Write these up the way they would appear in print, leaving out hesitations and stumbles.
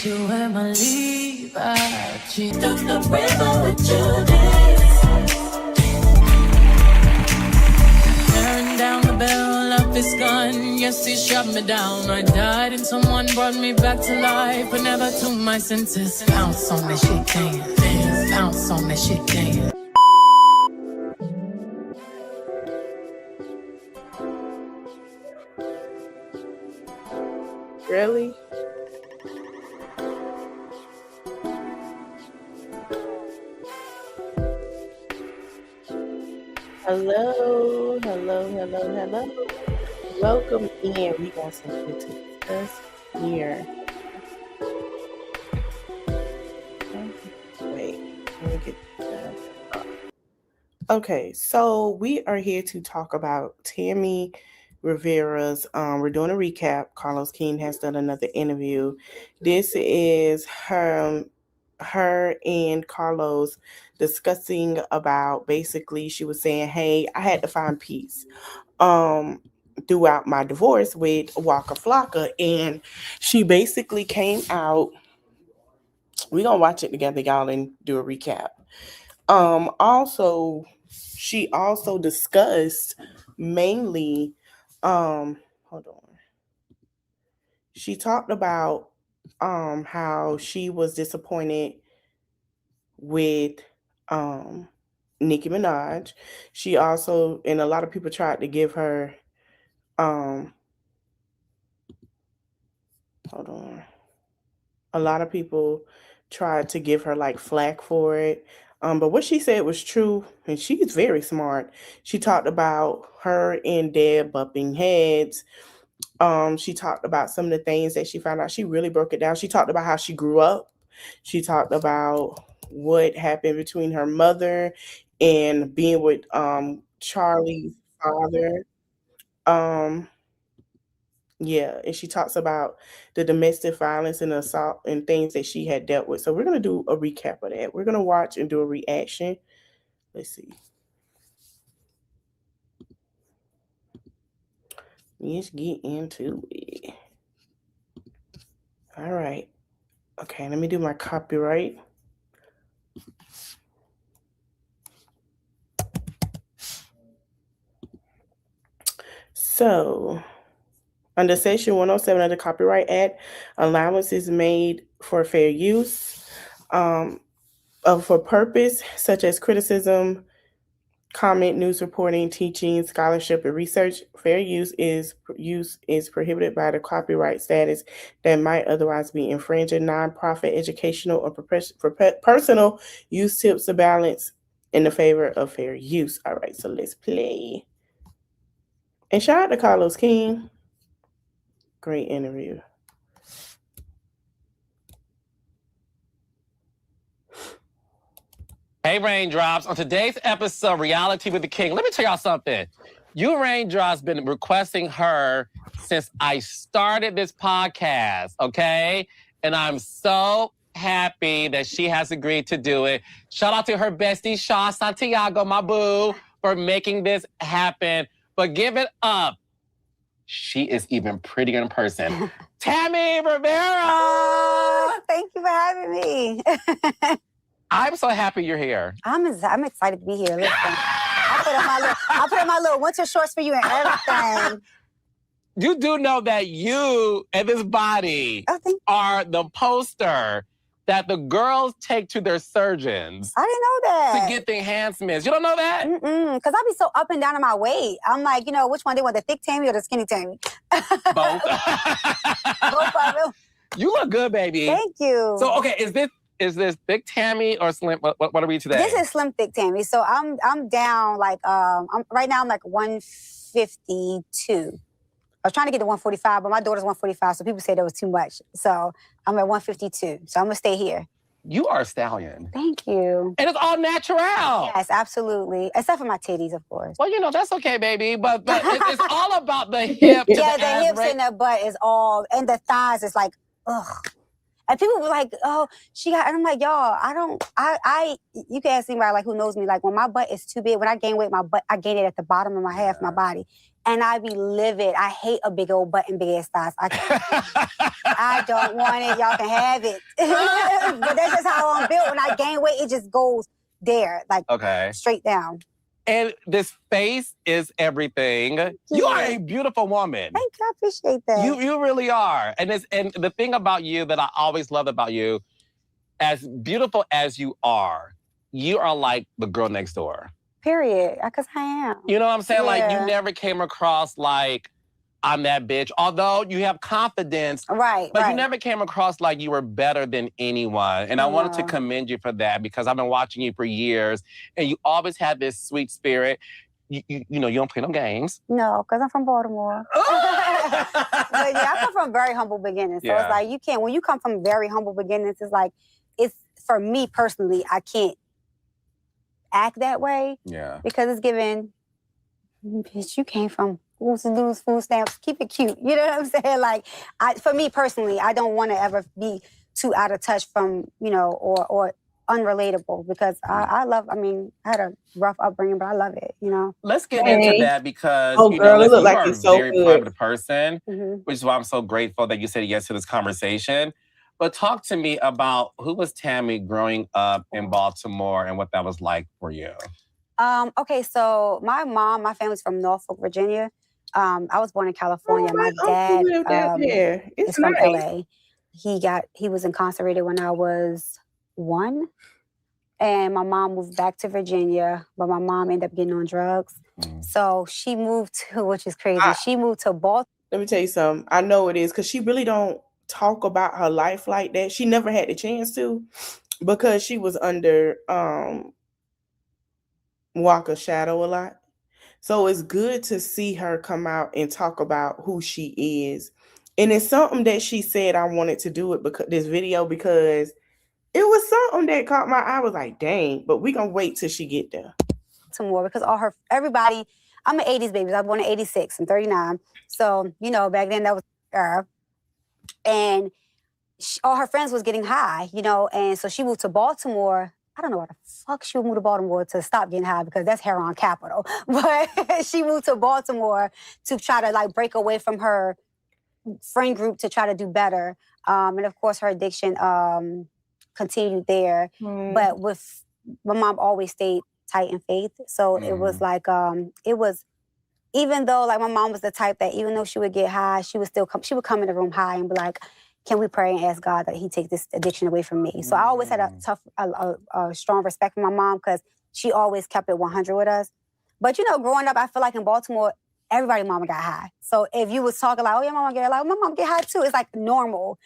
you wear my Levi jeans. Took the river with Judas. Tearing down the barrel of this gun. Yes, he shot me down. I died and someone brought me back to life, but never to my senses. Bounce on that shit, dance. Bounce on that shit, dance. Really? Hello. Welcome in. We got some shit to discuss here. Wait, let me get that. Okay, so we are here to talk about Tammy Rivera's. We're doing a recap. Carlos King has done another interview. This is her and Carlos discussing about, basically she was saying, hey, I had to find peace throughout my divorce with Waka Flocka, and she basically came out. We're gonna watch it together, y'all, and do a recap. Also, she also discussed mainly hold on. She talked about how she was disappointed with Nicki Minaj. She also, and a lot of people tried to give her hold on. A lot of people tried to give her like flack for it. But what she said was true, and she's very smart. She talked about her and Deb bumping heads. She talked about some of the things that she found out. She really broke it down. She talked about how she grew up. She talked about what happened between her mother and being with Charlie's father. Yeah, and she talks about the domestic violence and assault and things that she had dealt with. So we're going to do a recap of that. We're going to watch and do a reaction. Let's see. Let's get into it. All right. Okay, let me do my copyright. So, under Section 107 of the Copyright Act, allowance is made for fair use for purpose such as criticism, comment, news reporting, teaching, scholarship, and research. Fair use is prohibited by the copyright status that might otherwise be infringing. Nonprofit, educational, or personal use tips the balance in the favor of fair use. All right, so let's play. And shout out to Carlos King. Great interview. Hey, Raindrops. On today's episode of Reality with the King, let me tell y'all something. You Raindrops been requesting her since I started this podcast, okay? And I'm so happy that she has agreed to do it. Shout out to her bestie, Shaw Santiago, my boo, for making this happen. But give it up. She is even prettier in person. Tammy Rivera! Oh, thank you for having me. I'm so happy you're here. I'm excited to be here. Listen, I put on my little winter shorts for you and everything. You do know that you and this body are the poster that the girls take to their surgeons. I didn't know that. To get the enhancements. You don't know that? Because I be so up and down in my weight. I'm like, which one? They want the thick Tammy or the skinny Tammy? Both. Both of them. You look good, baby. Thank you. So, okay, is this thick Tammy or slim? What are we today? This is slim thick Tammy. So I'm down like right now I'm like 152. I was trying to get to 145, but my daughter's 145, so people say that was too much. So I'm at 152. So I'm gonna stay here. You are a stallion. Thank you. And it's all natural. Yes, absolutely. Except for my titties, of course. Well, that's okay, baby. But it's all about the hips. Yeah, the hips and the butt is all, and the thighs is like, ugh. And people were like, oh, she got, and I'm like, y'all, you can ask anybody like who knows me, like when my butt is too big, when I gain weight, my butt, I gain it at the bottom of my half my body. And I be livid. I hate a big old butt and big ass thighs. I don't want it. Y'all can have it. But that's just how I'm built. When I gain weight, it just goes there, like straight down. And this face is everything. You are a beautiful woman. Thank you. I appreciate that. You really are. And the thing about you that I always love about you, as beautiful as you are like the girl next door. Period. Because I am. You know what I'm saying? Yeah. Like, you never came across like, I'm that bitch. Although you have confidence. Right, But you never came across like you were better than anyone. And I wanted to commend you for that because I've been watching you for years. And you always had this sweet spirit. You know, you don't play no games. No, because I'm from Baltimore. But yeah, I come from very humble beginnings. So it's like, you can't, when you come from very humble beginnings, it's like, it's, for me personally, I can't act that way. Yeah. Because it's given, bitch, you came from lose food stamps, keep it cute. You know what I'm saying? Like, for me personally, I don't want to ever be too out of touch from, you know, or unrelatable because I had a rough upbringing, but I love it, you know? Let's get into that because, you girl, know, it look you like are you're a so very good. private person, which is why I'm so grateful that you said yes to this conversation. But talk to me about who was Tammy growing up in Baltimore and what that was like for you. Okay, so my family's from Norfolk, Virginia. I was born in California. My dad is from LA. He was incarcerated when I was 1. And my mom moved back to Virginia, but my mom ended up getting on drugs. So she moved to, which is crazy, she moved to Baltimore. Let me tell you something. I know it is because she really don't talk about her life like that. She never had the chance to because she was under Walker's shadow a lot. So it's good to see her come out and talk about who she is. And it's something that she said I wanted to do it because this video because it was something that caught my eye. I was like, dang, but we gonna wait till she get there. Some more because everybody, I'm an 80s baby. I was born in 86. I'm 39. So, you know, back then that was and all her friends was getting high, you know, and so she moved to Baltimore. I don't know why the fuck she would move to Baltimore to stop getting high because that's heroin capital. But she moved to Baltimore to try to like break away from her friend group to try to do better. And of course her addiction continued there. But with my mom always stayed tight in faith. So it was like, even though like my mom was the type that even though she would get high, she would come in the room high and be like, can we pray and ask God that he take this addiction away from me? So I always had a strong respect for my mom because she always kept it 100 with us. But, you know, growing up, I feel like in Baltimore, everybody's mama got high. So if you was talking like, oh, your mama get high, like, my mom get high too. It's like normal.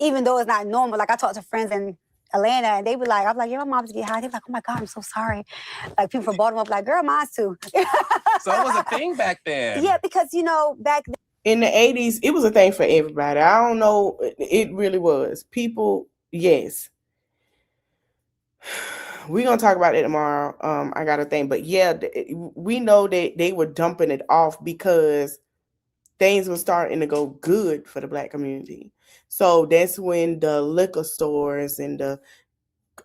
Even though it's not normal. Like I talk to friends in Atlanta and they be like, I'm like, yeah, my mom's get high. They be like, oh my God, I'm so sorry. Like people from Baltimore be like, girl, mine's too. So it was a thing back then. Yeah, because, you know, back then, in the 80s, it was a thing for everybody. I don't know. It really was. People, yes. We're going to talk about it tomorrow. I got a thing. But yeah, we know that they were dumping it off because things were starting to go good for the Black community. So that's when the liquor stores and the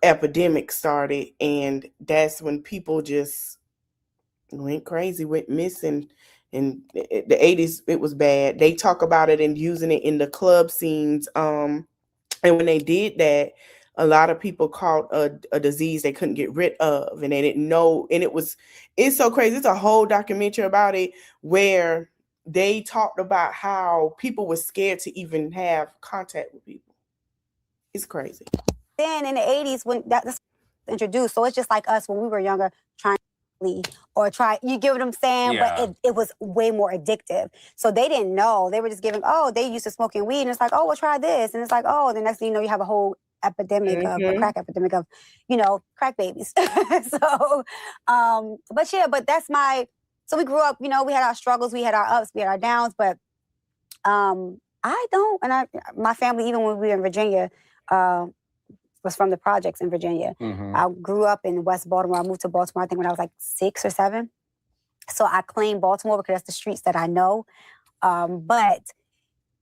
epidemic started. And that's when people just went crazy, went missing. In the 80s, it was bad. They talk about it and using it in the club scenes. And when they did that, a lot of people caught a disease they couldn't get rid of, and they didn't know. And it's so crazy. It's a whole documentary about it where they talked about how people were scared to even have contact with people. It's crazy. Then in the 80s, when that's introduced, so it's just like us when we were younger, trying or try, you get what I'm saying? Yeah. But it was way more addictive. So they didn't know. They were just giving, they used to smoking weed. And it's like, well, try this. And it's like, the next thing you know, you have a whole epidemic of a crack epidemic of, you know, crack babies. So, but that's so we grew up, you know, we had our struggles, we had our ups, we had our downs, but my family, even when we were in Virginia, was from the projects in Virginia. I grew up in West Baltimore. I moved to Baltimore, I think when I was like 6 or 7. So I claim Baltimore because that's the streets that I know. But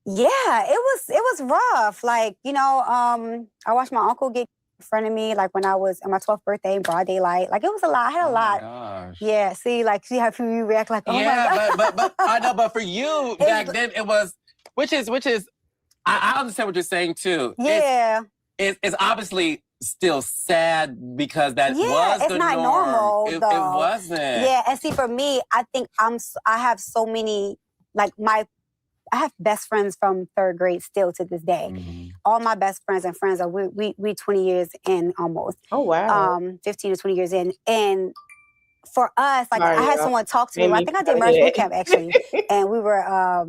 Yeah, it was rough. Like, I watched my uncle get in front of me, like when I was on my 12th birthday in broad daylight. Like, it was a lot. I had a lot. Gosh. Yeah, see how you react like, oh my God. but I know, but for you back then it was, which is I understand what you're saying too. Yeah. It's obviously still sad because that Yeah, was it's the not norm. normal, It though. wasn't. Yeah, and see, for me, I think I have so many, like I have best friends from third grade still to this day. Mhm. All my best friends and friends are we 20 years in almost. Oh, wow. 15 to 20 years in. And for us, like Sorry, I had y'all. someone talk to me. Made I me think I did feel marriage boot that. camp actually, and we were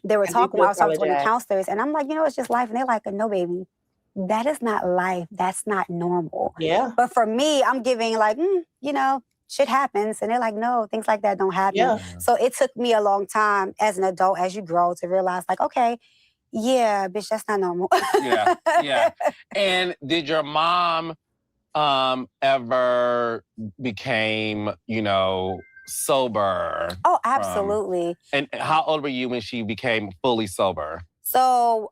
they were I talking. do I was talking to one of the apologize. counselors, and I'm like, it's just life. And they're like, no, baby, that is not life. That's not normal. Yeah. But for me, I'm giving like, shit happens. And they're like, no, things like that don't happen. Yeah. So it took me a long time as an adult, as you grow, to realize like, okay, yeah, bitch, that's not normal. Yeah. And did your mom ever became, sober? Oh, absolutely. And how old were you when she became fully sober? So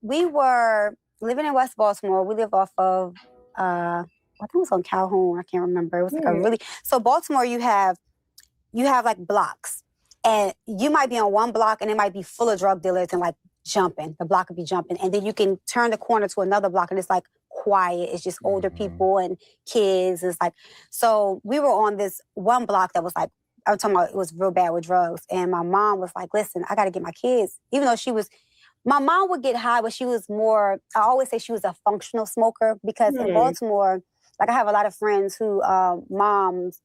we were living in West Baltimore. We live off of, I think it was on Calhoun. I can't remember. It was like a really, so Baltimore, you have like blocks. And you might be on one block and it might be full of drug dealers and like jumping. The block would be jumping. And then you can turn the corner to another block and it's like quiet. It's just older people and kids. It's like, so we were on this one block that was like, I'm talking about it was real bad with drugs. And my mom was like, listen, I got to get my kids. Even though my mom would get high, but she was more, I always say she was a functional smoker because in Baltimore, like I have a lot of friends who moms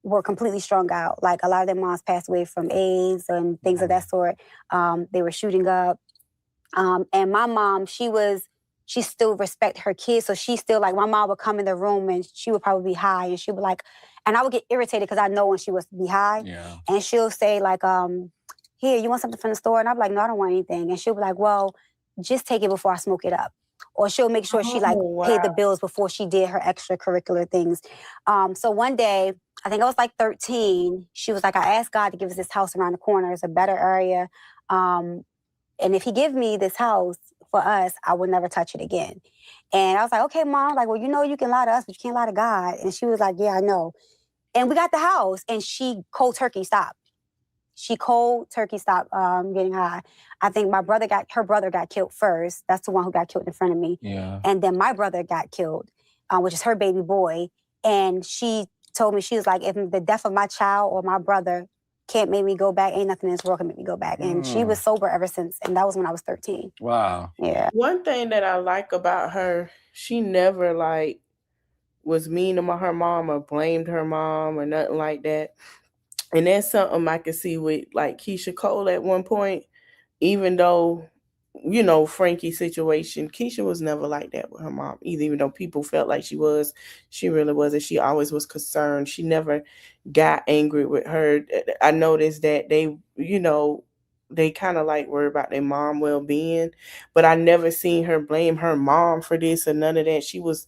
were completely strung out. Like a lot of their moms passed away from AIDS and things of that sort. They were shooting up. And my mom, she still respect her kids. So she still like, my mom would come in the room and she would probably be high and she would like, and I would get irritated because I know when she was be high. Yeah. And she'll say like, here, you want something from the store? And I'm like, no, I don't want anything. And she'll be like, well, just take it before I smoke it up. Or she'll make sure she like paid the bills before she did her extracurricular things. So one day, I think I was like 13, she was like, I asked God to give us this house around the corner. It's a better area. And if he give me this house for us, I will never touch it again. And I was like, okay, Mom, like, well, you can lie to us, but you can't lie to God. And she was like, yeah, I know. And we got the house and she cold turkey stopped. She cold turkey stopped getting high. I think her brother got killed first. That's the one who got killed in front of me. Yeah. And then my brother got killed, which is her baby boy. And she told me, she was like, if the death of my child or my brother can't make me go back, ain't nothing in this world can make me go back. And she was sober ever since. And that was when I was 13. Wow. Yeah. One thing that I like about her, she never like was mean to her mom or blamed her mom or nothing like that. And that's something I could see with like Keisha Cole at one point, even though, Frankie's situation, Keisha was never like that with her mom either, even though people felt like she was. She really wasn't. She always was concerned. She never got angry with her. I noticed that they kind of like worry about their mom well-being, but I never seen her blame her mom for this or none of that. She was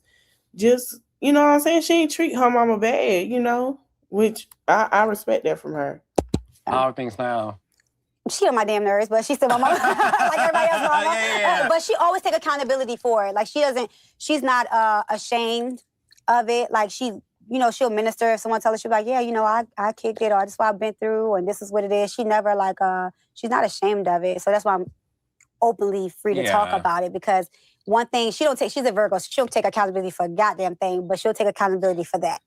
just, what I'm saying? She ain't treat her mama bad, which I respect that from her. How are things now? She on my damn nerves, but she's still my mom. Like everybody else mama. Yeah. But she always take accountability for it. Like she's not ashamed of it. Like she'll minister if someone tells her, she'll be like, yeah, I kicked it, or this is what I've been through, and this is what it is. She never like, she's not ashamed of it. So that's why I'm openly free to talk about it, because one thing, she's a Virgo, so she'll take accountability for a goddamn thing, but she'll take accountability for that.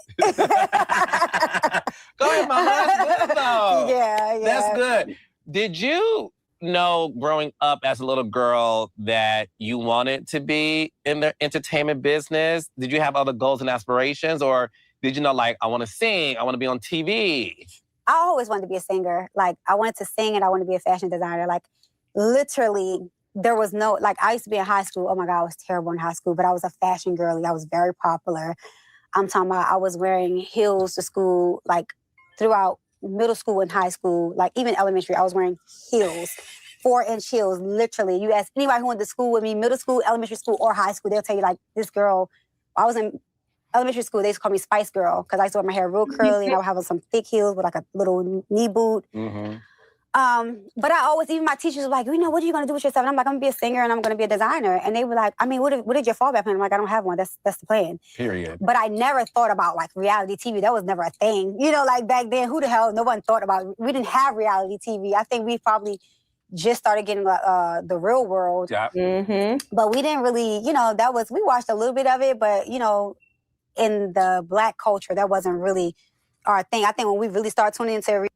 Go ahead, Mama. That's good, though. Yeah. That's good. Did you know growing up as a little girl that you wanted to be in the entertainment business? Did you have other goals and aspirations? Or did you know, like, I want to sing, I want to be on TV? I always wanted to be a singer. Like, I wanted to sing and I wanted to be a fashion designer. Like, literally, there was no, like, I used to be in high school. Oh my God, I was terrible in high school, but I was a fashion girly. I was very popular. I'm talking about I was wearing heels to school, like, throughout middle school and high school, like even elementary, I was wearing heels, 4-inch heels, literally. You ask anybody who went to school with me, middle school, elementary school, or high school, they'll tell you like, this girl, I was in elementary school, they used to call me Spice Girl because I used to wear my hair real curly and I would have on some thick heels with like a little knee boot. Mm-hmm. But I always, even my teachers were like, what are you going to do with yourself? And I'm like, I'm going to be a singer and I'm going to be a designer. And they were like, I mean, what is your fallback plan? I'm like, I don't have one. That's the plan. Period. But I never thought about like reality TV. That was never a thing. Like back then, who the hell, no one thought about it. We didn't have reality TV. I think we probably just started getting the Real World. Yeah. Mm-hmm. But we didn't really, we watched a little bit of it, but, in the Black culture, that wasn't really our thing. I think when we really started tuning into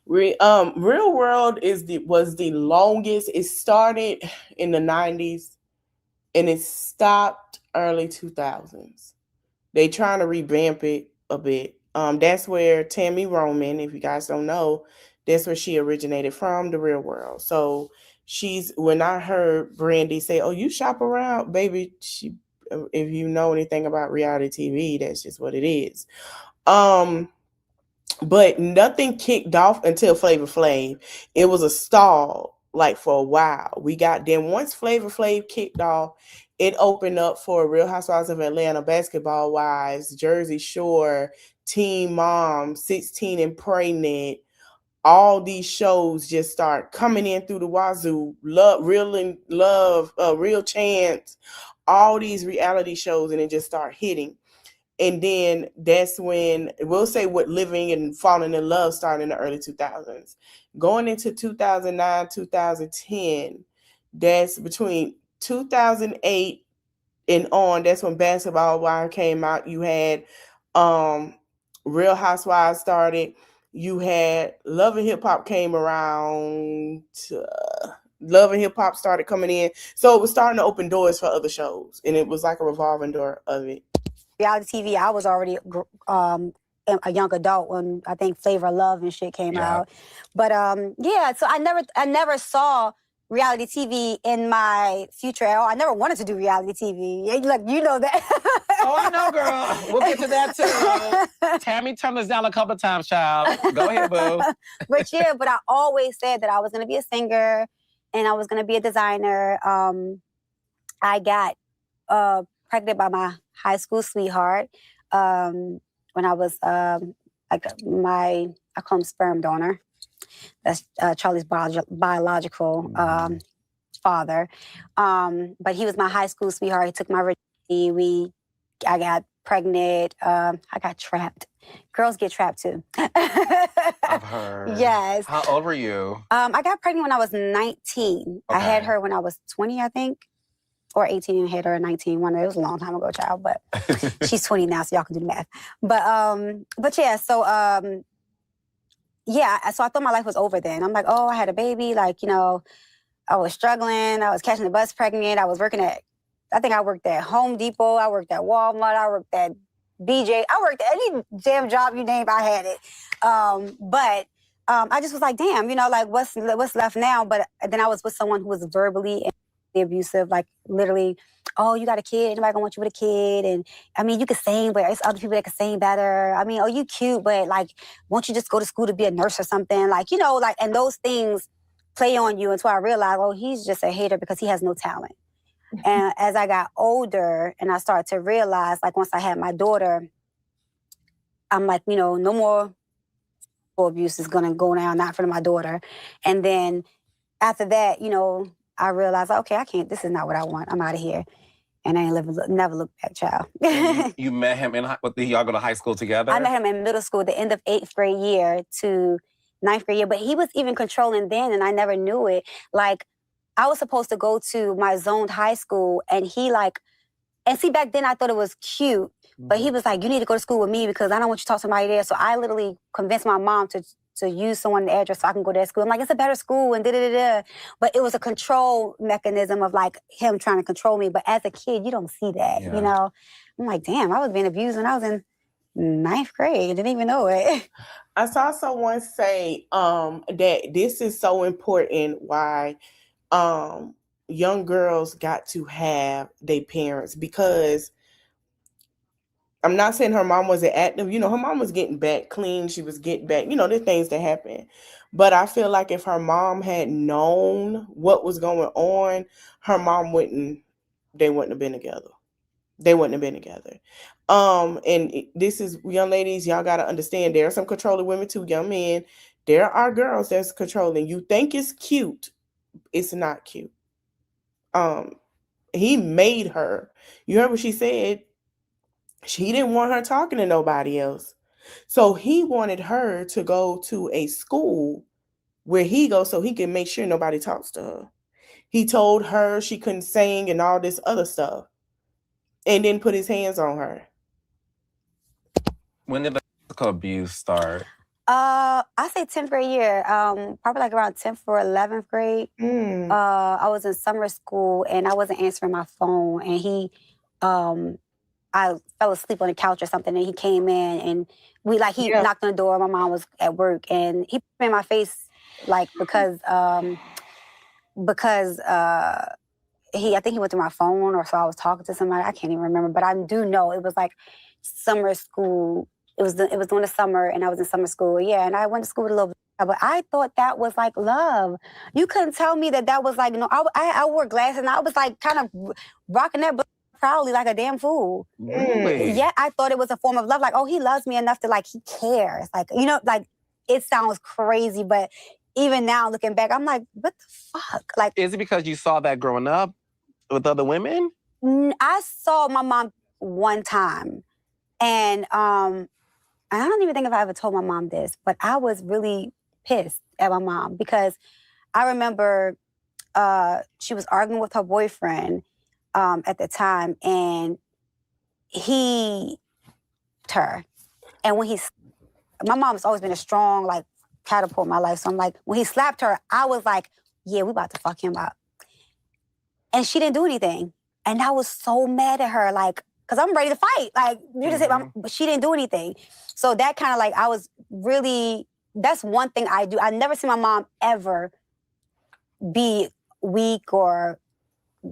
Real World was the longest. It started in the 90s and it stopped early 2000s. They trying to revamp it a bit. That's where Tammy Roman, if you guys don't know, that's where she originated from, the Real World. So when I heard Brandy say, "Oh, you shop around, baby," if you know anything about reality TV, that's just what it is. But nothing kicked off until Flavor Flav. It was a stall like for a while. Once Flavor Flav kicked off, it opened up for Real Housewives of Atlanta, Basketball Wives, Jersey Shore, Teen Mom, 16 and Pregnant. All these shows just start coming in through the wazoo. Real Chance, all these reality shows, and it just start hitting. And then that's when we'll say what Living and Falling in Love started in the early 2000s. Going into 2009, 2010, that's between 2008 and on, that's when Basketball Wives came out. You had Real Housewives started. You had Love and Hip Hop came around. Love and Hip Hop started coming in. So it was starting to open doors for other shows. And it was like a revolving door of it. Reality TV, I was already a young adult when I think Flavor of Love and shit came out. But so I never saw reality TV in my future at all. I never wanted to do reality TV. Like, you know that. Oh, I know, girl. We'll get to that too. Tammy turned us down a couple of times, child. Go ahead, boo. But I always said that I was going to be a singer and I was going to be a designer. I got pregnant by my high school sweetheart when I was I call him sperm donor. That's Charlie's biological father. But he was my high school sweetheart. He took my virginity. I got pregnant. I got trapped. Girls get trapped too. I've heard. Yes. How old were you? I got pregnant when I was 19. Okay. I had her when I was 20, I think. Or 18 and had her at 19. It was a long time ago, child, but she's 20 now, so y'all can do the math. So I thought my life was over then. I'm like, oh, I had a baby. Like, I was struggling. I was catching the bus pregnant. I worked at Home Depot. I worked at Walmart. I worked at BJ. I worked at any damn job you name, I had it. I just was like, damn, like what's left now? But then I was with someone who was verbally and abusive, like literally, oh, you got a kid, anybody gonna want you with a kid? And I mean, you can sing, but it's other people that can sing better. I mean, oh, you cute, but like, won't you just go to school to be a nurse or something? Like, and those things play on you until I realized, oh, he's just a hater because he has no talent. And as I got older and I started to realize, like once I had my daughter, I'm like, no more abuse is gonna go down, not for my daughter. And then after that, I realized, okay, I can't, this is not what I want. I'm out of here. And I ain't never look back, child. You met him did y'all go to high school together? I met him in middle school, the end of 8th grade year to 9th grade year. But he was even controlling then, and I never knew it. Like, I was supposed to go to my zoned high school, and back then I thought it was cute. But he was like, you need to go to school with me because I don't want you to talk to somebody there. So I literally convinced my mom to use someone's address so I can go to that school. I'm like, it's a better school and da-da-da-da. But it was a control mechanism of like him trying to control me. But as a kid, you don't see that, I'm like, damn, I was being abused when I was in 9th grade. I didn't even know it. I saw someone say that this is so important why young girls got to have their parents, because I'm not saying her mom wasn't active. Her mom was getting back clean. She was getting back, there's things that happen. But I feel like if her mom had known what was going on, her mom they wouldn't have been together. They wouldn't have been together. And this is, young ladies, y'all got to understand, there are some controlling women too, young men. There are girls that's controlling. You think it's cute, it's not cute. He made her. You heard what she said? She didn't want her talking to nobody else. So he wanted her to go to a school where he goes so he can make sure nobody talks to her. He told her she couldn't sing and all this other stuff, and then put his hands on her. When did the physical abuse start? I say 10th grade year. Probably like around 10th or 11th grade. I was in summer school and I wasn't answering my phone, and I fell asleep on the couch or something, and he came in and he knocked on the door. My mom was at work, and he put in my face like because I think he went through my phone, or so I was talking to somebody. I can't even remember, but I do know it was like summer school. It was during the summer, and I was in summer school. Yeah, and I went to school with a little bit, but I thought that was like love. You couldn't tell me that was like no. I wore glasses, and I was like kind of rocking that proudly like a damn fool. Really? Yeah, I thought it was a form of love. Like, oh, he loves me enough to like he cares. Like, like it sounds crazy, but even now looking back, I'm like, what the fuck? Like, is it because you saw that growing up with other women? I saw my mom one time, and I don't even think if I ever told my mom this, but I was really pissed at my mom because I remember she was arguing with her boyfriend at the time, and he her. And when my mom's always been a strong, like, catapult in my life. So I'm like, when he slapped her, I was like, yeah, we about to fuck him up. And she didn't do anything. And I was so mad at her, like, because I'm ready to fight. Like, you just hit my, but she didn't do anything. So that kind of like, I was really, that's one thing I do. I never see my mom ever be weak or,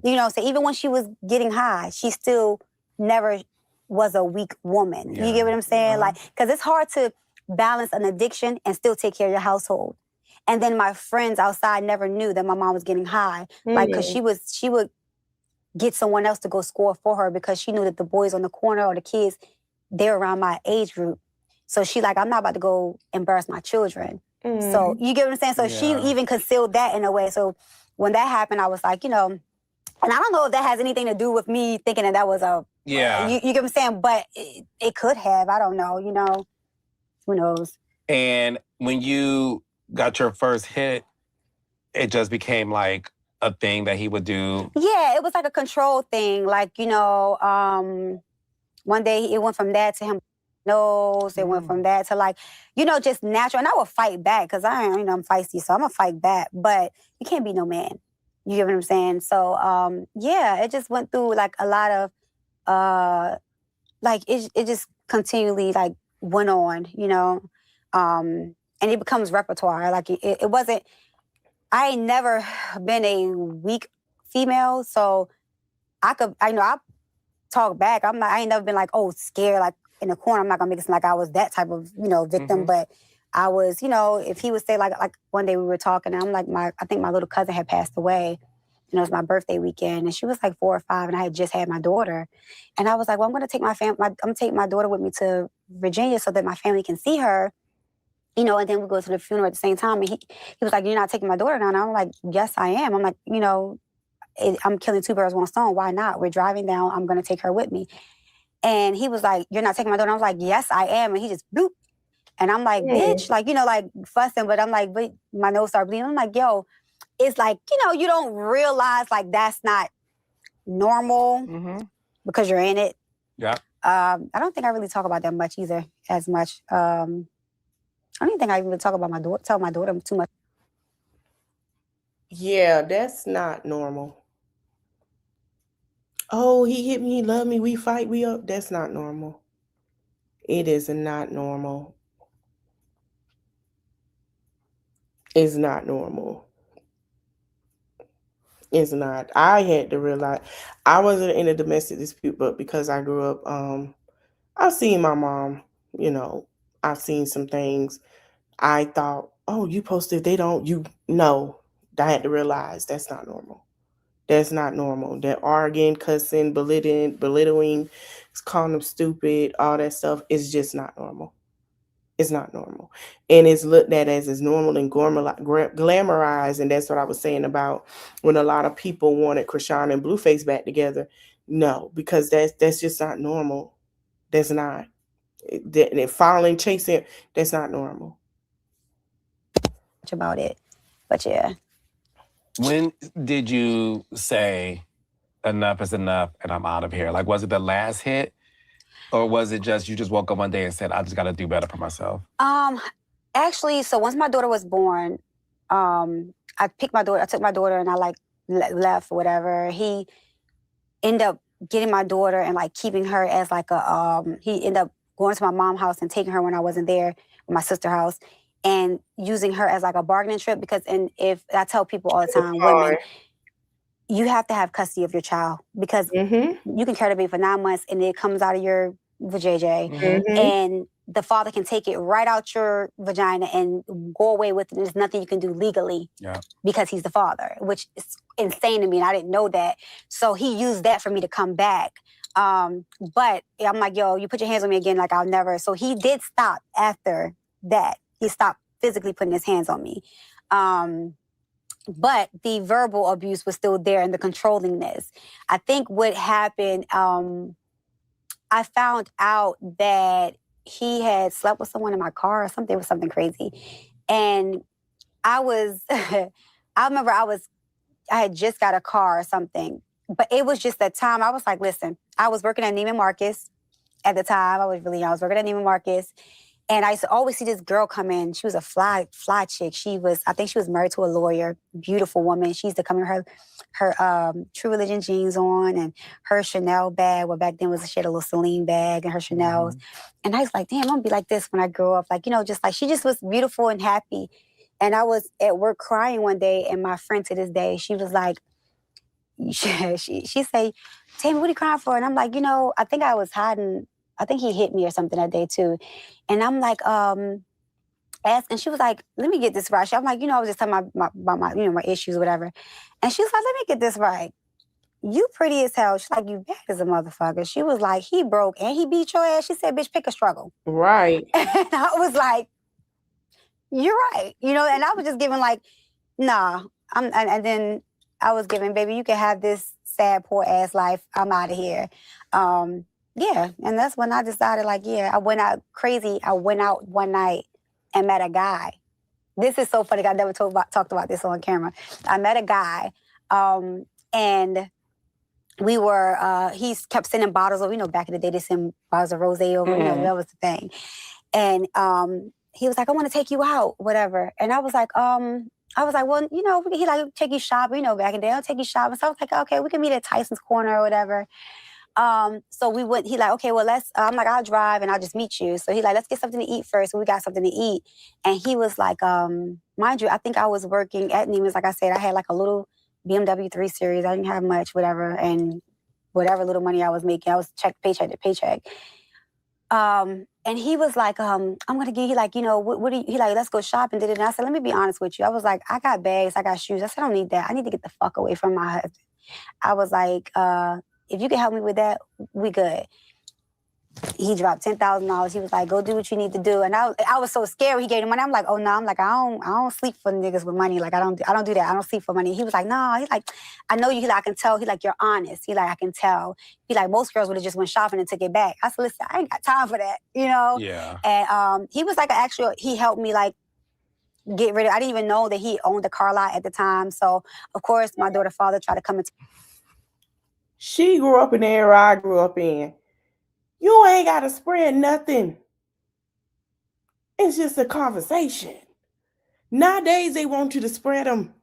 so even when she was getting high, she still never was a weak woman. Yeah. You get what I'm saying? Like, because it's hard to balance an addiction and still take care of your household. And then my friends outside never knew that my mom was getting high. Like, because she would get someone else to go score for her because she knew that the boys on the corner or the kids, they're around my age group. So she like, I'm not about to go embarrass my children. So you get what I'm saying? So she even concealed that in a way. So when that happened, I was like, and I don't know if that has anything to do with me thinking that was a, you get what I'm saying? But it could have, I don't know, who knows? And when you got your first hit, it just became like a thing that he would do? Yeah, it was like a control thing. Like, one day it went from that to him nose. It went from that to like, just natural. And I would fight back because I'm feisty, so I'm going to fight back. But you can't be no man. You get what I'm saying? So, it just went through like a lot of, it just continually like went on, and it becomes repertoire. Like it wasn't, I ain't never been a weak female, so I talk back. I ain't never been like, oh, scared, like in the corner. I'm not gonna make it seem like I was that type of, victim, but I was, if he would say like one day we were talking, and I'm like, I think my little cousin had passed away. It was my birthday weekend, and she was like 4 or 5, and I had just had my daughter. And I was like, well, I'm gonna take I'm gonna take my daughter with me to Virginia so that my family can see her. And then we go to the funeral at the same time. And he was like, you're not taking my daughter down? And I'm like, yes, I am. I'm like, I'm killing 2 birds with 1 stone. Why not? We're driving down. I'm going to take her with me. And he was like, you're not taking my daughter? I was like, yes, I am. And he just bloop. And I'm like, bitch, like, like fussing. But I'm like, but my nose started bleeding. I'm like, yo, it's like, you don't realize like that's not normal because you're in it. Yeah. I don't think I really talk about that much either, as much. I don't think I even talk about tell my daughter too much. Yeah, that's not normal. Oh, he hit me, he loved me, we fight, we up. That's not normal. It is not normal. It's not normal. It's not. I had to realize I wasn't in a domestic dispute, but because I grew up, I've seen my mom, I've seen some things. I thought, oh, you posted, they don't, no. I had to realize that's not normal. That's not normal. That arguing, cussing, belittling, calling them stupid, all that stuff is just not normal. It's not normal. And it's looked at as normal and glamorized. And that's what I was saying about when a lot of people wanted Krishan and Blueface back together. No, because that's just not normal. That's not. Following, chasing, that's not normal. About it. But yeah. When did you say enough is enough and I'm out of here? Like, was it the last hit? Or was it just you just woke up one day and said, I just got to do better for myself? Actually, so once my daughter was born, I took my daughter and I like left or whatever. He ended up getting my daughter and like keeping her as like he ended up going to my mom's house and taking her when I wasn't there, my sister's house, and using her as like a bargaining chip because, and if I tell people all the time, women, you have to have custody of your child because you can carry the baby for 9 months and it comes out of your vajayjay and the father can take it right out your vagina and go away with it. There's nothing you can do legally because he's the father, which is insane to me. And I didn't know that. So he used that for me to come back. But I'm like, yo, you put your hands on me again, like I'll never. So he did stop after that. He stopped physically putting his hands on me. But the verbal abuse was still there and the controllingness. I think what happened, I found out that he had slept with someone in my car or something. It was something crazy. And I remember I had just got a car or something. But it was just that time. I was like, listen, I was working at Neiman Marcus at the time. I was working at Neiman Marcus. And I used to always see this girl come in. She was a fly chick. I think she was married to a lawyer, beautiful woman. She used to come in her True Religion jeans on and her Chanel bag. Well, back then she had a little Celine bag and her Chanel's. And I was like, damn, I'm gonna be like this when I grow up. Like, just like, she just was beautiful and happy. And I was at work crying one day and my friend to this day, she was like, she said, Tammy, what are you crying for? And I'm like, I think I was hiding. I think he hit me or something that day too. And I'm like, and she was like, let me get this right. I'm like, I was just talking about my issues or whatever. And she was like, let me get this right. You pretty as hell. She's like, you bad as a motherfucker. She was like, he broke and he beat your ass. She said, bitch, pick a struggle. Right. And I was like, you're right. And I was just giving like, nah. And then I was giving, baby, you can have this sad, poor ass life. I'm out of here. Yeah, and that's when I decided, like, I went out crazy. I went out one night and met a guy. This is so funny. I never talked about this on camera. I met a guy, and we were, he kept sending bottles of, back in the day, they send bottles of rosé over, that was the thing. And he was like, I want to take you out, whatever. And I was like, well, he like, take you shopping, back in the day, I'll take you shopping. So I was like, okay, we can meet at Tyson's Corner or whatever. So we went, he like, okay, well, I'm like, I'll drive and I'll just meet you. So he like, let's get something to eat first. So we got something to eat. And he was like, mind you, I think I was working at Neiman's. Like I said, I had like a little BMW 3 Series. I didn't have much, whatever. And whatever little money I was making, I was paycheck to paycheck. And he was like, I'm going to give you like, what do you, he like, let's go shopping. And I said, let me be honest with you. I was like, I got bags, I got shoes. I said, I don't need that. I need to get the fuck away from my husband. I was like, if you can help me with that, we good. He dropped $10,000. He was like, go do what you need to do. And I was so scared when he gave the money. I'm like, oh no, I don't sleep for niggas with money. Like I don't do that. I don't sleep for money. He was like, no. He like, I know you. He like, I can tell. He like, you're honest. He like, I can tell. He like, most girls would have just went shopping and took it back. I said, listen, I ain't got time for that. Yeah. And he was like, he helped me like get rid of. I didn't even know that he owned a car lot at the time. So of course, my daughter's father tried to come into. She grew up in the era I grew up in. You ain't got to spread nothing. It's just a conversation. Nowadays, they want you to spread them.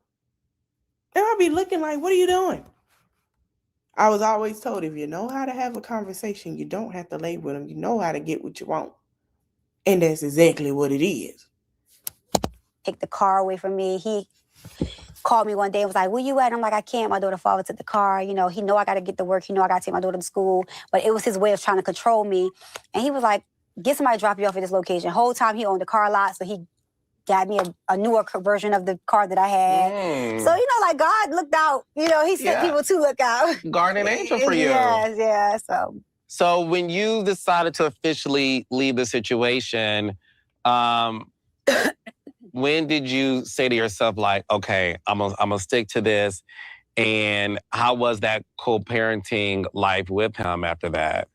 And I'll be looking like, what are you doing? I was always told, if you know how to have a conversation, you don't have to lay with them. You know how to get what you want. And that's exactly what it is. Take the car away from me. He called me one day and was like, where you at? I'm like, I can't. My daughter father took the car. He know I got to get to work. He know I got to take my daughter to school. But it was his way of trying to control me. And he was like, get somebody to drop you off at this location. The whole time he owned the car lot, so he got me a newer version of the car that I had. So, like God looked out. He sent people to look out. Guardian angel for you. Yeah. So when you decided to officially leave the situation, When did you say to yourself, like, okay, I'm gonna stick to this? And how was that co-parenting life with him after that?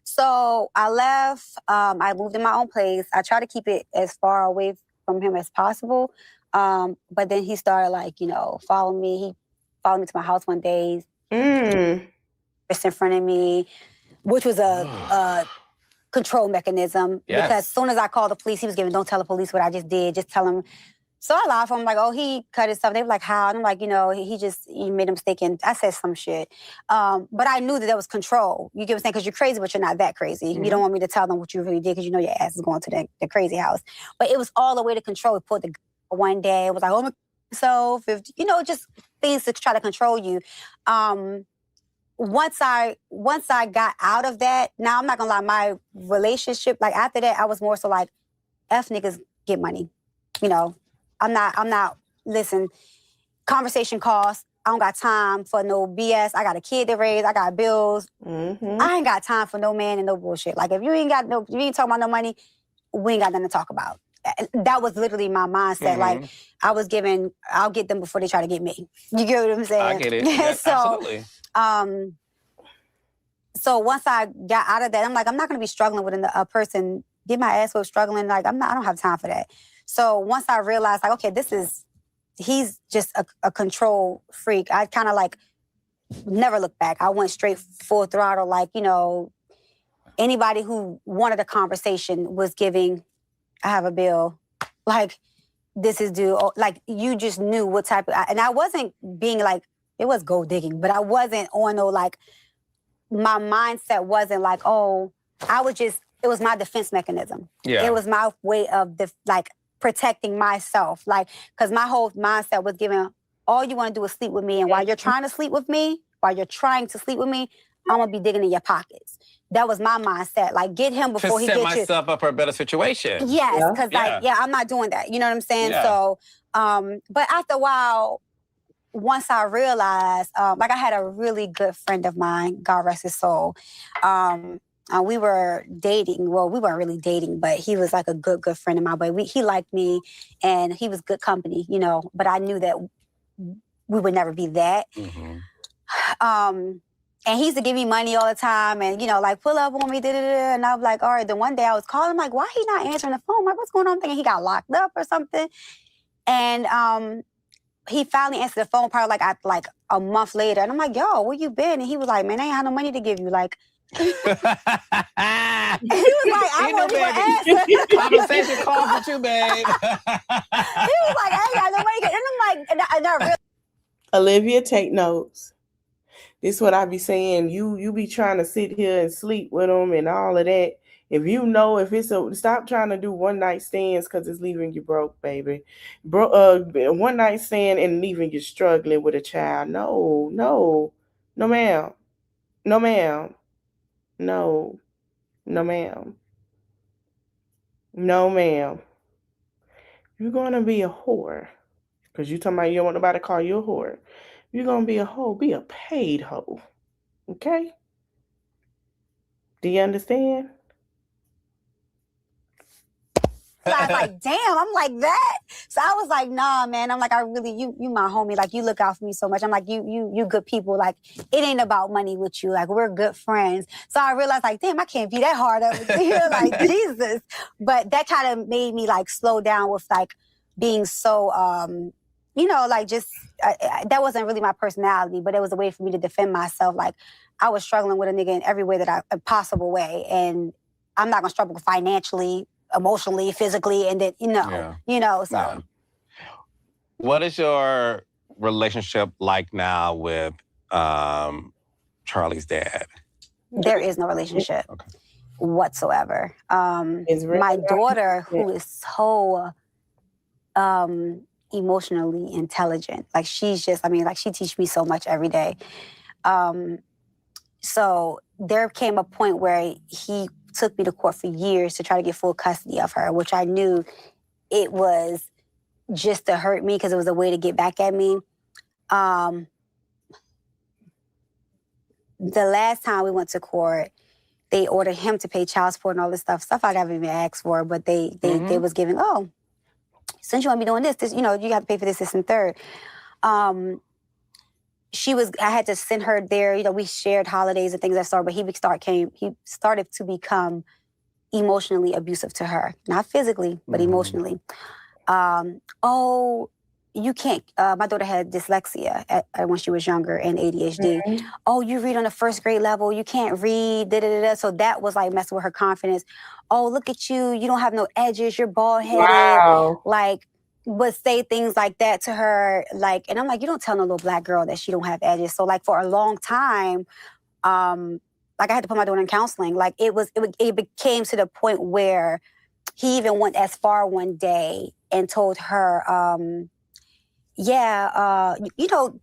So I left. I moved in my own place. I try to keep it as far away from him as possible. But then he started, like, following me. He followed me to my house one day, just in front of me, which was a control mechanism. Yes. Because as soon as I called the police, he was giving, don't tell the police what I just did. Just tell them. So I lied for him, like, oh, he cut himself. They were like, how? And I'm like, he made a mistake. And I said some shit. But I knew that was control. You get what I'm saying? Because you're crazy, but you're not that crazy. You don't want me to tell them what you really did because you know your ass is going to the crazy house. But it was all the way to control. We pulled the gun one day. It was like, oh, my so 50, just things to try to control you. Once I got out of that, now I'm not gonna lie, my relationship, like after that, I was more so like, F niggas get money. I'm not, listen, conversation costs. I don't got time for no BS. I got a kid to raise. I got bills. I ain't got time for no man and no bullshit. Like, if you ain't talking about no money, we ain't got nothing to talk about. That was literally my mindset. Like, I'll get them before they try to get me. You get what I'm saying? I get it. Yeah, absolutely. So once I got out of that, I'm like, I'm not going to be struggling with a person, get my ass whipped struggling. Like, I don't have time for that. So once I realized, like, okay, he's just a control freak. I kind of like never looked back. I went straight full throttle. Like, anybody who wanted a conversation was giving, I have a bill. Like, this is due. Like, you just knew what type of, and I wasn't being like, it was gold digging, but I wasn't on no, like, my mindset wasn't like, oh, it was my defense mechanism. Yeah. It was my way of protecting myself. Like, because my whole mindset was giving, all you want to do is sleep with me. And while you're trying to sleep with me, I'm going to be digging in your pockets. That was my mindset. Like, get him before he gets you. To set myself up for a better situation. Yes, because I'm not doing that. You know what I'm saying? Yeah. So, but after a while, once I realized, like, I had a really good friend of mine, God rest his soul. We were dating. Well, we weren't really dating, but he was like a good friend of mine. But he liked me, and he was good company, But I knew that we would never be that. And he used to give me money all the time, and like, pull up on me, da-da-da. And I was like, all right. Then one day I was calling him, like, why he not answering the phone? I'm like, what's going on? I'm thinking he got locked up or something. And he finally answered the phone, probably like a month later. And I'm like, yo, where you been? And he was like, man, I ain't had no money to give you. Like, and he was like, I won't even answer. Conversation calls with you, babe. He was like, I ain't got no money. And I'm like, and I really. Olivia, take notes. This is what I be saying. You be trying to sit here and sleep with them and all of that. If stop trying to do one night stands because it's leaving you broke, baby. One night stand and leaving you struggling with a child. No, ma'am. No, ma'am. No, ma'am. No, ma'am. You're gonna be a whore because you talking about you don't want nobody to call you a whore. You're gonna be a hoe. Be a paid hoe. Okay? Do you understand? I was like, damn, I'm like that. So I was like, nah, man. I'm like, I really, you my homie. Like, you look out for me so much. I'm like, you good people. Like, it ain't about money with you. Like, we're good friends. So I realized, like, damn, I can't be that hard up with you. Like, Jesus. But that kind of made me, like, slow down with, like, being so, like, just, that wasn't really my personality, but it was a way for me to defend myself. Like, I was struggling with a nigga in every way a possible way. And I'm not going to struggle financially, emotionally, physically, and then, so. Yeah. What is your relationship like now with Charlie's dad? There is no relationship whatsoever. My daughter, who is so emotionally intelligent, like, she's just, she teaches me so much every day. So there came a point where he took me to court for years to try to get full custody of her, which I knew it was just to hurt me because it was a way to get back at me. The last time we went to court, they ordered him to pay child support and all this stuff I haven't even asked for, but they was giving, oh, since you want to be doing this, you have to pay for this, and third. I had to send her there. We shared holidays and things that sort, but he started to become emotionally abusive to her. Not physically, but emotionally. Oh, you can't, my daughter had dyslexia when she was younger and ADHD. Oh, you read on the first grade level, you can't read, da-da-da-da. So that was like messing with her confidence. Oh, look at you, you don't have no edges, you're bald-headed. Wow. Like, would say things like that to her. Like, and I'm like, you don't tell no little black girl that she don't have edges. So like for a long time, like I had to put my daughter in counseling. Like it became to the point where he even went as far one day and told her,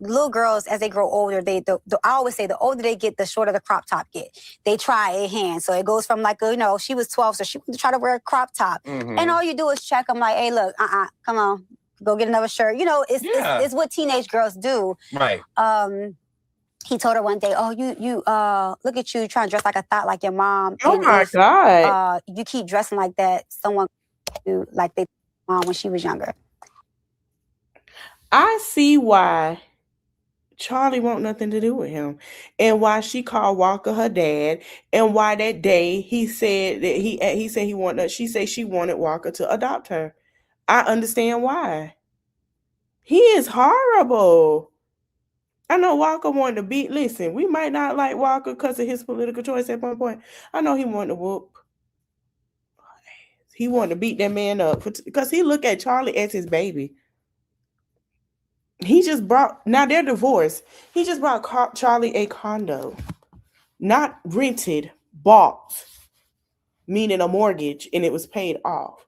little girls, as they grow older, I always say the older they get, the shorter the crop top get. They try a hand. So it goes from like, she was 12, so she would try to wear a crop top. And all you do is check them like, hey, look, come on, go get another shirt. It's what teenage girls do. Right. He told her one day, oh, you look at you trying to dress like a thought like your mom. Oh, my God. You keep dressing like that, someone do like they mom when she was younger. I see why Charlie want nothing to do with him, and why she called Walker her dad, and why that day he said that he said he wanted. She said she wanted Walker to adopt her. I understand why. He is horrible. I know Walker wanted to beat. Listen, we might not like Walker because of his political choice at one point. I know he wanted to whoop. He wanted to beat that man up because he looked at Charlie as his baby. Now they're divorced. He just brought Charlie a condo. Not rented, bought. Meaning a mortgage, and it was paid off.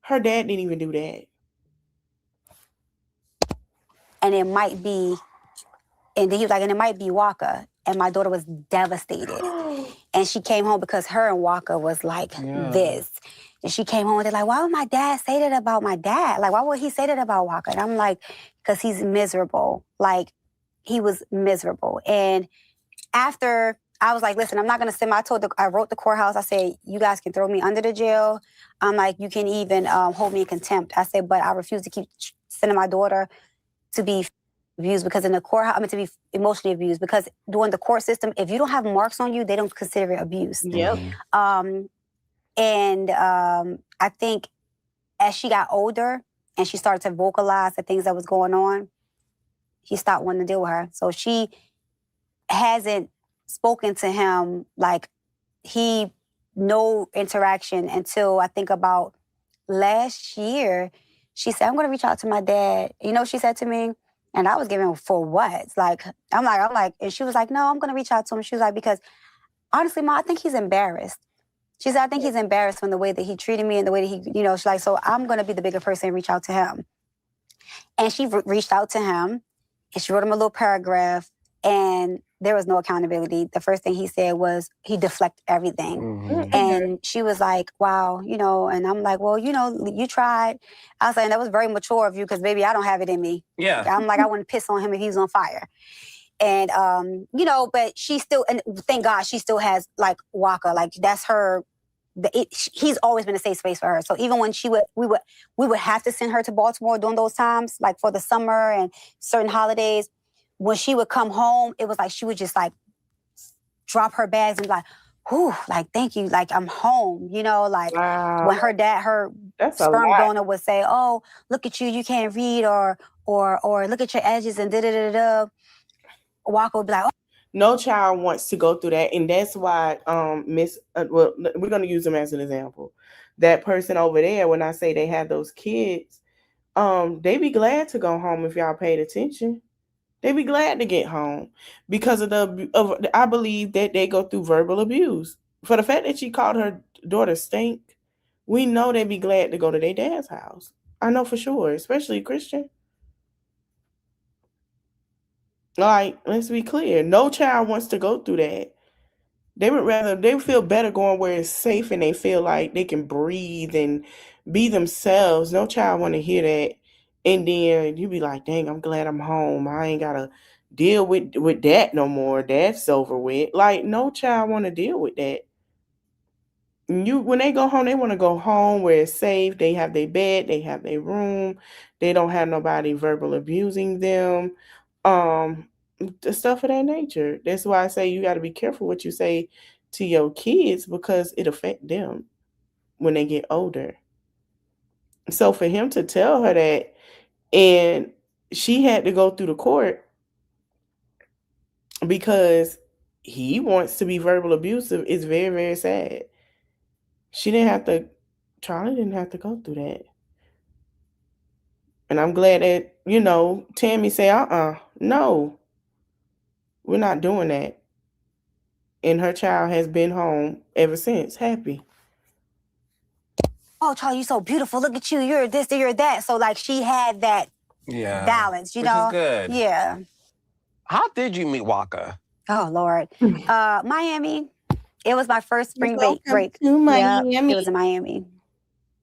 Her dad didn't even do that. And it might be, and then he was like, and it might be Walker. And my daughter was devastated. And she came home because her and Walker was like this. And she came home and they're like, why would my dad say that about my dad? Like, why would he say that about Walker? And I'm like, because he's miserable. Like, he was miserable. And after, I was like, listen, I'm not going to send I wrote the courthouse. I said, you guys can throw me under the jail. I'm like, you can even hold me in contempt. I said, but I refuse to keep sending my daughter to be abused because in the courthouse, to be emotionally abused because during the court system, if you don't have marks on you, they don't consider it abuse. Yep. I think as she got older and she started to vocalize the things that was going on, he stopped wanting to deal with her. So she hasn't spoken to him, like no interaction until I think about last year. She said, I'm going to reach out to my dad. You know what she said to me? And I was giving for what? Like, I'm like, and she was like, no, I'm going to reach out to him. She was like, because honestly, Ma, I think he's embarrassed. She said, I think he's embarrassed from the way that he treated me and the way that he, she's like, so I'm going to be the bigger person and reach out to him. And she reached out to him and she wrote him a little paragraph and there was no accountability. The first thing he said was he deflected everything. Mm-hmm. And she was like, wow, and I'm like, well, you tried. I was like, that was very mature of you because, baby, I don't have it in me. Yeah. I'm like, I wouldn't piss on him if he was on fire. And, but she still, and thank God she still has, like, Walker. Like, that's her, he's always been a safe space for her. So even when we would have to send her to Baltimore during those times, like for the summer and certain holidays, when she would come home, it was like she would just like drop her bags and be like, whew, like, thank you. Like, I'm home, like wow. When her dad, her sperm donor would say, oh, look at you, you can't read or look at your edges and da-da-da-da. Walker would be like, oh. No child wants to go through that. And that's why we're going to use them as an example. That person over there, when I say they have those kids, they be glad to go home if y'all paid attention. They be glad to get home because I believe that they go through verbal abuse. For the fact that she called her daughter stink, we know they be glad to go to their dad's house. I know for sure, especially Christian. Like, let's be clear. No child wants to go through that. They feel better going where it's safe and they feel like they can breathe and be themselves. No child want to hear that. And then you be like, dang, I'm glad I'm home. I ain't got to deal with that no more. That's over with. Like, no child want to deal with that. When they go home, they want to go home where it's safe. They have their bed, they have their room, they don't have nobody verbal abusing them, the stuff of that nature. That's why I say you got to be careful what you say to your kids, because it affects them when they get older. So for him to tell her that, and she had to go through the court because he wants to be verbal abusive, is very, very sad. Charlie didn't have to go through that. And I'm glad that, Tammy said, no, we're not doing that. And her child has been home ever since, happy. Oh, Charlie, you're so beautiful. Look at you. You're this, you're that. So, like, she had that balance, Which is good. Yeah. How did you meet Waka? Oh, Lord. Miami. It was my first spring break. To Miami. Yep, it was in Miami.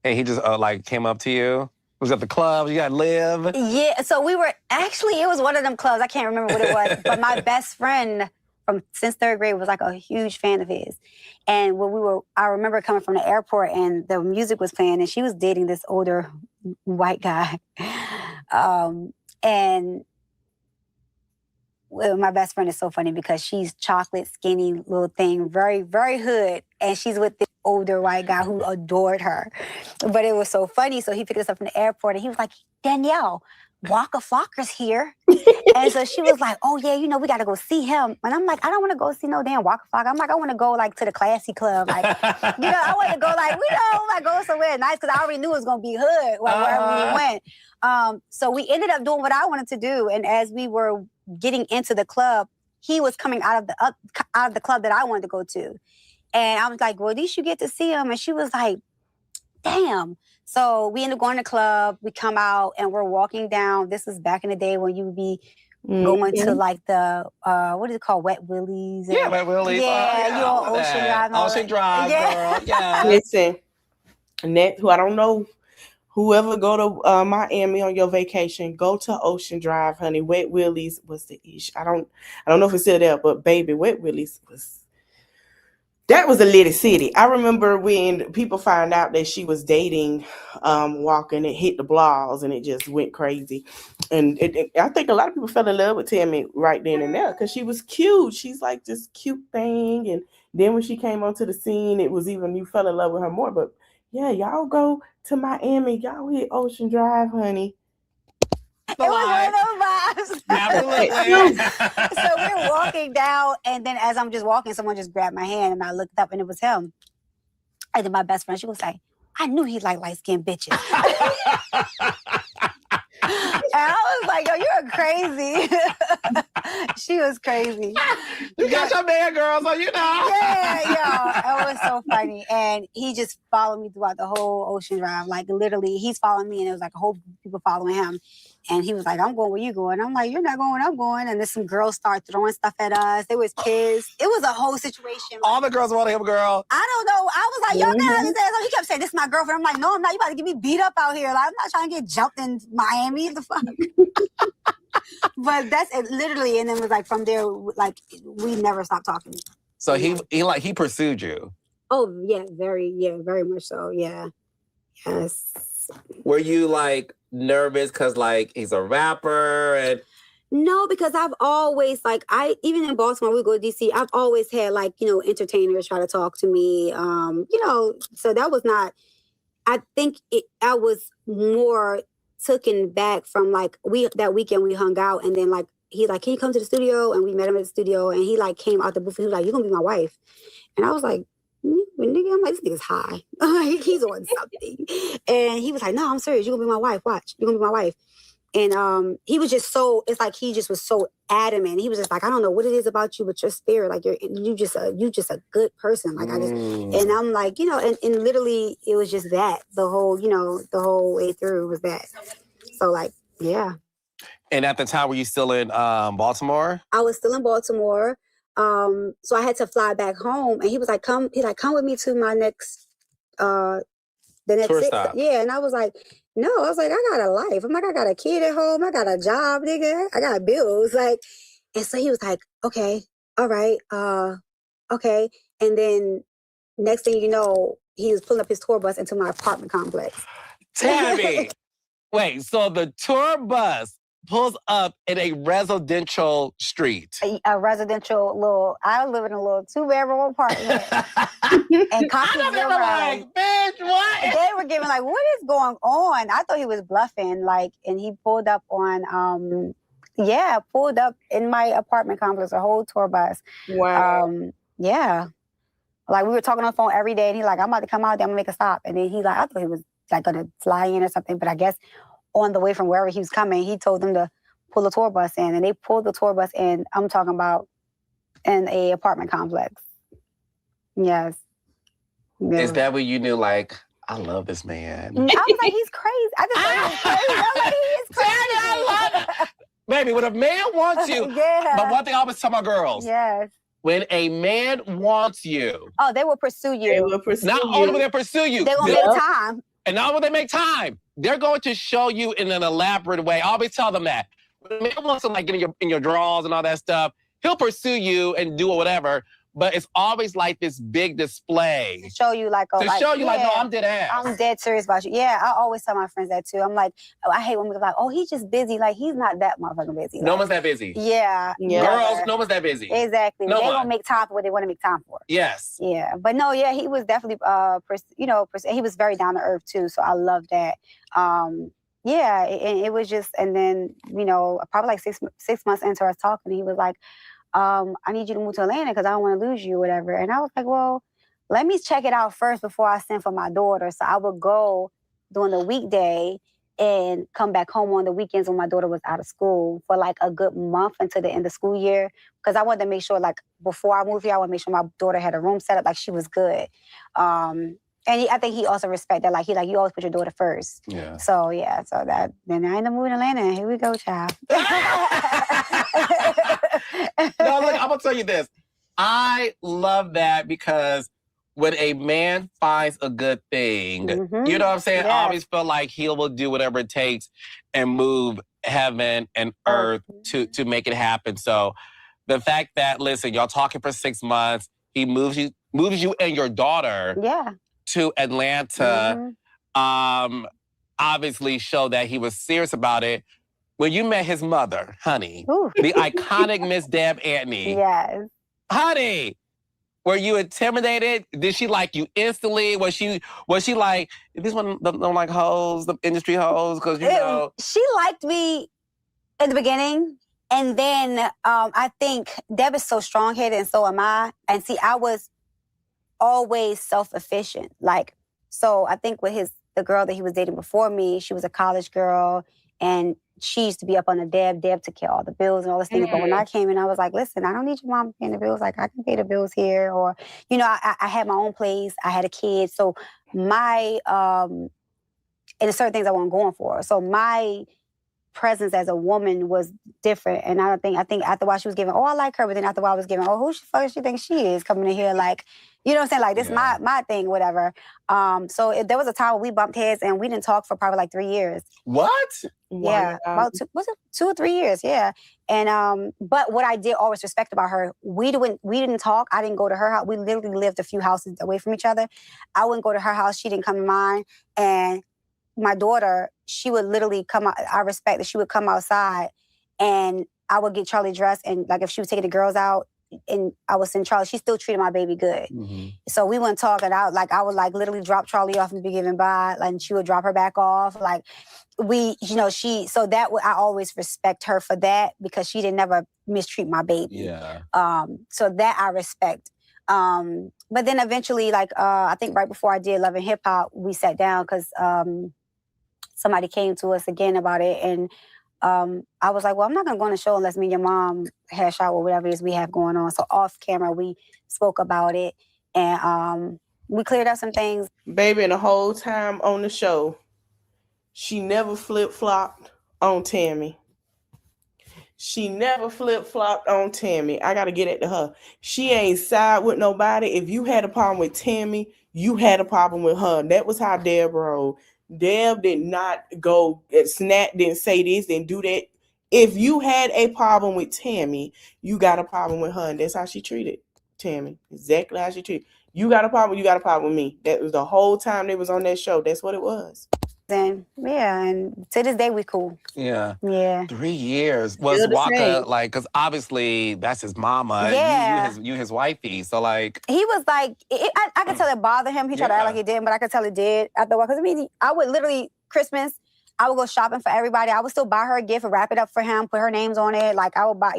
And he just, came up to you? Was at the club? You got to live? Yeah, so we were, actually, it was one of them clubs. I can't remember what it was. But my best friend since third grade was like a huge fan of his. And when I remember coming from the airport and the music was playing and she was dating this older white guy. And my best friend is so funny because she's chocolate, skinny little thing, very, very hood. And she's with this older white guy who adored her. But it was so funny. So he picked us up from the airport and he was like, Danielle, Waka Flocker's here. And so she was like, oh, yeah, we got to go see him. And I'm like, I don't want to go see no damn Waka Flocker. I'm like, I want to go, like, to the classy club. Like, I want to go, like, go somewhere nice because I already knew it was going to be hood wherever we went. So we ended up doing what I wanted to do. And as we were getting into the club, he was coming out of the club that I wanted to go to. And I was like, well, at least you get to see him. And she was like, damn. So we end up going to the club. We come out and we're walking down. This is back in the day when you would be going to like the, what is it called? Wet Willies. Yeah, Wet Willies. Yeah, you're on Ocean Drive. Ocean Drive, girl. Yeah. Listen, who I don't know, whoever go to Miami on your vacation, go to Ocean Drive, honey. Wet Willies was the ish. I don't know if it's still there, but baby, Wet Willies that was a litty city. I remember when people found out that she was dating Walker, and it hit the blogs and it just went crazy. And I think a lot of people fell in love with Tammy right then and there because she was cute. She's like this cute thing. And then when she came onto the scene, it was even, you fell in love with her more. But yeah, y'all go to Miami. Y'all hit Ocean Drive, honey. It was one of those vibes. Absolutely. So we're walking down, and then as I'm just walking, someone just grabbed my hand, and I looked up, and it was him. And then my best friend, she was like, I knew he liked light-skinned bitches. And I was like, yo, you're crazy. She was crazy. You got your man, girl, so you know. Yeah. It was so funny. And he just followed me throughout the whole Ocean Drive. Like, literally, he's following me, and it was like a whole group of people following him. And he was like, I'm going where you going. I'm like, you're not going, I'm going. And then some girls start throwing stuff at us. They was pissed. It was a whole situation. All the girls wanted him, girl. I don't know. I was like, y'all got his ass. He kept saying, this is my girlfriend. I'm like, no, I'm not. You about to get me beat up out here. Like, I'm not trying to get jumped in Miami. The fuck? But that's it, literally. And then it was like, from there, like, we never stopped talking. So he pursued you. Oh, yeah, very much so. Yeah. Yes. Were you like nervous because like he's a rapper? And no, because I've always even in Baltimore, we go to DC, I've always had like, entertainers try to talk to me. So that was not, I think I was more taken back from like that weekend we hung out, and then like he like, can you come to the studio? And we met him at the studio, and he like came out the booth and he was like, you're gonna be my wife. And I was like, nigga, I'm like, this nigga's high. He's on something. And he was like, no, I'm serious. You're going to be my wife. Watch. You're going to be my wife. And he was just it's like he just was so adamant. He was just like, I don't know what it is about you, but your spirit, like you just a good person. Like and I'm like, and literally it was just that the whole way through was that. So like, yeah. And at the time, were you still in Baltimore? I was still in Baltimore. So I had to fly back home, and he was like, come with me to my next, the next tour stop. Yeah. And I was like, no, I was like, I got a life. I'm like, I got a kid at home. I got a job, nigga. I got bills. Like, And so he was like, okay, all right, okay. And then next thing you know, he was pulling up his tour bus into my apartment complex. Tammy, wait, so the tour bus pulls up in a residential street. A residential I live in a little 2-bedroom apartment. And cops I were like, bitch, what? They were giving like, what is going on? I thought he was bluffing, like, and he pulled up on, pulled up in my apartment complex, a whole tour bus. Wow. Yeah. Like, we were talking on the phone every day, and he's like, I'm about to come out there, I'm gonna make a stop. And then he like, I thought he was like gonna fly in or something, but I guess on the way from wherever he was coming, he told them to pull the tour bus in, and they pulled the tour bus in. I'm talking about in a apartment complex. Yes. Yeah. Is that when you knew, like, I love this man? I was like, he's crazy. I just thought he was crazy. I was like, he is crazy. I love it. Baby, when a man wants you, but one thing I always tell my girls, yes. When a man wants you, oh, they will pursue you. They will pursue not only will they pursue you, they're gonna make time. And not will they make time, they're going to show you in an elaborate way. I always tell them that. When a man wants to like get in your drawers and all that stuff, he'll pursue you and do whatever. But it's always like this big display. To show you like, no, I'm dead ass. I'm dead serious about you. Yeah, I always tell my friends that too. I'm like, I hate when we're like, oh, he's just busy. Like, he's not that motherfucking busy. No like, one's that busy. Yeah. Girls, no one's that busy. Exactly. No they one. don't make time for what they want to make time for. Yes. Yeah. But no, yeah, he was definitely, he was very down to earth too. So I love that. Yeah, and it was just, and then, probably like six months into us talking, he was like, I need you to move to Atlanta because I don't want to lose you or whatever. And I was like, well, let me check it out first before I send for my daughter. So I would go during the weekday and come back home on the weekends when my daughter was out of school for like a good month until the end of school year. Because I wanted to make sure, like, before I moved here, I wanted to make sure my daughter had a room set up, like she was good. And I think he also respected that. Like, you always put your daughter first. Yeah. So, yeah. So then I ended up moving to Atlanta. Here we go, child. No, look, I'm going to tell you this. I love that because when a man finds a good thing, you know what I'm saying? Yes. I always feel like he will do whatever it takes and move heaven and earth to make it happen. So the fact that, listen, y'all talking for 6 months, he moves you and your daughter to Atlanta, obviously show that he was serious about it. When you met his mother, honey, the iconic Miss Deb Antony. Yes. Honey, were you intimidated? Did she like you instantly? Was she like, is this one don't like hoes, the industry hoes? Because, She liked me in the beginning. And then I think Deb is so strong-headed and so am I. And see, I was always self-efficient. Like, so I think with the girl that he was dating before me, she was a college girl and she used to be up on the Deb took care of all the bills and all this thing. But when I came in, I was like, listen, I don't need your mom paying the bills. Like, I can pay the bills here. Or, I had my own place. I had a kid. So my, and there's certain things I wasn't going for. So my presence as a woman was different. And I think after a while she was giving, I like her. But then after a while I was giving, who the fuck she thinks she is coming in here? Like, you know what I'm saying? Like, this is my thing, whatever. So there was a time where we bumped heads and we didn't talk for probably like 3 years. What? Yeah, about 2 or 3 years, yeah. And but what I did always respect about her, we didn't talk. I didn't go to her house. We literally lived a few houses away from each other. I wouldn't go to her house. She didn't come to mine. And my daughter, she would literally come out. I respect that she would come outside and I would get Charlie dressed. And like if she was taking the girls out and I was in Charlie, she still treated my baby good. So we wouldn't talk. And I would like literally drop Charlie off and be given by, and she would drop her back off. Like I always respect her for that because she didn't never mistreat my baby. Yeah. So that I respect. But then eventually, like, I think right before I did Love and Hip Hop, we sat down because somebody came to us again about it. And I was like, well, I'm not going to go on the show unless me and your mom hash out whatever it is we have going on. So off camera, we spoke about it and we cleared up some things. Baby, and the whole time on the show, she never flip-flopped on Tammy. She never flip-flopped on Tammy. I got to get it to her. She ain't side with nobody. If you had a problem with Tammy, you had a problem with her. That was how Deb rolled. Deb did not go, Snap didn't say this, didn't do that. If you had a problem with Tammy, you got a problem with her, and that's how she treated Tammy. Exactly how she treated. You got a problem, you got a problem with me. That was the whole time they was on that show. That's what it was. And yeah, and to this day we cool. Yeah. Yeah. 3 years. Was Still the Waka same. like, because obviously that's his mama. Yeah. You his wifey. So like. He was like, I could tell it bothered him. He tried to act like it didn't, but I could tell it did after a while. Because I mean, I would literally, Christmas, I would go shopping for everybody. I would still buy her a gift and wrap it up for him, put her names on it. Like I would buy,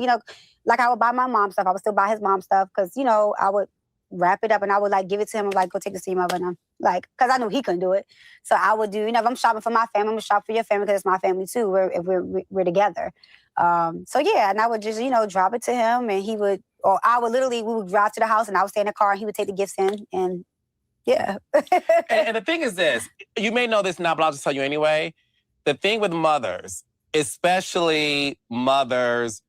like I would buy my mom stuff. I would still buy his mom stuff because, I would wrap it up and I would like give it to him and like, go take this to your mother. And I'm like, because I knew he couldn't do it. So I would do, if I'm shopping for my family, I'm going to shop for your family because it's my family too. We're together. So yeah, and I would just, drop it to him and he would, or I would literally, we would drive to the house and I would stay in the car and he would take the gifts in and yeah. and the thing is this, you may know this now, but I'll just tell you anyway. The thing with mothers, especially mothers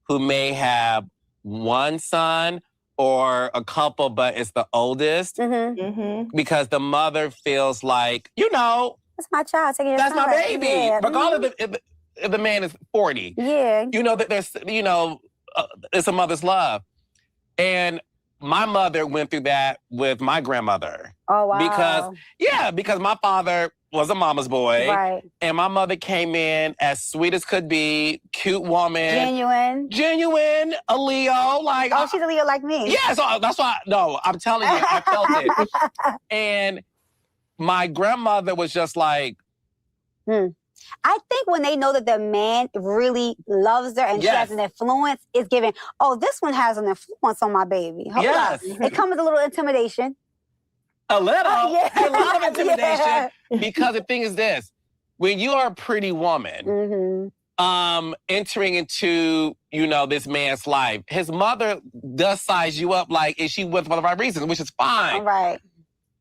who may have one son or a couple, but it's the oldest, because the mother feels like, that's my child taking your that's my baby. Yeah. Regardless if the man is 40. Yeah. That there's, it's a mother's love. And my mother went through that with my grandmother. Oh, wow. Because my father was a mama's boy. Right. And my mother came in as sweet as could be, cute woman. Genuine, a Leo. Like, oh, she's a Leo like me. Yeah, so that's why, no, I'm telling you, I felt it. And my grandmother was just like... I think when they know that the man really loves her and she has an influence, it's given, oh, this one has an influence on my baby. Hold up. It comes with a little intimidation. A little? Yeah. A lot of intimidation. Because the thing is this, when you are a pretty woman, entering into, this man's life, his mother does size you up like, is she with for the right reasons, which is fine. All right.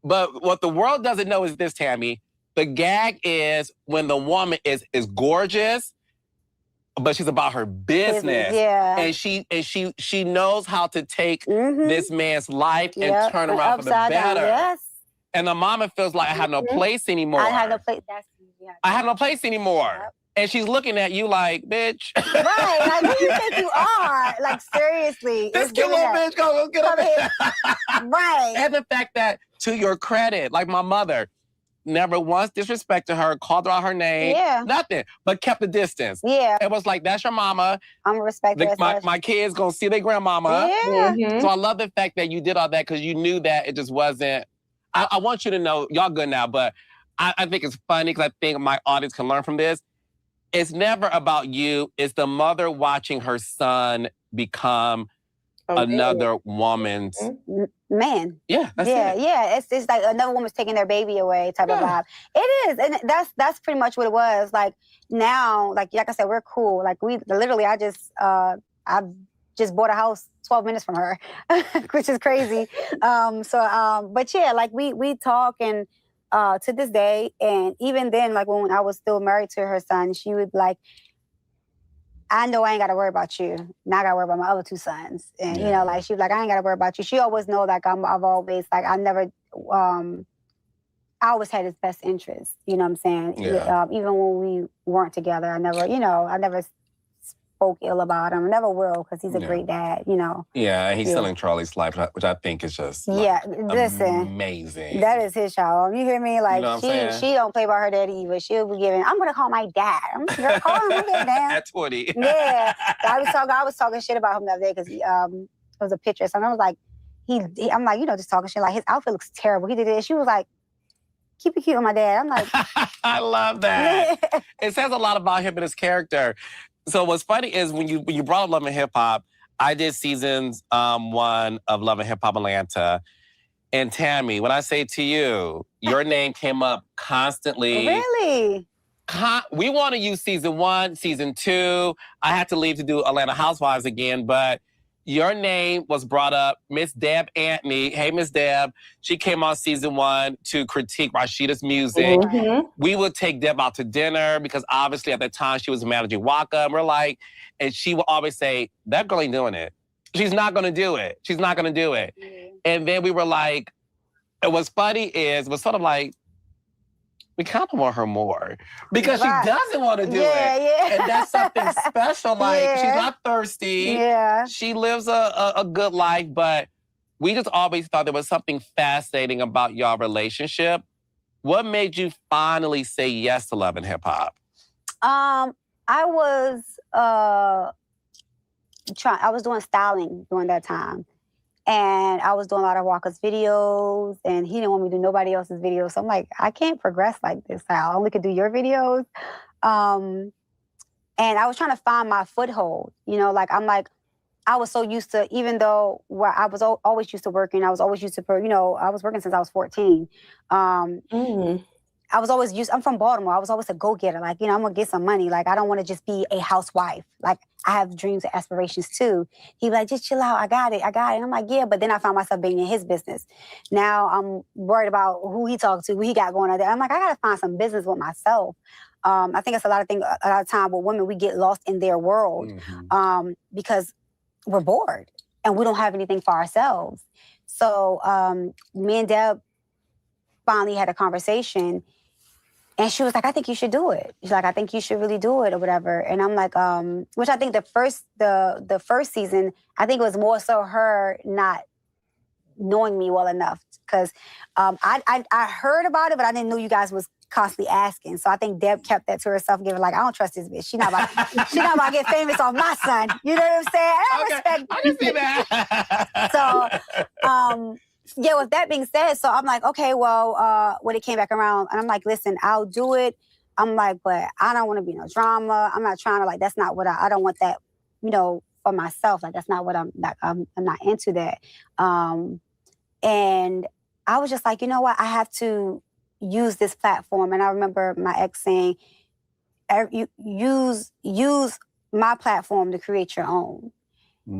But what the world doesn't know is this, Tammy. The gag is when the woman is gorgeous, but she's about her business. Yeah. And she knows how to take this man's life and turn around for the better. Yes. And the mama feels like I have no place anymore. I have no place. I have no place anymore. Yep. And she's looking at you like, bitch. Right. Like, who you think you are? Like, seriously. This cute little bitch, go get up here. Right. And the fact that, to your credit, like my mother, never once disrespected her, called her out her name, nothing, but kept the distance. Yeah. It was like, that's your mama. I'm gonna respect her. My kids gonna see their grandmama. Yeah. So I love the fact that you did all that because you knew that it just wasn't, I want you to know, y'all good now, but I think it's funny because I think my audience can learn from this. It's never about you. It's the mother watching her son become another woman's man. Yeah, that's it. Yeah. It's like another woman's taking their baby away type of vibe. It is, and that's pretty much what it was. Like now, like I said, we're cool. Like we literally, I just bought a house 12 minutes from her, which is crazy. But yeah, like we talk and to this day, and even then, like when I was still married to her son, she would like, I know I ain't got to worry about you. Now I got to worry about my other two sons. And, like, she was like, I ain't got to worry about you. She always know, like, I've always, like, I always had his best interest. You know what I'm saying? Yeah. Even when we weren't together, I never spoke ill about him. I never will, because he's a great dad, Yeah, and he's selling Charlie's life, which I think is just listen, amazing. That is his child. You hear me? Like, she don't play by her daddy either. She'll be giving, I'm going to call my dad. I'm going to call him my dad. At 20. Yeah. I was talking shit about him the other day because it was a picture. So I was like, I'm like, just talking shit. Like, his outfit looks terrible. He did it. She was like, keep it cute on my dad. I'm like, I love that. It says a lot about him and his character. So what's funny is when you brought up Love and Hip Hop, I did seasons 1 of Love and Hip Hop Atlanta. And Tammy, when I say to you, your name came up constantly. Really? We want to use season 1, season 2. I had to leave to do Atlanta Housewives again, but your name was brought up. Miss Deb Anthony, hey, Miss Deb, she came on season 1 to critique Rashida's music. We would take Deb out to dinner because obviously at the time she was managing Waka. And we're like, and she would always say, that girl ain't doing it. She's not going to do it. She's not going to do it. And then we were like, and what's funny is, it was sort of like, we kind of want her more because Right. she doesn't want to do Yeah, it. yeah. And that's something special. Like, she's Yeah. not thirsty. Yeah. She lives a good life, but we just always thought there was something fascinating about y'all relationship. What made you finally say yes to Love and Hip Hop? I was I was doing styling during that time. And I was doing a lot of Walker's videos, and he didn't want me to do nobody else's videos. So I'm like, I can't progress like this. I only could do your videos. And I was trying to find my foothold. You know, like I was so used to, even though I was always used to working, I was always used to, I was working since I was 14. I was always I'm from Baltimore. I was always a go-getter. Like, I'm going to get some money. Like, I don't want to just be a housewife. Like, I have dreams and aspirations too. He'd be like, just chill out. I got it. And I'm like, yeah. But then I found myself being in his business. Now I'm worried about who he talked to, who he got going on there. I'm like, I got to find some business with myself. I think it's a lot of time with women, we get lost in their world because we're bored and we don't have anything for ourselves. So me and Deb finally had a conversation. And she was like, I think you should do it. She's like, I think you should really do it or whatever. And I'm like, which I think the first season, I think it was more so her not knowing me well enough. Because I heard about it, but I didn't know you guys was constantly asking. So I think Deb kept that to herself, giving like, I don't trust this bitch. She not about to get famous off my son. You know what I'm saying? I can see that. So, yeah, with that being said, so I'm like, okay, well, when it came back around, and I'm like, listen, I'll do it. I'm like, but I don't want to be no drama. I'm not trying to, like, that's not what I don't want that, for myself. Like, that's not what I'm not into that. And I was just like, you know what? I have to use this platform. And I remember my ex saying, use my platform to create your own.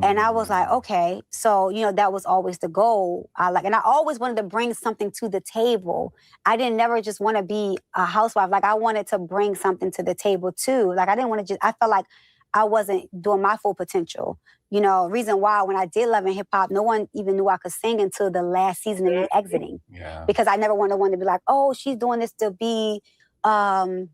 And I was like, okay. So, that was always the goal. And I always wanted to bring something to the table. I didn't never just want to be a housewife. Like, I wanted to bring something to the table too. Like, I didn't want to I felt like I wasn't doing my full potential. Reason why when I did Love and Hip Hop, no one even knew I could sing until the last season of me exiting. Yeah. Because I never wanted one to be like, oh, she's doing this to be, to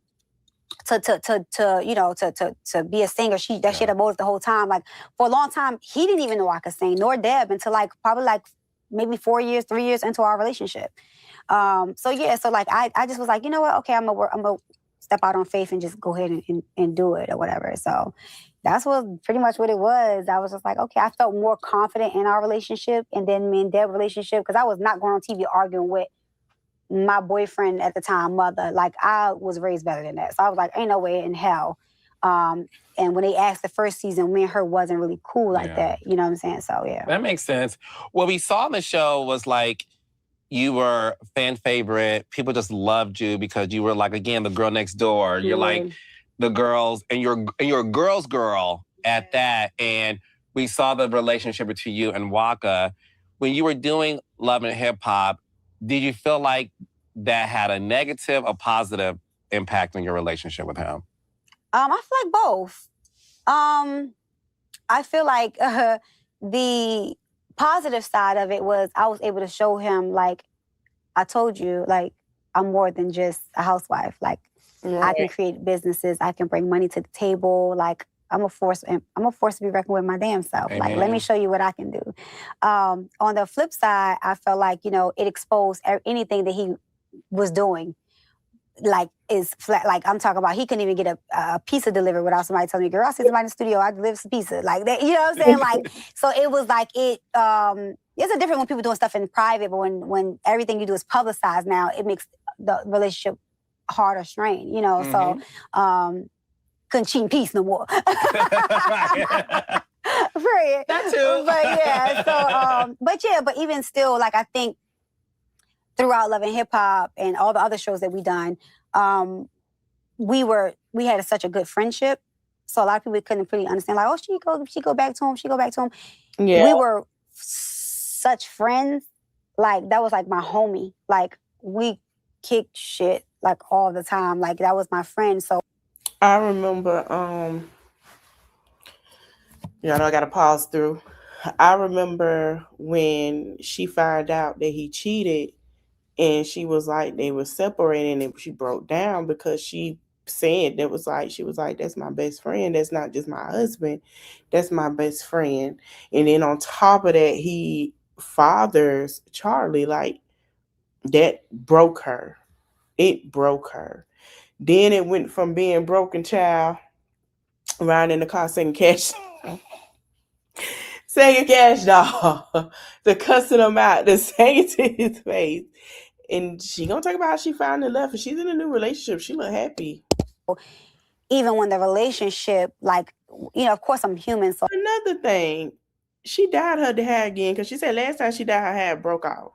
be a singer. She had a motive the whole time. Like, for a long time, he didn't even know I could sing, nor Deb, until probably maybe 3 years into our relationship. So I just was like, you know what? Okay, I'm gonna step out on faith and just go ahead and do it or whatever. So that's pretty much what it was. I was just like, okay, I felt more confident in our relationship, and then me and Deb's relationship, because I was not going on TV arguing with my boyfriend at the time, mother. Like, I was raised better than that. So I was like, ain't no way in hell. And when they asked the first season, me and her wasn't really cool like that. You know what I'm saying? So, yeah. That makes sense. What we saw in the show was like, you were fan favorite. People just loved you because you were like, again, the girl next door. You're like the girls, and you're a girl's girl at that. And we saw the relationship between you and Waka. When you were doing Love and Hip Hop, did you feel like that had a negative or positive impact on your relationship with him? I feel like both. I feel like the positive side of it was I was able to show him, like, I told you, like, I'm more than just a housewife. Like, I can create businesses. I can bring money to the table. Like, I'm a force to be reckoned with my damn self. Amen. Like, let me show you what I can do. On the flip side, I felt like, it exposed anything that he was doing. Like, is flat. Like, I'm talking about, he couldn't even get a pizza delivered without somebody telling me, girl, I see somebody in the studio, I deliver some pizza. Like that, you know what I'm saying? Like, so it was like, it's a different when people doing stuff in private, but when everything you do is publicized now, it makes the relationship hard or strained, So couldn't cheat in peace no more. Period. That too. But yeah, but even still, like, I think throughout Love and Hip Hop and all the other shows that we done, we had such a good friendship. So a lot of people couldn't really understand, like, oh, she go back to him. Yeah. We were such friends. Like, that was like my homie. Like, we kicked shit like all the time. Like, that was my friend. So I remember, I got to pause through. I remember when she found out that he cheated, And she was like, they were separating, and she broke down because she said she was like, that's my best friend. That's not just my husband. That's my best friend. And then on top of that, he fathers Charlie. Like, that broke her. It broke her. Then it went from being broken child riding in the car singing cash doll to cussing him out, to saying to his face. And she gonna talk about how she finally left, and she's in a new relationship. She look happy. Even when the relationship, like, of course I'm human. So another thing, she dyed her hair again because she said last time she dyed her hair broke off,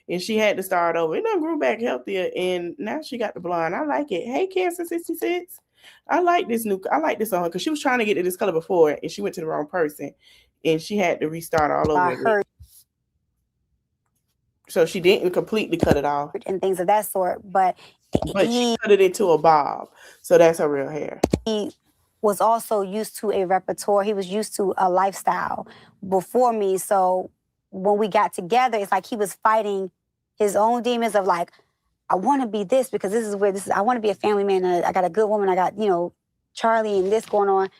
and she had to start over. It done grew back healthier, and now she got the blonde. I like it. Hey, Cancer 66, I like this on her because she was trying to get to this color before, and she went to the wrong person, and she had to restart all over again. So she didn't completely cut it off and things of that sort, but she cut it into a bob. So that's her real hair. He was also used to a repertoire. He was used to a lifestyle before me. So when we got together, it's like he was fighting his own demons of like, I want to be this because this is where this is. I want to be a family man. I got a good woman. I got, Charlie and this going on.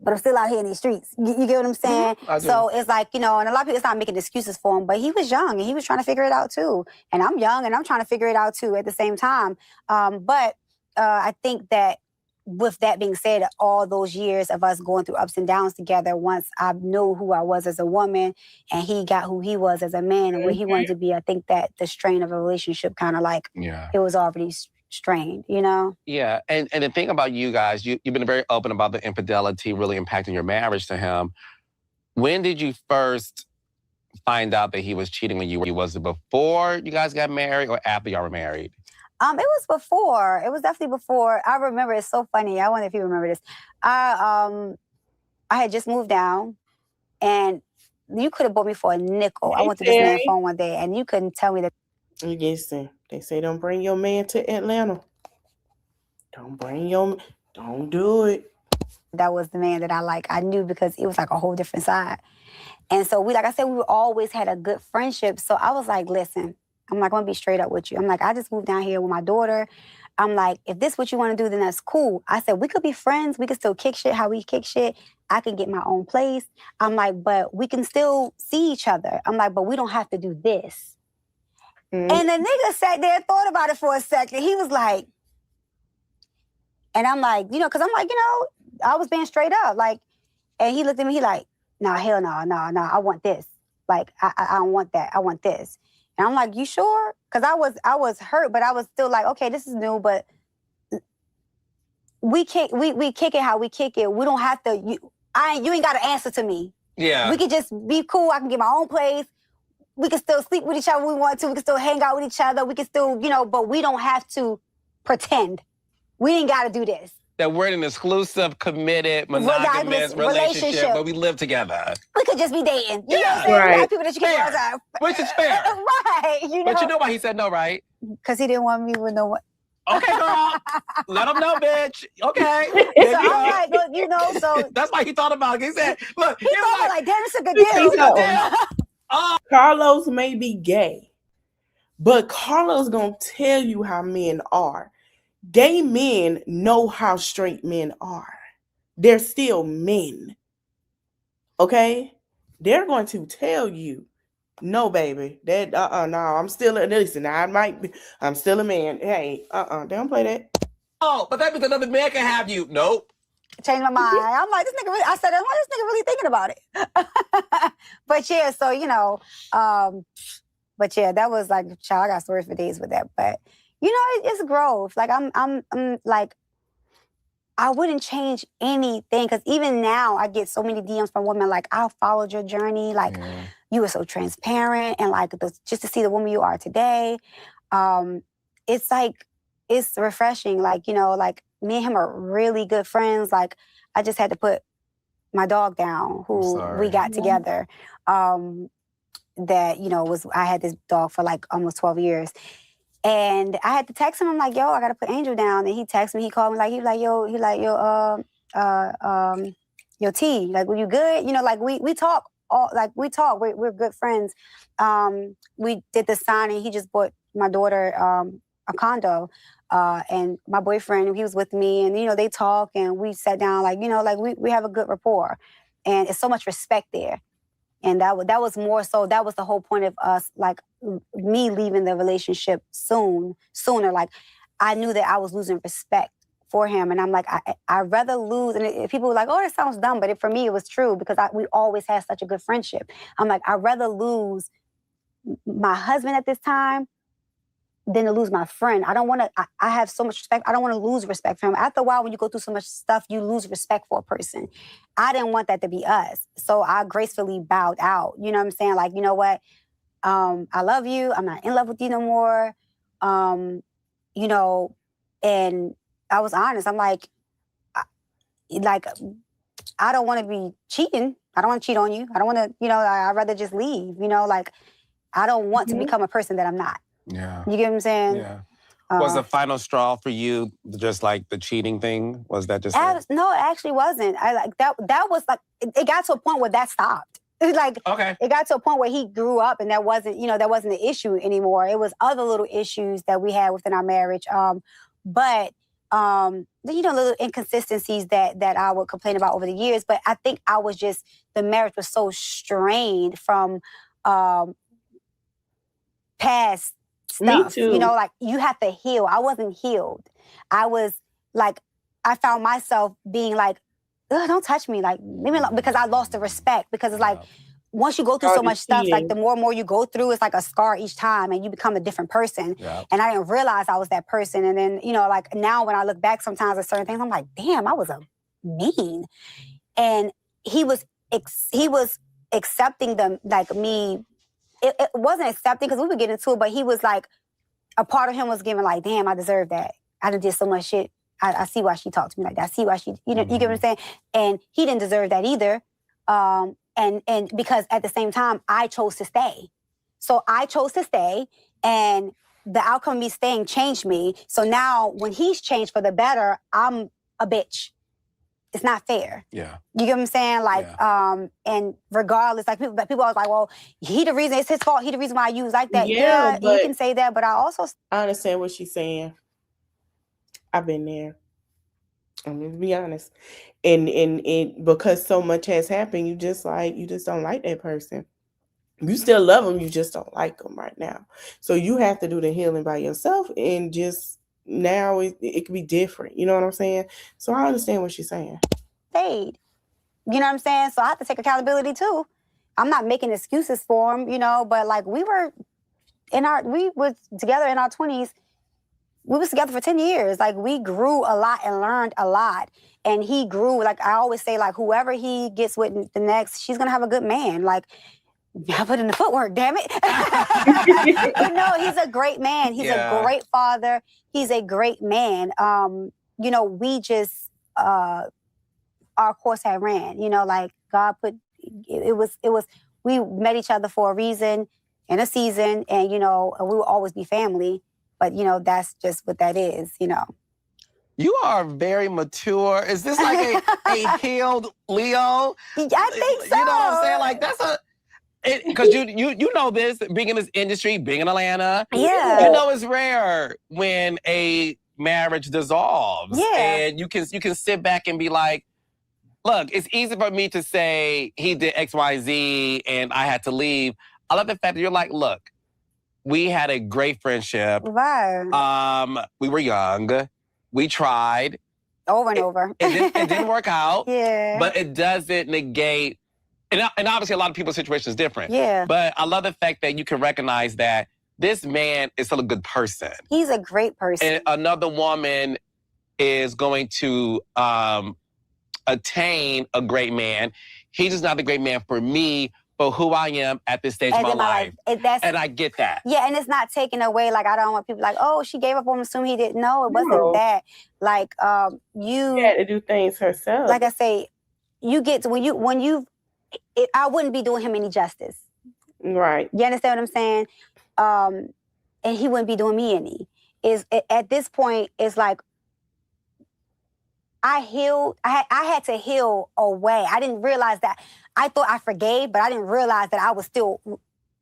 But I'm still out here in these streets. You get what I'm saying? So it's like, and a lot of people, it's not making excuses for him, but he was young and he was trying to figure it out too. And I'm young and I'm trying to figure it out too at the same time. But I think that with that being said, all those years of us going through ups and downs together, once I knew who I was as a woman and he got who he was as a man and where he wanted to be, I think that the strain of a relationship kind of like, it was already strained, Yeah, and the thing about you guys, you've been very open about the infidelity really impacting your marriage to him. When did you first find out that he was cheating on you? Was it before you guys got married or after y'all were married? It was before. It was definitely before. I remember, it's so funny. I wonder if you remember this. I had just moved down, and you could have bought me for a nickel. I went to this man's phone one day, and you couldn't tell me that. Listen, they say don't bring your man to Atlanta. Don't do it. That was the man that I knew because it was like a whole different side. And so like I said, we always had a good friendship. So I was like, listen, I'm like, I'm gonna be straight up with you. I'm like, I just moved down here with my daughter. I'm like, if this is what you want to do, then that's cool. I said, we could be friends. We could still kick shit how we kick shit. I can get my own place. I'm like, but we can still see each other. I'm like, but we don't have to do this. And the nigga sat there and thought about it for a second. He was like, and I'm like, because I'm like, I was being straight up. Like, and he looked at me, he like, nah, hell no, I want this. Like, I don't want that. I want this. And I'm like, you sure? Because I was hurt, but I was still like, okay, this is new, but we kick it how we kick it. We don't have to, you ain't got to answer to me. Yeah. We could just be cool. I can get my own place. We can still sleep with each other when we want to. We can still hang out with each other. We can still, but we don't have to pretend. We ain't got to do this. That we're in an exclusive, committed, monogamous relationship, but we live together. We could just be dating. You know what I'm saying? Right. You got people that you can Fair. go out. Which is fair. Right. But you know why he said no, right? Because he didn't want me with no one. Okay, girl. Let him know, bitch. Okay. So I'm like, so. That's why he thought about it. He said, look. He thought like, damn, it's a good deal. Carlos may be gay, but Carlos gonna tell you how men are. Gay men know how straight men are. They're still men. Okay? They're going to tell you, no, baby, that no, I'm still I'm still a man. Hey, they don't play that. Oh, but that means another man can have you. Nope. Changed my mind. I'm like, this nigga really, I said, I'm like, this nigga really thinking about it. But yeah, so, but yeah, that was like, child, I got stories for days with that. But, it's growth. Like, I'm like, I wouldn't change anything. Because even now, I get so many DMs from women, like, I followed your journey. Like, you were so transparent. And like, just to see the woman you are today, it's like, it's refreshing. Like, like, me and him are really good friends. Like, I just had to put my dog down, who we got together. That, I had this dog for like almost 12 years. And I had to text him. I'm like, yo, I got to put Angel down. And he texted me. He called me like, yo, T, like, were you good? Like we talk. We're good friends. We did the signing. He just bought my daughter a condo. And my boyfriend, he was with me, and, you know, they talk, and we sat down, like, you know, like we have a good rapport. And it's so much respect there. And that was more so, that was the whole point of us, like, me leaving the relationship sooner. Like, I knew that I was losing respect for him. And I'm like, I'd rather lose, and people were like, oh, that sounds dumb, but for me, it was true, because we always had such a good friendship. I'm like, I'd rather lose my husband at this time than to lose my friend. I don't want to, I have so much respect. I don't want to lose respect for him. After a while, when you go through so much stuff, you lose respect for a person. I didn't want that to be us. So I gracefully bowed out. You know what I'm saying? Like, you know what? I love you. I'm not in love with you no more. You know, and I was honest. I'm like, I don't want to be cheating. I don't want to cheat on you. I don't want to, you know, I'd rather just leave, you know, like, I don't want to become a person that I'm not. Yeah. You get what I'm saying? Yeah. Was the final straw for you just like the cheating thing? Was that just it? No, it actually wasn't. I like that was like, it got to a point where that stopped. Like, okay. It got to a point where he grew up, and that wasn't the issue anymore. It was other little issues that we had within our marriage. But you know, little inconsistencies that I would complain about over the years. But I think the marriage was so strained from past stuff. Me too. You know, like, you have to heal. I wasn't healed. I was like, I found myself being like, ugh, don't touch me. Like, leave me alone, because I lost the respect. Because it's like, once you go through so much stuff, like, the more and more you go through, it's like a scar each time, and you become a different person. Yeah. And I didn't realize I was that person. And then, you know, like, now when I look back sometimes at certain things, I'm like, damn, I was a mean. And he was accepting them, like, me. It wasn't accepting, because we would get into it, but he was like, a part of him was giving, like, damn, I deserve that. I done did so much shit. I see why she talked to me like that. I see why she, you know, you get what I'm saying? And he didn't deserve that either. And because at the same time, I chose to stay. So I chose to stay, and the outcome of me staying changed me. So now when he's changed for the better, I'm a bitch. It's not fair. Yeah. You get what I'm saying? Like, and regardless, like, people always like, well, he the reason, it's his fault. He the reason why you was like that. Yeah, you can say that, but I understand what she's saying. I've been there. I'm gonna be honest. And because so much has happened, you just don't like that person. You still love them, you just don't like them right now. So you have to do the healing by yourself, and just now it can be different. You know what I'm saying? So I understand what she's saying. Stayed. You know what I'm saying? So I have to take accountability too. I'm not making excuses for him, you know, but like, we was together in our 20s. We was together for 10 years. Like, we grew a lot and learned a lot. And he grew, like, I always say, like, whoever he gets with the next, she's gonna have a good man. Like, I put in the footwork, damn it. But no, he's a great man. He's a great father. He's a great man. You know, we just, our course had ran, you know, like, God put, it was, we met each other for a reason, in a season, and, you know, we will always be family. But, you know, that's just what that is, you know. You are very mature. Is this like a healed Leo? I think so. You know what I'm saying? Like, that's because you know this, being in this industry, being in Atlanta. Yeah. You know it's rare when a marriage dissolves. Yeah. And you can sit back and be like, look, it's easy for me to say he did X, Y, Z, and I had to leave. I love the fact that you're like, look, we had a great friendship. Right. We were young. We tried. Over and over. It didn't work out. Yeah. But it doesn't negate, and obviously a lot of people's situation is different. Yeah. But I love the fact that you can recognize that this man is still a good person. He's a great person. And another woman is going to attain a great man. He's just not the great man for me, for who I am at this stage of my life. And I get that. Yeah, and it's not taken away. Like, I don't want people like, oh, she gave up on him, assume he didn't. No, it wasn't that. Like, you had to do things herself. Like I say, you get to, I wouldn't be doing him any justice. Right. You understand what I'm saying? And he wouldn't be doing me any. At this point, it's like, I had to heal away. I didn't realize that. I thought I forgave, but I didn't realize that I was still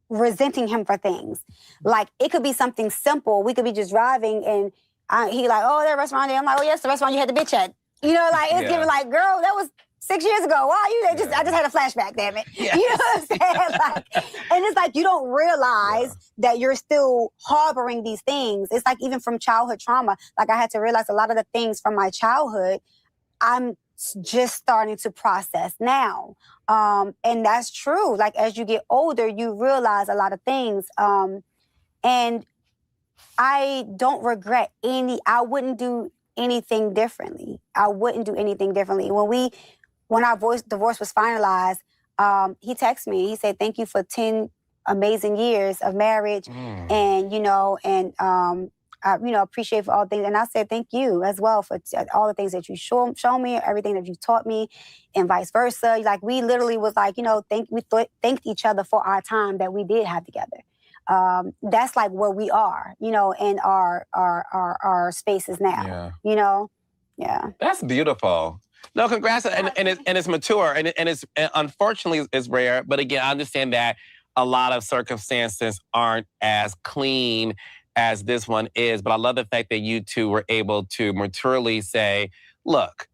resenting him for things. Like, it could be something simple. We could be just driving and he like, oh, that restaurant there. I'm like, oh, yes, the restaurant you had the bitch at. You know, like, it's giving like, girl, that was 6 years ago. Why you I just had a flashback, damn it. Yes. You know what I'm saying? Like, and it's like, you don't realize that you're still harboring these things. It's like, even from childhood trauma, like, I had to realize a lot of the things from my childhood, I'm just starting to process now. And that's true. Like, as you get older, you realize a lot of things. And I don't regret I wouldn't do anything differently. I wouldn't do anything differently. When our divorce was finalized, he texted me. He said, thank you for 10 amazing years of marriage. And, I, appreciate for all things. And I said, thank you as well for all the things that you show me, everything that you taught me, and vice versa. Like, we literally was like, thanked each other for our time that we did have together. That's like where we are, in our spaces now, Yeah. That's beautiful. No, congrats. And it's mature. And it's unfortunately, it's rare. But again, I understand that a lot of circumstances aren't as clean as this one is. But I love the fact that you two were able to maturely say, look,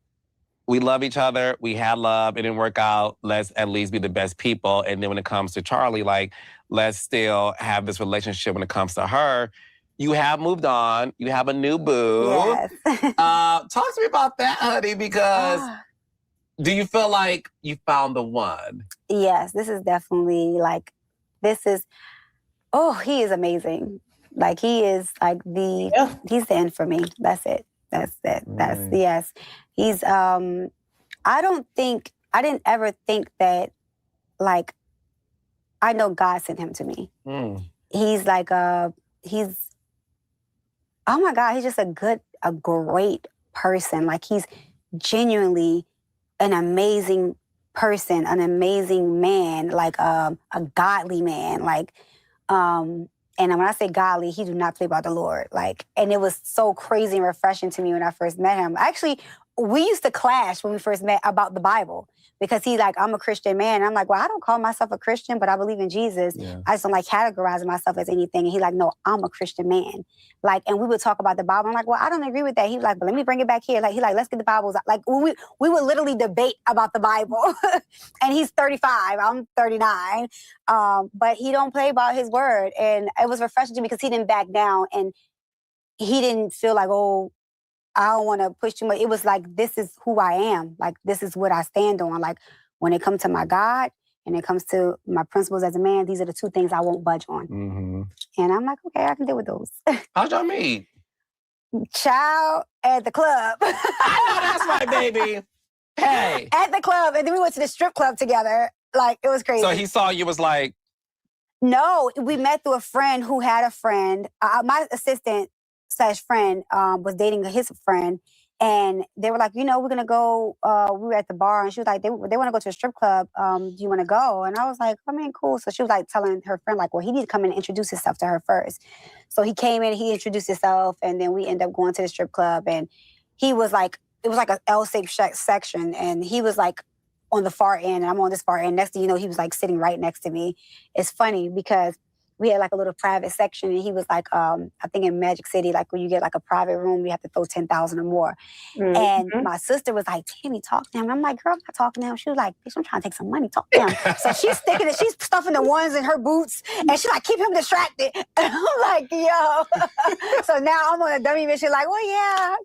we love each other. We had love. It didn't work out. Let's at least be the best people. And then when it comes to Charlie, like, let's still have this relationship when it comes to her. You have moved on. You have a new boo. Yes. Talk to me about that, honey, because do you feel like you found the one? Yes, this is definitely he is amazing. Like, he is like he's the end for me. That's it. That's it. Yes. He's, I didn't ever think that, like, I know God sent him to me. He's like, oh my God, he's just a great person. Like, he's genuinely an amazing person, an amazing man, like a godly man. Like, and when I say godly, he do not play about the Lord. Like, and it was so crazy and refreshing to me when I first met him. Actually, we used to clash when we first met about the Bible, because he's like, I'm a Christian man. And I'm like, well, I don't call myself a Christian, but I believe in Jesus. Yeah. I just don't like categorizing myself as anything. And he's like, no, I'm a Christian man. Like, and we would talk about the Bible. I'm like, well, I don't agree with that. He was like, but let me bring it back here. Like, let's get the Bibles out. Like, we would literally debate about the Bible. And he's 35, I'm 39. But he don't play about his word. And it was refreshing to me because he didn't back down, and he didn't feel like, oh, I don't want to push too much. It was like, this is who I am. Like, this is what I stand on. Like, when it comes to my God and it comes to my principles as a man, these are the two things I won't budge on. Mm-hmm. And I'm like, okay, I can deal with those. How'd y'all meet? Child, at the club. I know that's right, baby. Hey. At the club. And then we went to the strip club together. Like, it was crazy. So he saw you, was like... No, we met through a friend who had a friend. My assistant / friend was dating his friend, and they were like, we're gonna go. We were at the bar, and she was like, they want to go to a strip club. Do you want to go? And I was like, I mean, cool. So she was like telling her friend, like, well, he needs to come in and introduce himself to her first. So he came in, he introduced himself, and then we ended up going to the strip club. And he was like, it was like an L-shaped section, and he was like on the far end, and I'm on this far end. Next thing you know, he was like sitting right next to me. It's funny because we had like a little private section, and he was like, I think in Magic City, like when you get like a private room, you have to throw $10,000 or more. Mm-hmm. And my sister was like, Tammy, talk to him. I'm like, girl, I'm not talking to him. She was like, bitch, I'm trying to take some money, talk to him. So she's she's stuffing the ones in her boots, and she's like, keep him distracted. And I'm like, yo. So now I'm on a dummy mission, like, well, yeah.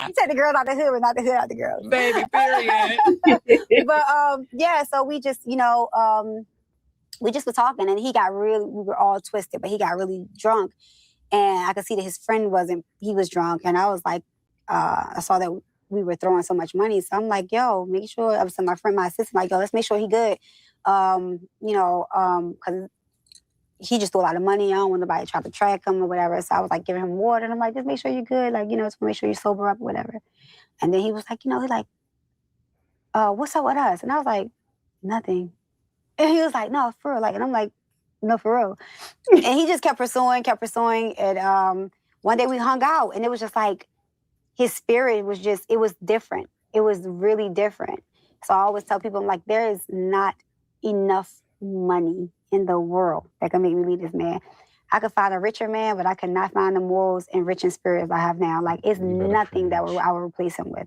You said the girls out the hood, but not the hood out the girls. Baby, period. But yeah, so we just, we just were talking, and we were all twisted, but he got really drunk. And I could see that his friend he was drunk. And I was like, I saw that we were throwing so much money. So I'm like, yo, make sure, I was telling my assistant, like, yo, let's make sure he good. Because he just threw a lot of money. I don't want nobody to try to track him or whatever. So I was like giving him water, and I'm like, just make sure you're good. Like, just make sure you sober up or whatever. And then he was like, he's like, what's up with us? And I was like, nothing. And he was like, no, for real. Like, and I'm like, no, for real. And he just kept pursuing. And one day we hung out, and it was just like, his spirit was it was different. It was really different. So I always tell people, I'm like, there is not enough money in the world that can make me leave this man. I could find a richer man, but I could not find the morals and rich in spirit as I have now. Like, it's nothing that I would replace him with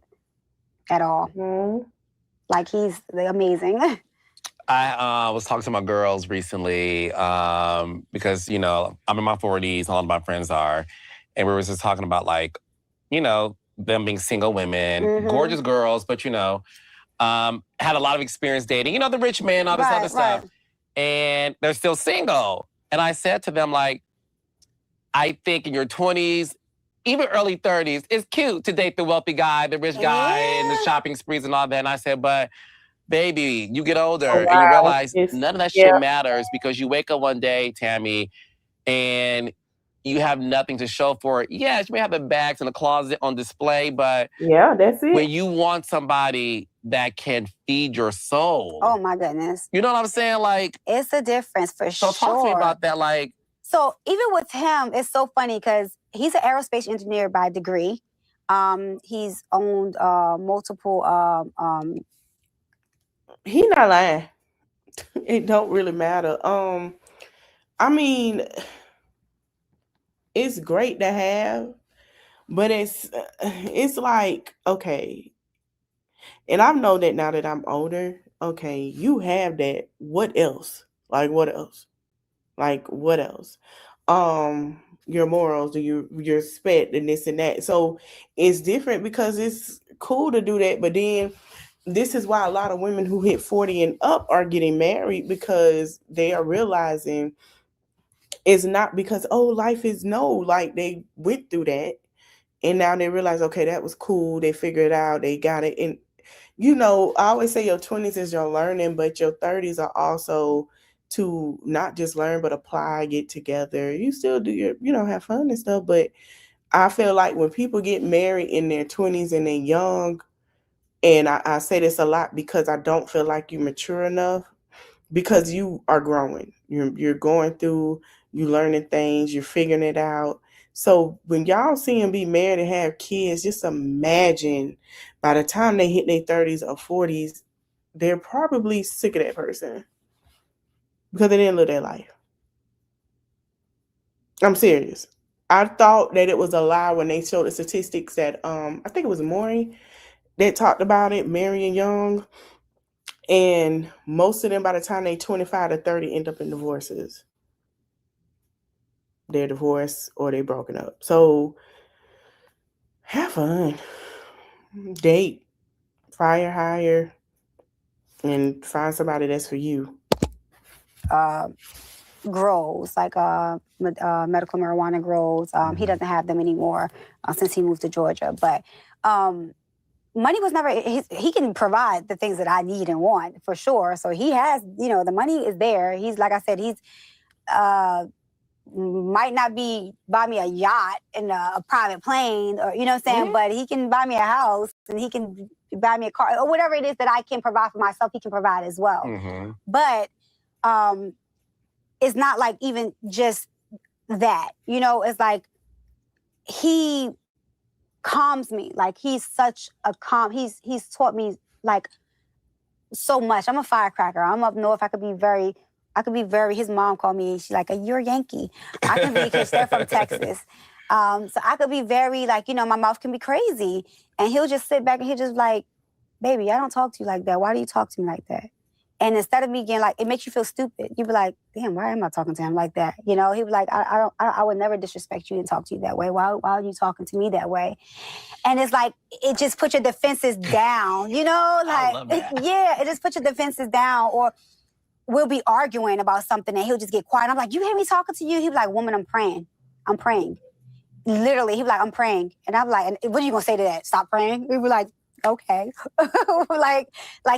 at all. Mm-hmm. Like, he's amazing. I was talking to my girls recently because, you know, I'm in my 40s, a lot of my friends are, and we were just talking about, like, you know, them being single women, gorgeous girls, but, you know, had a lot of experience dating, you know, the rich man, all this other stuff, and they're still single. And I said to them, like, I think in your 20s, even early 30s, it's cute to date the wealthy guy, the rich guy, and the shopping sprees and all that. And I said, but baby, you get older and you realize none of that shit matters because you wake up one day, Tammy, and you have nothing to show for it. Yes, you may have the bags in the closet on display, but that's it. when you want somebody that can feed your soul. Oh my goodness. You know what I'm saying? Like, it's a difference for sure. So talk to me about that. Like, so even with him, it's so funny because he's an aerospace engineer by degree. He's owned multiple. He not lying. It don't really matter. I mean, it's great to have, but it's like, okay. And I know that now that I'm older, okay, you have that. What else? Like, what else? Like, what else? Your morals, your respect, and this and that. So it's different because it's cool to do that. But then this is why a lot of women who hit 40 and up are getting married, because they are realizing it's not because, oh, life is like they went through that. And now they realize, okay, that was cool. They figured it out. They got it. And, you know, I always say your 20s is your learning, but your 30s are also to not just learn, but apply, get together. You still do your, you know, have fun and stuff. But I feel like when people get married in their 20s and they're young, and I say this a lot because I don't feel like you're mature enough, because you are growing. You're going through, you're learning things, you're figuring it out. So when y'all see them be married and have kids, just imagine by the time they hit their 30s or 40s, they're probably sick of that person because they didn't live their life. I'm serious. I thought that it was a lie when they showed the statistics that I think it was Maury that talked about it, marrying young. And most of them, by the time they 25 to 30, end up in divorces. They're divorced or they're broken up. So have fun. Date. Fire higher. And find somebody that's for you. Grows, like medical marijuana grows. He doesn't have them anymore since he moved to Georgia. But money was never, he can provide the things that I need and want for sure. So he has, you know, the money is there. He's, like I said, he's might not buy me a yacht and a private plane, or, you know what I'm saying? But he can buy me a house and he can buy me a car or whatever it is that I can provide for myself, he can provide as well. But it's not like even just that, you know, it's like he calms me. Like he's such a calm, he's taught me like so much. I'm a firecracker. I'm up north. I could be very, his mom called me, she's like, you're a Yankee. I can be, because they're from Texas. So I could be very like, you know, my mouth can be crazy. And he'll just sit back and he'll just like, baby, I don't talk to you like that. Why do you talk to me like that? And instead of me getting like, it makes you feel stupid. You be like, damn, why am I talking to him like that? You know, he was like, I would never disrespect you and talk to you that way. Why are you talking to me that way? And it's like, it just puts your defenses down, you know? Like, I love that. Yeah, it just puts your defenses down. Or we'll be arguing about something and he'll just get quiet. I'm like, you hear me talking to you? He'll be like, woman, I'm praying. I'm praying. Literally, he'll be like, I'm praying. And I'm like, what are you gonna say to that? Stop praying? We were like, okay. like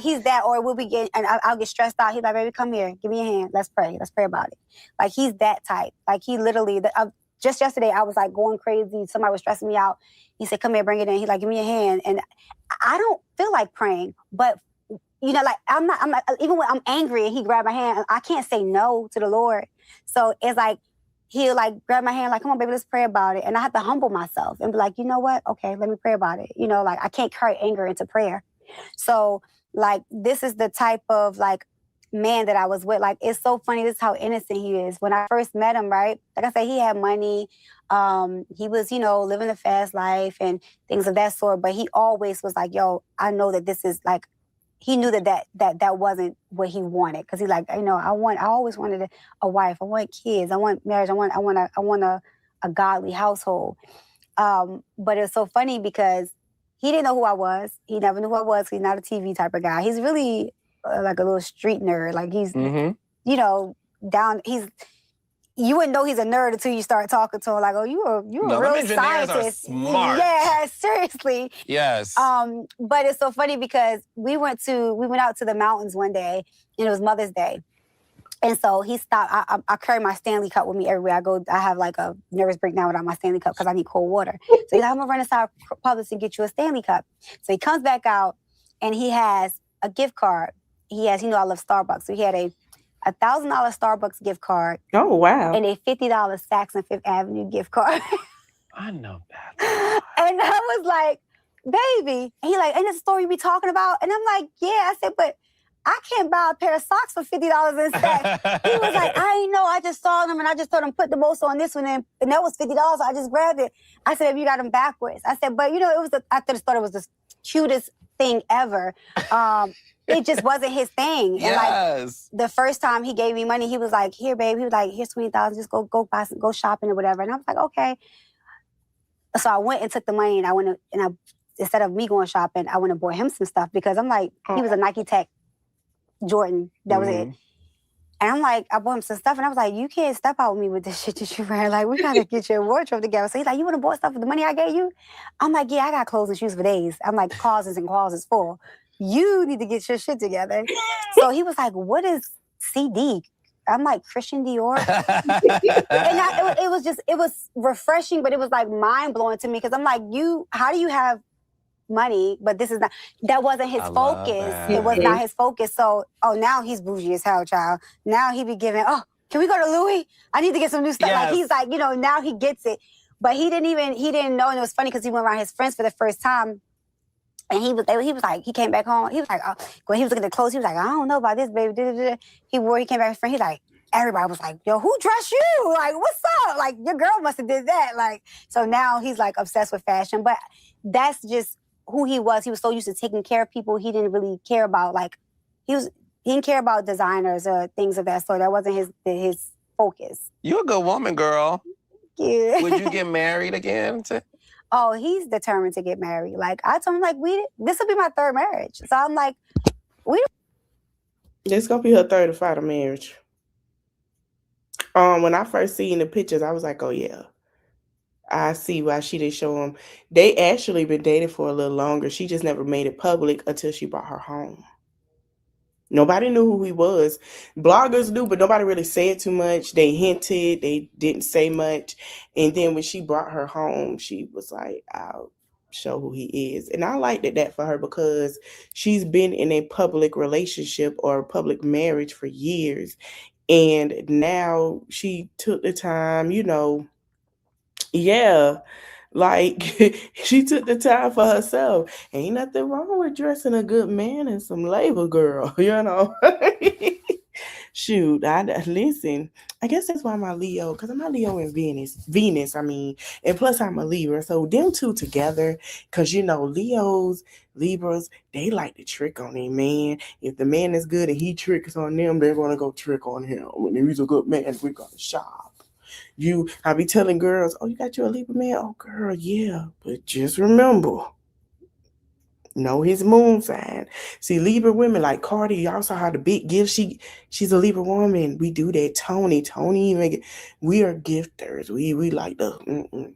he's that, or we'll be getting, and I'll get stressed out. He's like, baby, come here, give me a hand. Let's pray about it. Like he's that type. Like he literally, just yesterday, I was like going crazy. Somebody was stressing me out. He said, come here, bring it in. He's like, give me a hand. And I don't feel like praying, but you know, like I'm not, even when I'm angry and he grabbed my hand, I can't say no to the Lord. So it's like, he'll like grab my hand, like, come on, baby, let's pray about it. And I have to humble myself and be like, you know what? Okay, let me pray about it. You know, like I can't carry anger into prayer. So like, this is the type of like man that I was with. Like, it's so funny. This is how innocent he is. When I first met him, right? Like I said, he had money. He was, living a fast life and things of that sort. But he always was like, yo, I know that this is like, he knew that wasn't what he wanted. Cause he's like, I always wanted a wife. I want kids. I want marriage. I want a godly household. But it's so funny because he didn't know who I was. He never knew who I was. He's not a TV type of guy. He's really like a little street nerd. Like he's, down. You wouldn't know he's a nerd until you start talking to him. Like, oh, you're a real scientist. Are smart. Yeah, seriously. Yes. But it's so funny because we went out to the mountains one day, and it was Mother's Day. And so he stopped. I carry my Stanley Cup with me everywhere I go. I have like a nervous breakdown without my Stanley Cup because I need cold water. So he's like, I'm going to run inside Publix and get you a Stanley Cup. So he comes back out and he has a gift card. He has, I love Starbucks. So he had a $1,000 Starbucks gift card. Oh, wow. And a $50 Saks and Fifth Avenue gift card. I know that. And I was like, baby. And he like, ain't this a story you be talking about? And I'm like, yeah. I said, but I can't buy a pair of socks for $50 in Saks. He was like, I ain't know. I just saw them and I just told him put the most on this one and that was $50. So I just grabbed it. I said, you got them backwards. I said, but I just thought it was the cutest thing ever. It just wasn't his thing. And like the first time he gave me money, he was like, here, babe. He was like, here's $20. Just go buy some, go shopping or whatever. And I was like, okay. So I went and took the money and instead of me going shopping, I went and bought him some stuff because I'm like, he was a Nike Tech Jordan. That was it. And I'm like, I bought him some stuff and I was like, you can't step out with me with this shit that you wear. Like, we gotta get your wardrobe together. So he's like, you wanna buy stuff with the money I gave you? I'm like, yeah, I got clothes and shoes for days. I'm like, closets and closets full. You need to get your shit together. So he was like, what is CD? I'm like, Christian Dior. And it was refreshing, but it was like mind blowing to me because I'm like, how do you have money, but that wasn't his focus. It was not his focus. So, now he's bougie as hell, child. Now he be giving, can we go to Louis? I need to get some new stuff. Yes. Like, he's like, now he gets it. But he didn't know. And it was funny because he went around his friends for the first time. And he was like, he came back home. He was like, when he was looking at the clothes, he was like, I don't know about this, baby. He came back with his friend. He's like, everybody was like, yo, who dressed you? Like, what's up? Like, your girl must have did that. Like, so now he's like obsessed with fashion. But that's just who he was. He was so used to taking care of people. He didn't really care about he didn't care about designers or things of that sort. That wasn't his focus. You're a good woman, girl. Yeah. Would you get married again? Oh, he's determined to get married. Like, I told him, like, this will be my third marriage. So I'm like, this gonna be her third or final marriage. When I first seen the pictures, I was like, oh yeah, I see why she didn't show him. They actually been dating for a little longer. She just never made it public until she brought her home. Nobody knew who he was. Bloggers knew, but nobody really said too much. They hinted, they didn't say much. And then when she brought her home, she was like, I'll show who he is. And I liked that for her because she's been in a public relationship or a public marriage for years. And now she took the time, like she took the time for herself. Ain't nothing wrong with dressing a good man and some labor, girl, Shoot, listen, I guess that's why I'm a Leo, because I'm a Leo in Venus, and plus I'm a Libra. So them two together, because Libras, they like to trick on their man. If the man is good and he tricks on them, they're going to go trick on him. When he's a good man, we're going to shop. I be telling girls, you got you a Libra man? Oh, girl, yeah. But just remember, know his moon sign. See, Libra women like Cardi, y'all saw how the big gift. She's a Libra woman. We do that. Tony, we are gifters. We like the,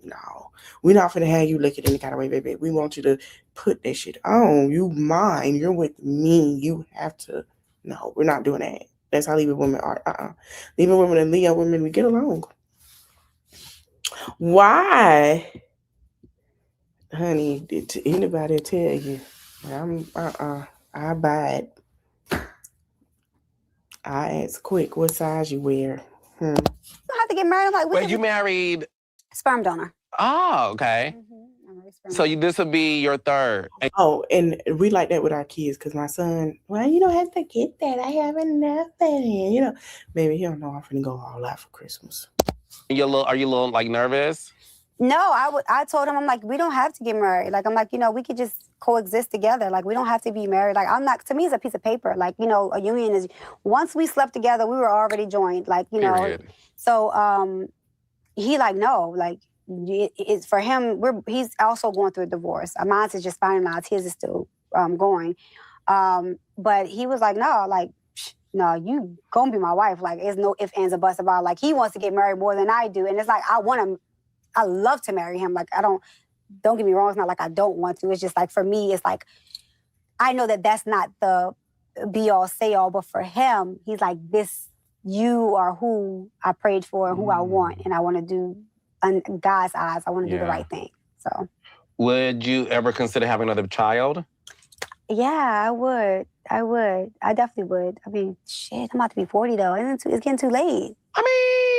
no. We're not finna have you look at any kind of way, baby. We want you to put that shit on. You mine. You're with me. You have to. No, we're not doing that. That's how Libra women are. Libra women and Leo women, we get along. Why? Honey, did anybody tell you? I buy it. I ask quick what size you wear. You don't have to get married. I'm like, wait, you married? Sperm donor. Oh, okay. I'm a So this will be your third. Oh, and we like that with our kids because my son, well, you don't have to get that. I have enough, baby. Baby, he don't know I'm finna go all out for Christmas. Are you a little like nervous? No, I told him, I'm like, we don't have to get married. Like, I'm like, we could just coexist together. Like, we don't have to be married. Like, to me, it's a piece of paper. Like, a union is, once we slept together, we were already joined. Like, Period. So, he like, no, like, it's for him, he's also going through a divorce. Mine is just finalized. His is still going. But he was like, no, like, no, you gonna be my wife. Like, it's no ifs, ands, or buts about, like, he wants to get married more than I do. And it's like, I love to marry him. Like, don't get me wrong, it's not like I don't want to. It's just like, for me, it's like, I know that that's not the be all, say all, but for him, he's like, you are who I prayed for and who I want. And I want to do, in God's eyes, I want to do the right thing. So. Would you ever consider having another child? Yeah, I would. I definitely would. I mean, shit, I'm about to be 40 though. It's getting too late. I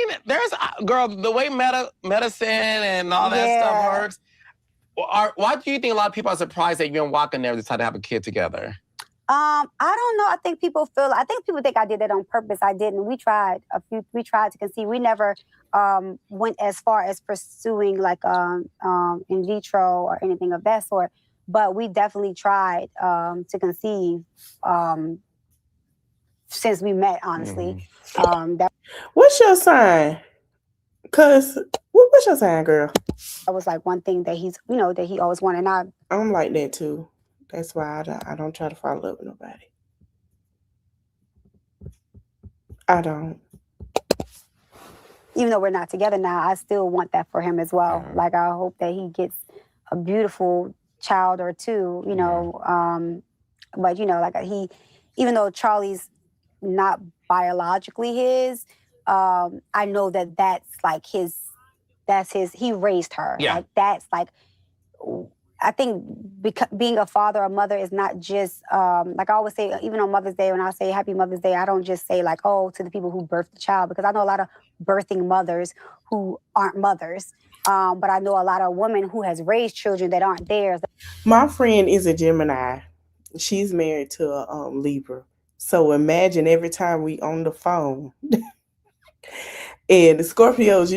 mean, there's girl, the way medicine and all that stuff works. Why do you think a lot of people are surprised that you and Waka never decided to have a kid together? I don't know. I think people think I did that on purpose. I didn't. We tried to conceive. We never went as far as pursuing like in vitro or anything of that sort. But we definitely tried to conceive since we met, honestly. What's your sign? What's your sign, girl? That was like one thing that that he always wanted. And I'm like that too. That's why I don't try to fall in love with nobody. I don't. Even though we're not together now, I still want that for him as well. Like, I hope that he gets a beautiful child or two, but like even though Charlie's not biologically his, I know that's like he raised her. Yeah. Like, that's like, I think being a father or mother is not just, like I always say, even on Mother's Day, when I say Happy Mother's Day, I don't just say like, oh, to the people who birthed the child, because I know a lot of birthing mothers who aren't mothers. But I know a lot of women who has raised children that aren't theirs. My friend is a Gemini. She's married to a Libra. So imagine every time we on the phone. And the Scorpios,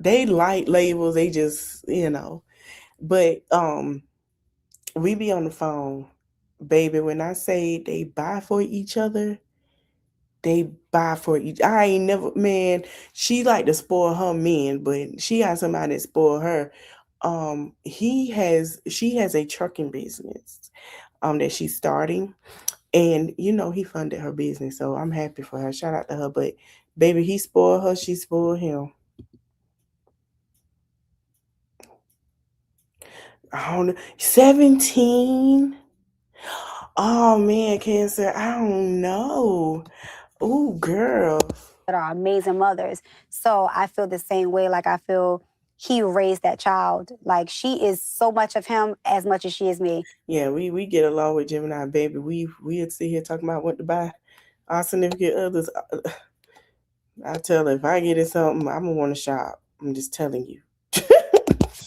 they light labels. They just, But we be on the phone, baby. When I say they buy for each other, they buy for each. I ain't never, man. She like to spoil her men, but she has somebody that spoil her. She has a trucking business, that she's starting, and he funded her business, so I'm happy for her. Shout out to her. But baby, he spoiled her. She spoiled him. I don't know. 17. Oh man, Cancer. I don't know. Ooh, girl. That are amazing mothers. So I feel the same way. Like, I feel he raised that child. Like, she is so much of him as much as she is me. Yeah, we get along with Gemini, baby. We'd sit here talking about what to buy our significant others. I tell her, if I get it something, I'm gonna want to shop. I'm just telling you.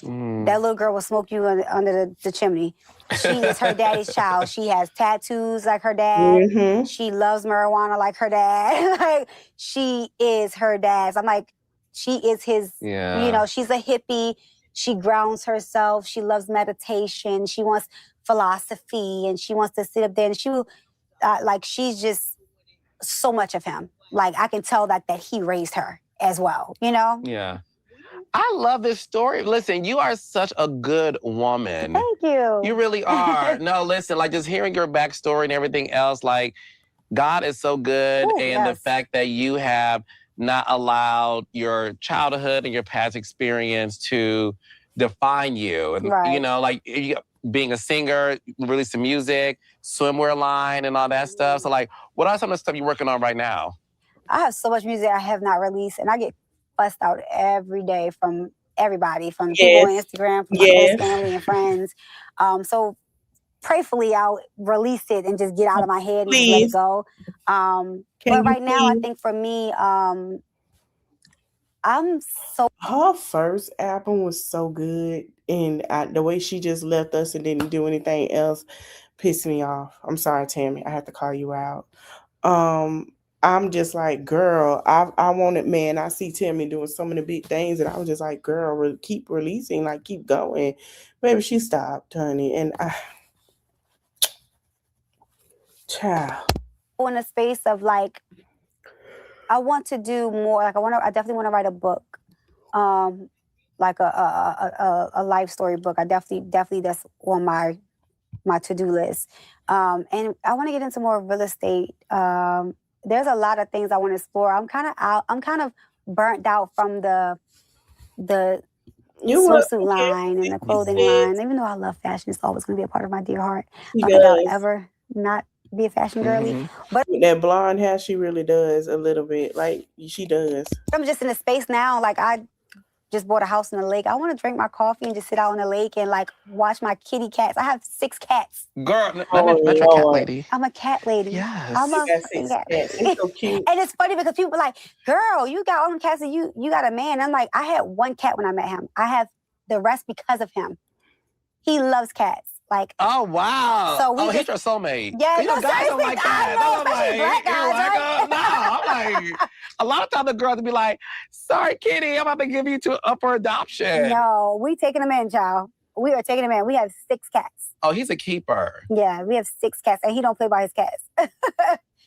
That little girl will smoke you under the chimney. She is her daddy's child. She has tattoos like her dad. Mm-hmm. She loves marijuana like her dad. Like, she is her dad's. I'm like, she is his. Yeah. She's a hippie. She grounds herself. She loves meditation. She wants philosophy, and she wants to sit up there, and she will, she's just so much of him. Like, I can tell that he raised her as well. Yeah. I love this story. Listen, you are such a good woman. Thank you. You really are. No, listen, like, just hearing your backstory and everything else, like, God is so good. Ooh, and yes. The fact that you have not allowed your childhood and your past experience to define you. And, right. Like, being a singer, releasing music, swimwear line and all that stuff. So, like, what are some of the stuff you're working on right now? I have so much music I have not released, and I get fussed out every day from everybody, from people on Instagram, from my close family and friends. So prayerfully, I'll release it and just get out of my head and just let it go. But right now, I think for me, I'm so... Her first album was so good, And the way she just left us and didn't do anything else pissed me off. I'm sorry, Tammy. I have to call you out. I'm just like, girl, I wanted, man, I see Tammy doing so many big things, and I was just like, girl, keep releasing, like, keep going. Maybe she stopped, honey. And child. In a space of like, I want to do more. Like, I definitely want to write a book, like a life story book. I definitely that's on my to-do list. And I want to get into more real estate. There's a lot of things I want to explore. I'm kind of burnt out from the swimsuit line and the clothing line. Even though I love fashion, it's always going to be a part of my dear heart. I don't think I'll ever not be a fashion girly. But with that blonde hair, she really does a little bit. Like, she does. I'm just in a space now. Like, I just bought a house in the lake. I want to drink my coffee and just sit out on the lake and like watch my kitty cats. I have 6 cats. Girl, let me bet you're a cat lady. I'm a cat lady. Yes. I'm a fucking cat. It's so cute. And it's funny because people are like, girl, you got all them cats and you got a man. I'm like, I had 1 cat when I met him. I have the rest because of him. He loves cats. Like, oh wow! So he's your soulmate. Yeah, you know, guys don't like cats. I'm especially black guys, right? No, I'm like, a lot of times the girls will be like, "Sorry, kitty, I'm about to give you up for adoption." No, we taking him in, child. We are taking him in. We have 6 cats. Oh, he's a keeper. Yeah, we have 6 cats, and he don't play by his cats.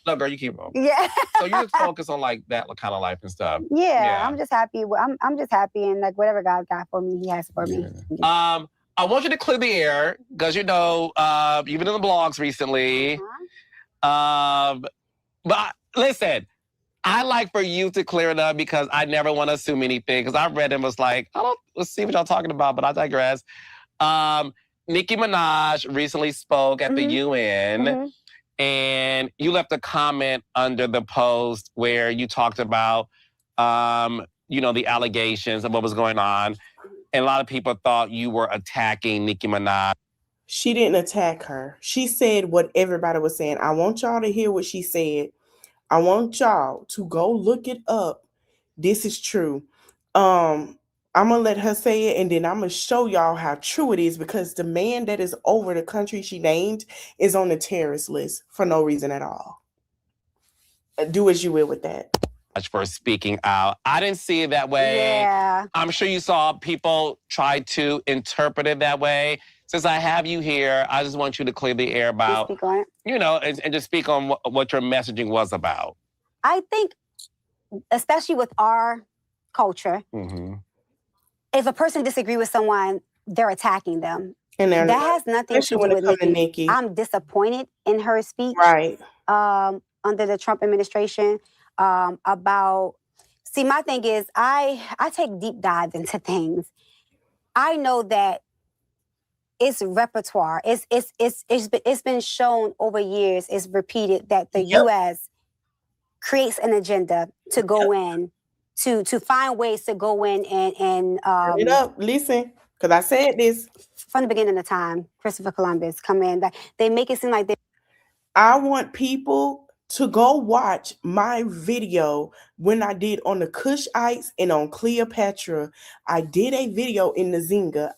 No, girl, you keep him. Yeah. So you just focus on like that kind of life and stuff. Yeah. I'm just happy. I'm just happy, and like whatever God got for me, He has for me. I want you to clear the air because you've been in the blogs recently. But listen, I like for you to clear it up because I never want to assume anything. Because I read and was like, let's see what y'all talking about, but I digress. Nicki Minaj recently spoke at the UN, and you left a comment under the post where you talked about, the allegations of what was going on. And a lot of people thought you were attacking Nicki Minaj. She didn't attack her. She said what everybody was saying. I want y'all to hear what she said. I want y'all to go look it up. This is true. I'm going to let her say it, and then I'm going to show y'all how true it is, because the man that is over the country she named is on the terrorist list for no reason at all. Do as you will with that. For speaking out. I didn't see it that way. Yeah. I'm sure you saw people try to interpret it that way. Since I have you here, I just want you to clear the air about, speak on it. And just speak on what your messaging was about. I think, especially with our culture, if a person disagrees with someone, they're attacking them. And that has nothing to do with Nicki. I'm disappointed in her speech. Right. Under the Trump administration. My thing is, I take deep dives into things. I know that it's repertoire. It's been shown over years. It's repeated that the U.S. creates an agenda to go in, to find ways to go in and turn it up. Listen, because I said this from the beginning of time. Christopher Columbus come in. They make it seem like they. I want people to go watch my video when I did on the Kushites and on Cleopatra. I did a video in the Zinga.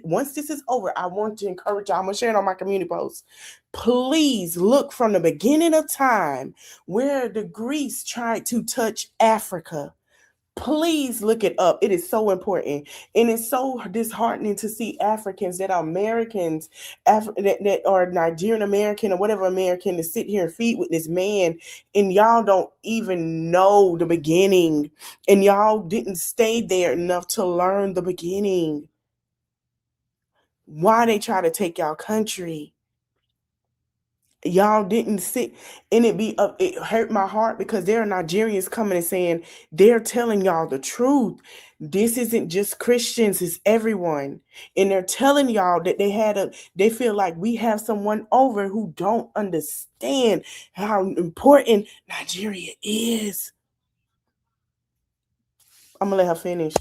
Once this is over, I want to encourage y'all. I'm going to share it on my community post. Please look from the beginning of time where the Greeks tried to touch Africa. Please look it up. It is so important. And it's so disheartening to see Africans that are Americans, that are Nigerian American or whatever American, to sit here and feed with this man, and y'all don't even know the beginning. And y'all didn't stay there enough to learn the beginning. Why they try to take y'all country. Y'all didn't sit, and it hurt my heart because there are Nigerians coming and saying they're telling y'all the truth. This isn't just Christians, it's everyone. And they're telling y'all that they feel like we have someone over who don't understand how important Nigeria is. I'm gonna let her finish.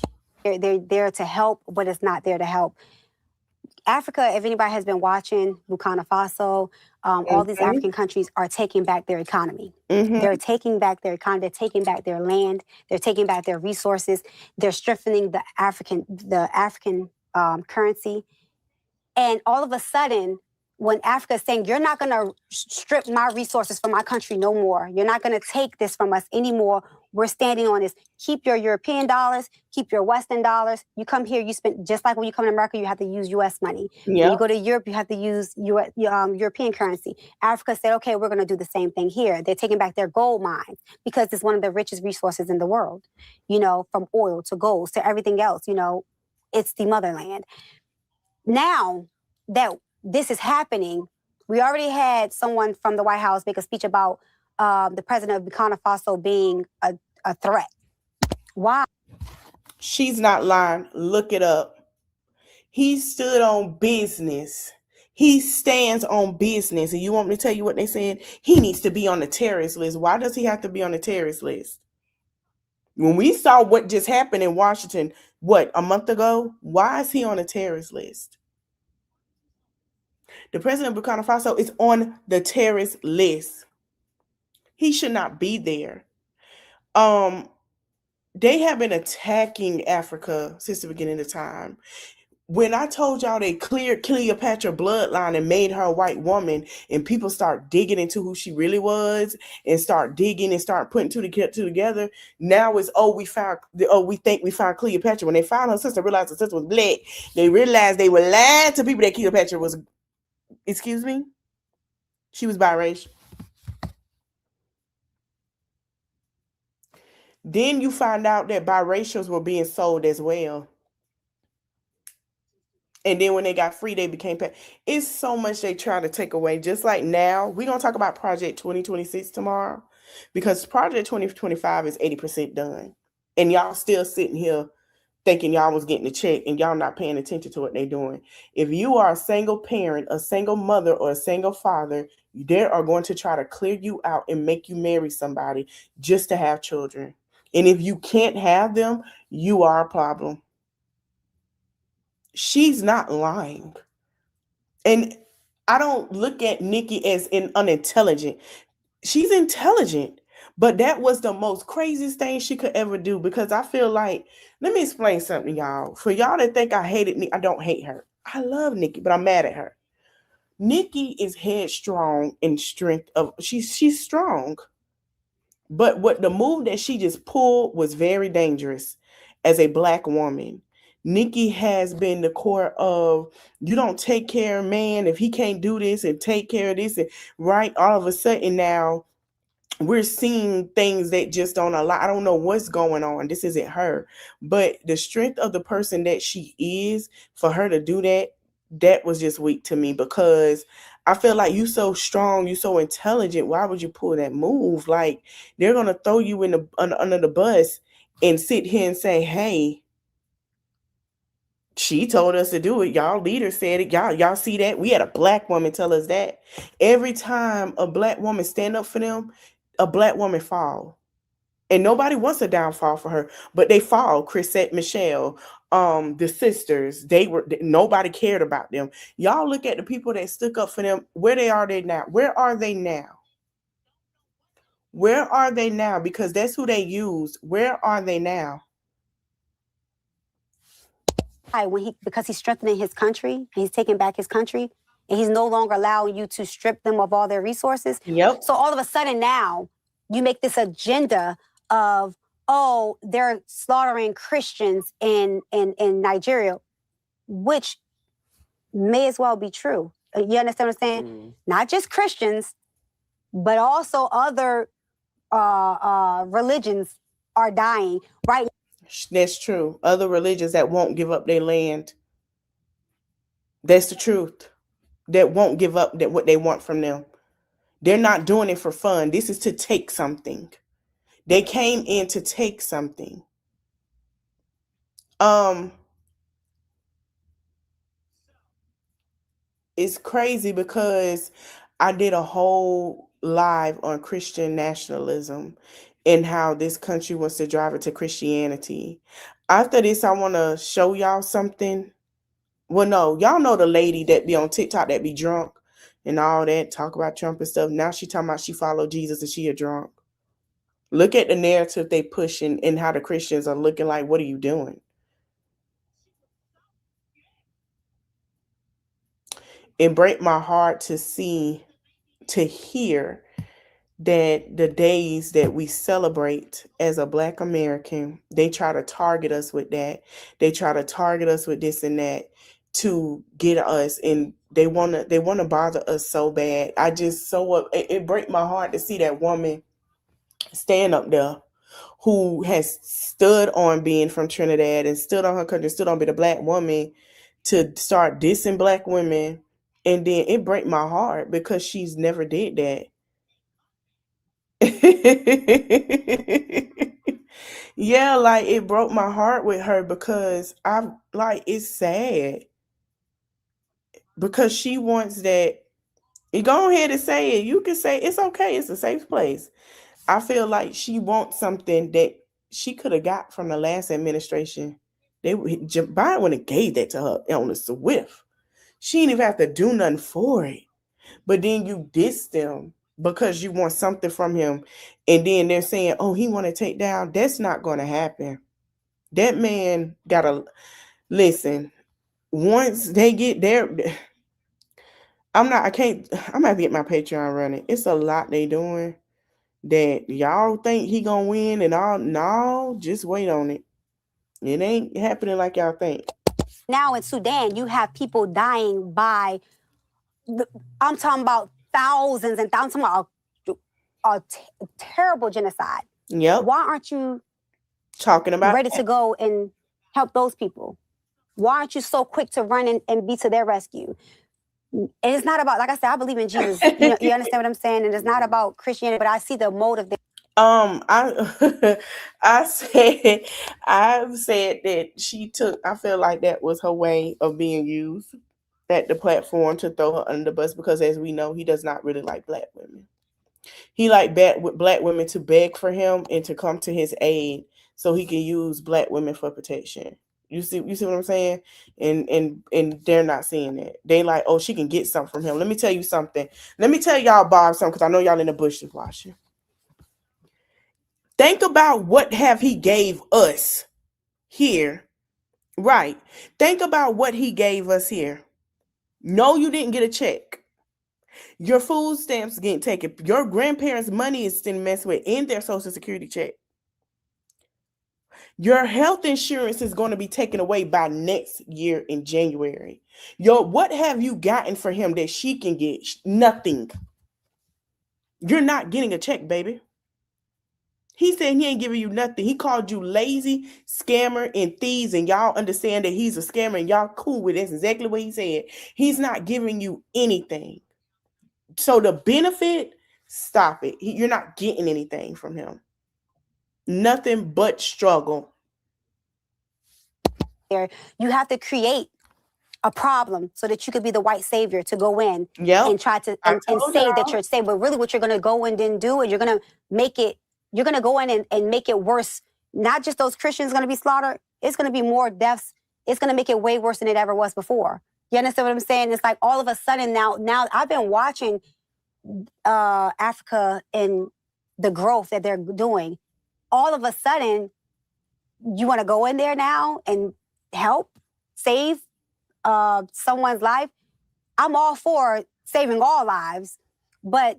They're there to help, but it's not there to help. Africa, if anybody has been watching, Burkina Faso, all these African countries are taking back their economy. They're taking back their economy. They're taking back their land. They're taking back their resources. They're strengthening the African currency. And all of a sudden, when Africa is saying, you're not going to strip my resources from my country no more. You're not going to take this from us anymore. We're standing on this. Keep your European dollars. Keep your Western dollars. You come here, you spend, just like when you come to America, you have to use U.S. money. When you Yep. go to Europe, you have to use European currency. Africa said, okay, we're going to do the same thing here. They're taking back their gold mines because it's one of the richest resources in the world, from oil to gold to everything else. It's the motherland. Now that this is happening, we already had someone from the White House make a speech about the president of Burkina Faso being a threat. Why? She's not lying. Look it up. He stood on business. He stands on business. And you want me to tell you what they said? He needs to be on the terrorist list. Why does he have to be on the terrorist list? When we saw what just happened in Washington, a month ago? Why is he on a terrorist list? The president of Burkina Faso is on the terrorist list. He should not be there. They have been attacking Africa since the beginning of time. When I told y'all they cleared Cleopatra bloodline and made her a white woman, and people start digging into who she really was and start digging and start putting two together, now it's we think we found Cleopatra. When they found her sister, realized her sister was black. They realized they were lying to people that Cleopatra was, excuse me, she was biracial. Then you find out that biracials were being sold as well. And then when they got free, they became it's so much they try to take away. Just like now, we're going to talk about Project 2026 tomorrow, because Project 2025 is 80% done. And y'all still sitting here thinking y'all was getting a check and y'all not paying attention to what they're doing. If you are a single parent, a single mother, or a single father, they are going to try to clear you out and make you marry somebody just to have children. And if you can't have them, you are a problem. She's not lying. And I don't look at Nikki as unintelligent. She's intelligent, but that was the most craziest thing she could ever do, because I feel like, let me explain something, y'all. For y'all that think I hated Nikki, I don't hate her. I love Nikki, but I'm mad at her. Nikki is headstrong in strength of, she's strong. But what the move that she just pulled was very dangerous as a black woman. Nikki has been the core of, you don't take care of man if he can't do this and take care of this, and right, all of a sudden now we're seeing things that just don't allow. I don't know what's going on. This isn't her, but the strength of the person that she is, for her to do that was just weak to me, because I feel like you so strong, you so intelligent. Why would you pull that move? Like, they're gonna throw you in under the bus and sit here and say, "Hey, she told us to do it. Y'all leader said it. Y'all see that? We had a black woman tell us that." Every time a black woman stand up for them, a black woman fall. And nobody wants a downfall for her, but they fall. Chrisette Michelle, the sisters, nobody cared about them. Y'all look at the people that stuck up for them. Where are they now? Where are they now? Where are they now? Because that's who they used. Where are they now? Because he's strengthening his country, and he's taking back his country, and he's no longer allowing you to strip them of all their resources. Yep. So all of a sudden now, you make this agenda of, they're slaughtering Christians in Nigeria, which may as well be true. You understand what I'm saying? Mm. Not just Christians, but also other religions are dying right now. That's true. Other religions that won't give up their land. That's the truth. That won't give up what they want from them. They're not doing it for fun. This is to take something. They came in to take something. It's crazy because I did a whole live on Christian nationalism and how this country wants to drive it to Christianity. After this, I want to show y'all something. Well, no, y'all know the lady that be on TikTok that be drunk and all that, talk about Trump and stuff. Now she talking about she followed Jesus and she a drunk. Look at the narrative they pushing and how the Christians are looking like, what are you doing? it break my heart to hear that the days that we celebrate as a Black American, they try to target us with that. They try to target us with this and that to get us, and they wanna bother us so bad. I just it break my heart to see that woman stand up there who has stood on being from Trinidad and stood on her country, stood on being a Black woman, to start dissing Black women. And then it break my heart because she's never did that. Yeah, like it broke my heart with her because I'm like, it's sad because she wants that. You go ahead and say it. You can say it's okay. It's a safe place. I feel like she wants something that she could have got from the last administration. Biden would have gave that to her on the Swift. She didn't even have to do nothing for it. But then you diss them because you want something from him, and then they're saying, "Oh, he want to take down." That's not going to happen. That man gotta listen. Once they get there, I can't. I'm gonna get my Patreon running. It's a lot they doing that y'all think he gonna win and all. No, just wait on it. It ain't happening like y'all think. Now in Sudan, you have people dying by, I'm talking about thousands and thousands. I'm talking about a terrible genocide. Yep. Why aren't you talking about ready to go and help those people? Why aren't you so quick to run and be to their rescue? And it's not about, like I said, I believe in Jesus. You understand what I'm saying? And it's not about Christianity, but I see the motive there. I I've said that I feel like that was her way of being used at the platform to throw her under the bus, because as we know, he does not really like Black women. He like Black women to beg for him and to come to his aid so he can use Black women for protection. You see what I'm saying? And they're not seeing that. They like, oh, she can get something from him. Let me tell you something. Let me tell y'all, Bob, something, because I know y'all in the bushes watching. Think about what have he gave us here. Right. Think about what he gave us here. No, you didn't get a check. Your food stamps getting taken. Your grandparents' money is still messed with in their Social Security check. Your health insurance is going to be taken away by next year in January. What have you gotten for him that she can get? Nothing. You're not getting a check, baby. He said he ain't giving you nothing. He called you lazy, scammer, and thieves, and y'all understand that he's a scammer, and y'all cool with it. That's exactly what he said. He's not giving you anything. So the benefit, stop it. You're not getting anything from him. Nothing but struggle. You have to create a problem so that you could be the white savior to go in and try to and say that you're safe. But really what you're going to go in and do is you're going to make it, you're going to go in and make it worse. Not just those Christians going to be slaughtered. It's going to be more deaths. It's going to make it way worse than it ever was before. You understand what I'm saying? It's like all of a sudden now I've been watching Africa and the growth that they're doing. All of a sudden, you want to go in there now and help save someone's life. I'm all for saving all lives, but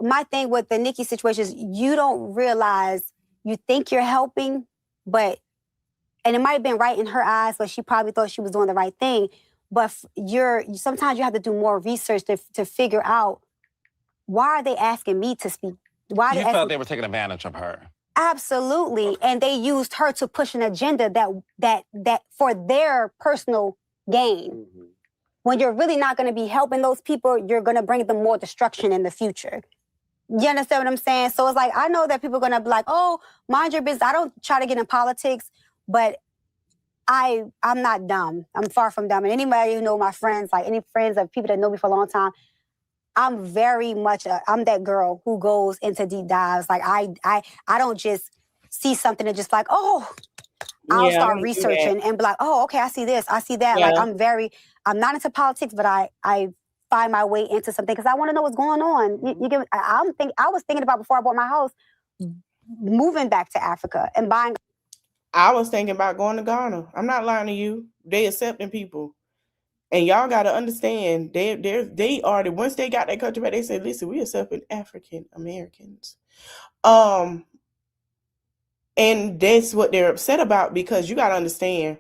my thing with the Nikki situation is you don't realize, you think you're helping, and it might have been right in her eyes, but she probably thought she was doing the right thing. But sometimes you have to do more research to figure out, why are they asking me to speak? Why you felt they were taking advantage of her? Absolutely. Okay. And they used her to push an agenda that for their personal gain. Mm-hmm. When you're really not going to be helping those people, you're going to bring them more destruction in the future. You understand what I'm saying? So it's like, I know that people are going to be like, oh, mind your business. I don't try to get in politics, but I'm not dumb. I'm far from dumb. And anybody who know my friends, like any friends of people that know me for a long time, I'm very much I'm that girl who goes into deep dives. Like I don't just see something and just like, oh, I'll start researching and be like, oh, okay, I see this, I see that. Yeah. Like I'm not into politics, but I find my way into something because I want to know what's going on. I was thinking about, before I bought my house, moving back to Africa and buying. I was thinking about going to Ghana. I'm not lying to you. They accepting people. And y'all gotta understand, they already, once they got that country back, they said, listen, we accepting African Americans. And that's what they're upset about, because you gotta understand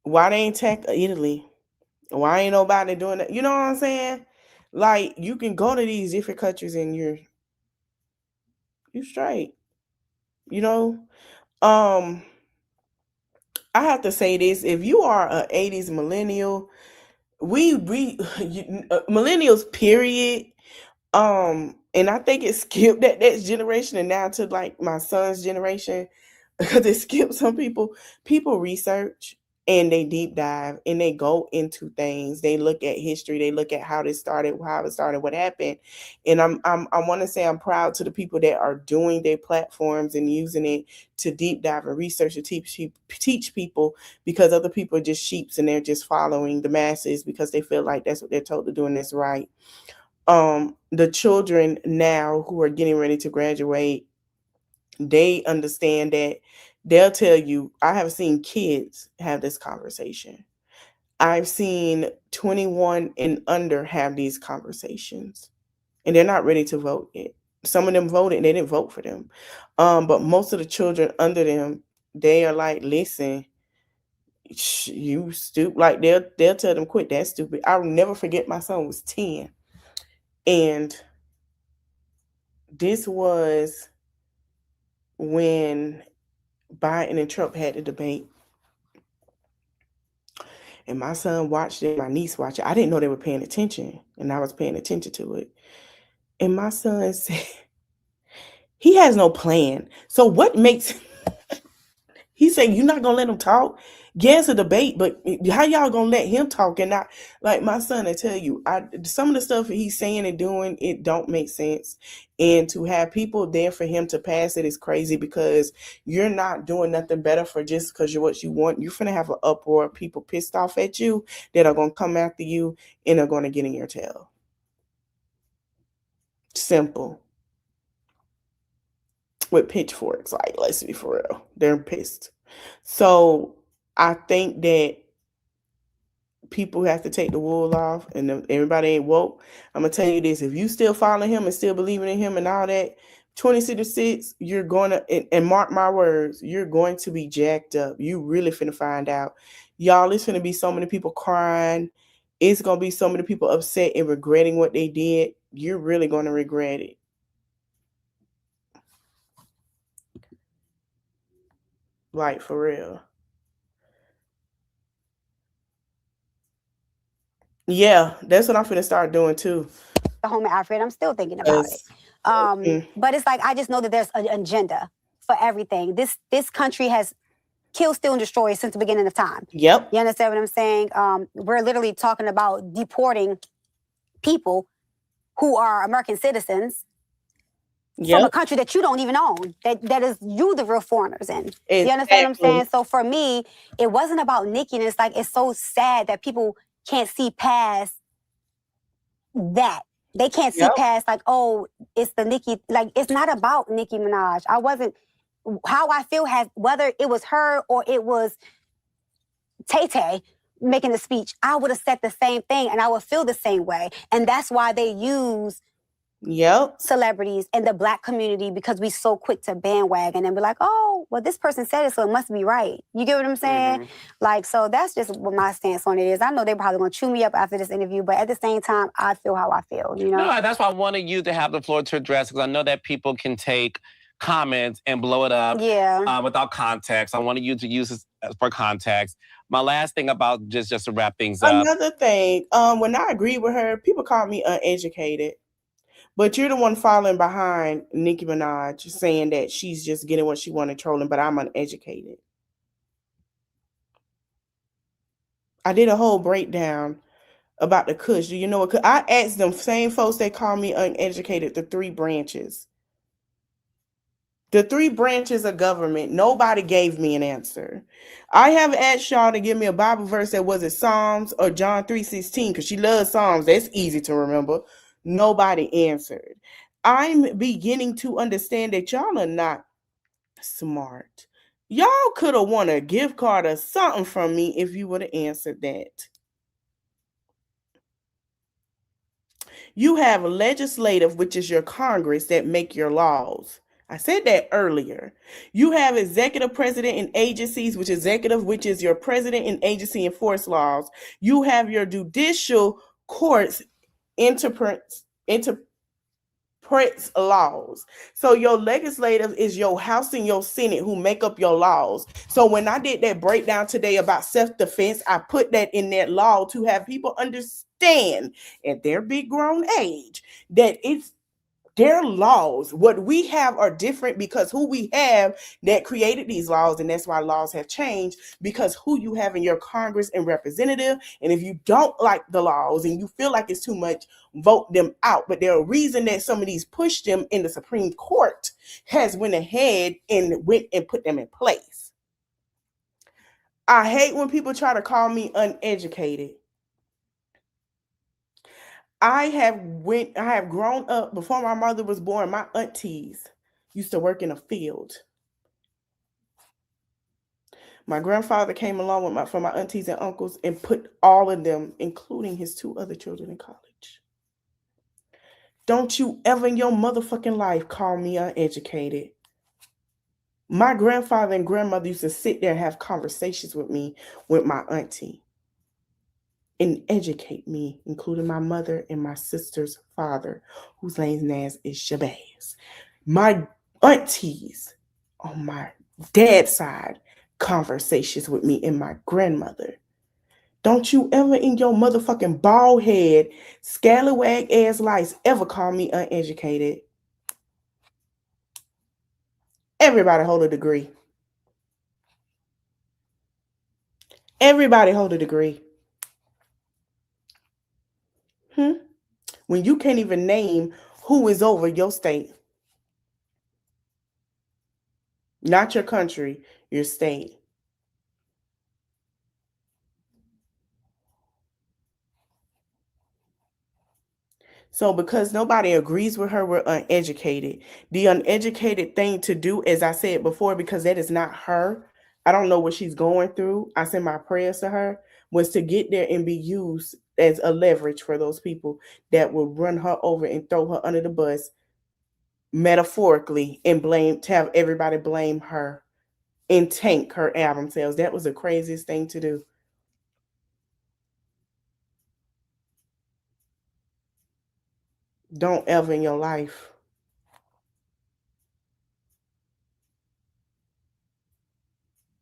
why they ain't attack Italy. Why ain't nobody doing that? You know what I'm saying? Like, you can go to these different countries and you straight. You know? I have to say this: if you are an '80s millennial, millennials, period. And I think it skipped that generation and now to like my son's generation, because it skipped some people. People research and they deep dive and they go into things. They look at history. They look at how this started, how it started, what happened. And I want to say I'm proud to the people that are doing their platforms and using it to deep dive and research and teach people, because other people are just sheeps and they're just following the masses because they feel like that's what they're told to do and that's right. The children now who are getting ready to graduate, they understand that. They'll tell you, I have seen kids have this conversation. I've seen 21 and under have these conversations, and they're not ready to vote yet. Some of them voted and they didn't vote for them. But most of the children under them, they are like, listen, you stupid. Like, they'll tell them, quit that stupid. I'll never forget, my son was 10, and this was when Biden and Trump had the debate. And my son watched it, my niece watched it. I didn't know they were paying attention, and I was paying attention to it. And my son said, he has no plan. So what makes he said, you're not gonna let him talk? Yeah, it's a debate, but how y'all gonna let him talk and not, like, my son? I tell you, some of the stuff he's saying and doing, it don't make sense. And to have people there for him to pass it is crazy, because you're not doing nothing better for just because you're what you want. You're gonna have an uproar of people pissed off at you that are gonna come after you and are gonna get in your tail. Simple. With pitchforks, like, let's be for real, they're pissed. So I think that people have to take the wool off, and everybody ain't woke. I'm gonna tell you this: if you still following him and still believing in him and all that, 2066, you're gonna, and mark my words, you're going to be jacked up. You really finna find out, y'all. It's gonna be so many people crying. It's gonna be so many people upset and regretting what they did. You're really gonna regret it. Like, for real. Yeah, that's what I'm finna start doing too. The home in Alfred, I'm still thinking about it. But it's like, I just know that there's an agenda for everything. This country has killed, steal, and destroyed since the beginning of time. Yep. You understand what I'm saying? We're literally talking about deporting people who are American citizens from a country that you don't even own, that is you the real foreigners in. Exactly. You understand what I'm saying? So for me, it wasn't about Nikki, and it's like, it's so sad that people can't see past that. They can't see past, like, oh, it's the Nicki. Like, it's not about Nicki Minaj. How I feel has, whether it was her or it was Tay-Tay making the speech, I would have said the same thing and I would feel the same way. And that's why they use celebrities and the Black community, because we so quick to bandwagon and be like, oh, well, this person said it, so it must be right. You get what I'm saying? Mm-hmm. Like, so that's just what my stance on it is. I know they're probably going to chew me up after this interview, but at the same time, I feel how I feel, you know? No, that's why I wanted you to have the floor to address, because I know that people can take comments and blow it up without context. I wanted you to use this for context. My last thing about, just to wrap things up. Another thing, when I agree with her, people call me uneducated. But you're the one falling behind Nicki Minaj, saying that she's just getting what she wanted, trolling, but I'm uneducated. I did a whole breakdown about the Kush. Do you know what? I asked them same folks that call me uneducated, the 3 branches. The 3 branches of government. Nobody gave me an answer. I have asked y'all to give me a Bible verse that was it Psalms or John 3:16, because she loves Psalms. That's easy to remember. Nobody answered. I'm beginning to understand that y'all are not smart. Y'all could have won a gift card or something from me if you would have answered that. You have legislative, which is your Congress that make your laws. I said that earlier. You have executive, president, and agencies, which executive, which is your president and agency enforce laws. You have your judicial courts interprets laws. So your legislative is your House and your Senate who make up your laws. So when I did that breakdown today about self-defense, I put that in that law to have people understand at their big grown age that it's their laws. What we have are different because who we have that created these laws, and that's why laws have changed, because who you have in your Congress and representative. And if you don't like the laws and you feel like it's too much, vote them out. But there are reason that some of these pushed them in the Supreme Court has went ahead and went and put them in place. I hate when people try to call me uneducated. I have grown up before my mother was born. My aunties used to work in a field. My grandfather came along with for my aunties and uncles and put all of them, including his 2 other children, in college. Don't you ever in your motherfucking life call me uneducated. My grandfather and grandmother used to sit there and have conversations with me with my auntie and educate me, including my mother and my sister's father, whose name is Shabazz. My aunties on my dad's side, conversations with me and my grandmother. Don't you ever in your motherfucking bald head, scallywag ass lights ever call me uneducated. Everybody hold a degree. Everybody hold a degree. When you can't even name who is over your state. Not your country, your state. So because nobody agrees with her, we're uneducated. The uneducated thing to do, as I said before, because that is not her. I don't know what she's going through. I send my prayers to her, was to get there and be used as a leverage for those people that will run her over and throw her under the bus, metaphorically, and to have everybody blame her and tank her album sales. That was the craziest thing to do. Don't ever in your life.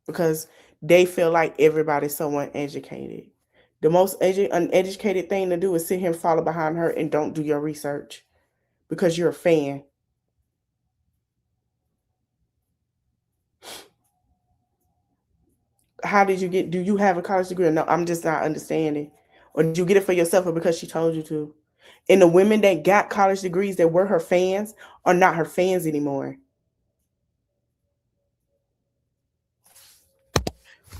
Because they feel like everybody's so uneducated. The most uneducated thing to do is sit here and follow behind her and don't do your research because you're a fan. How did you get, do you have a college degree? No, I'm just not understanding. Or did you get it for yourself or because she told you to? And the women that got college degrees that were her fans are not her fans anymore.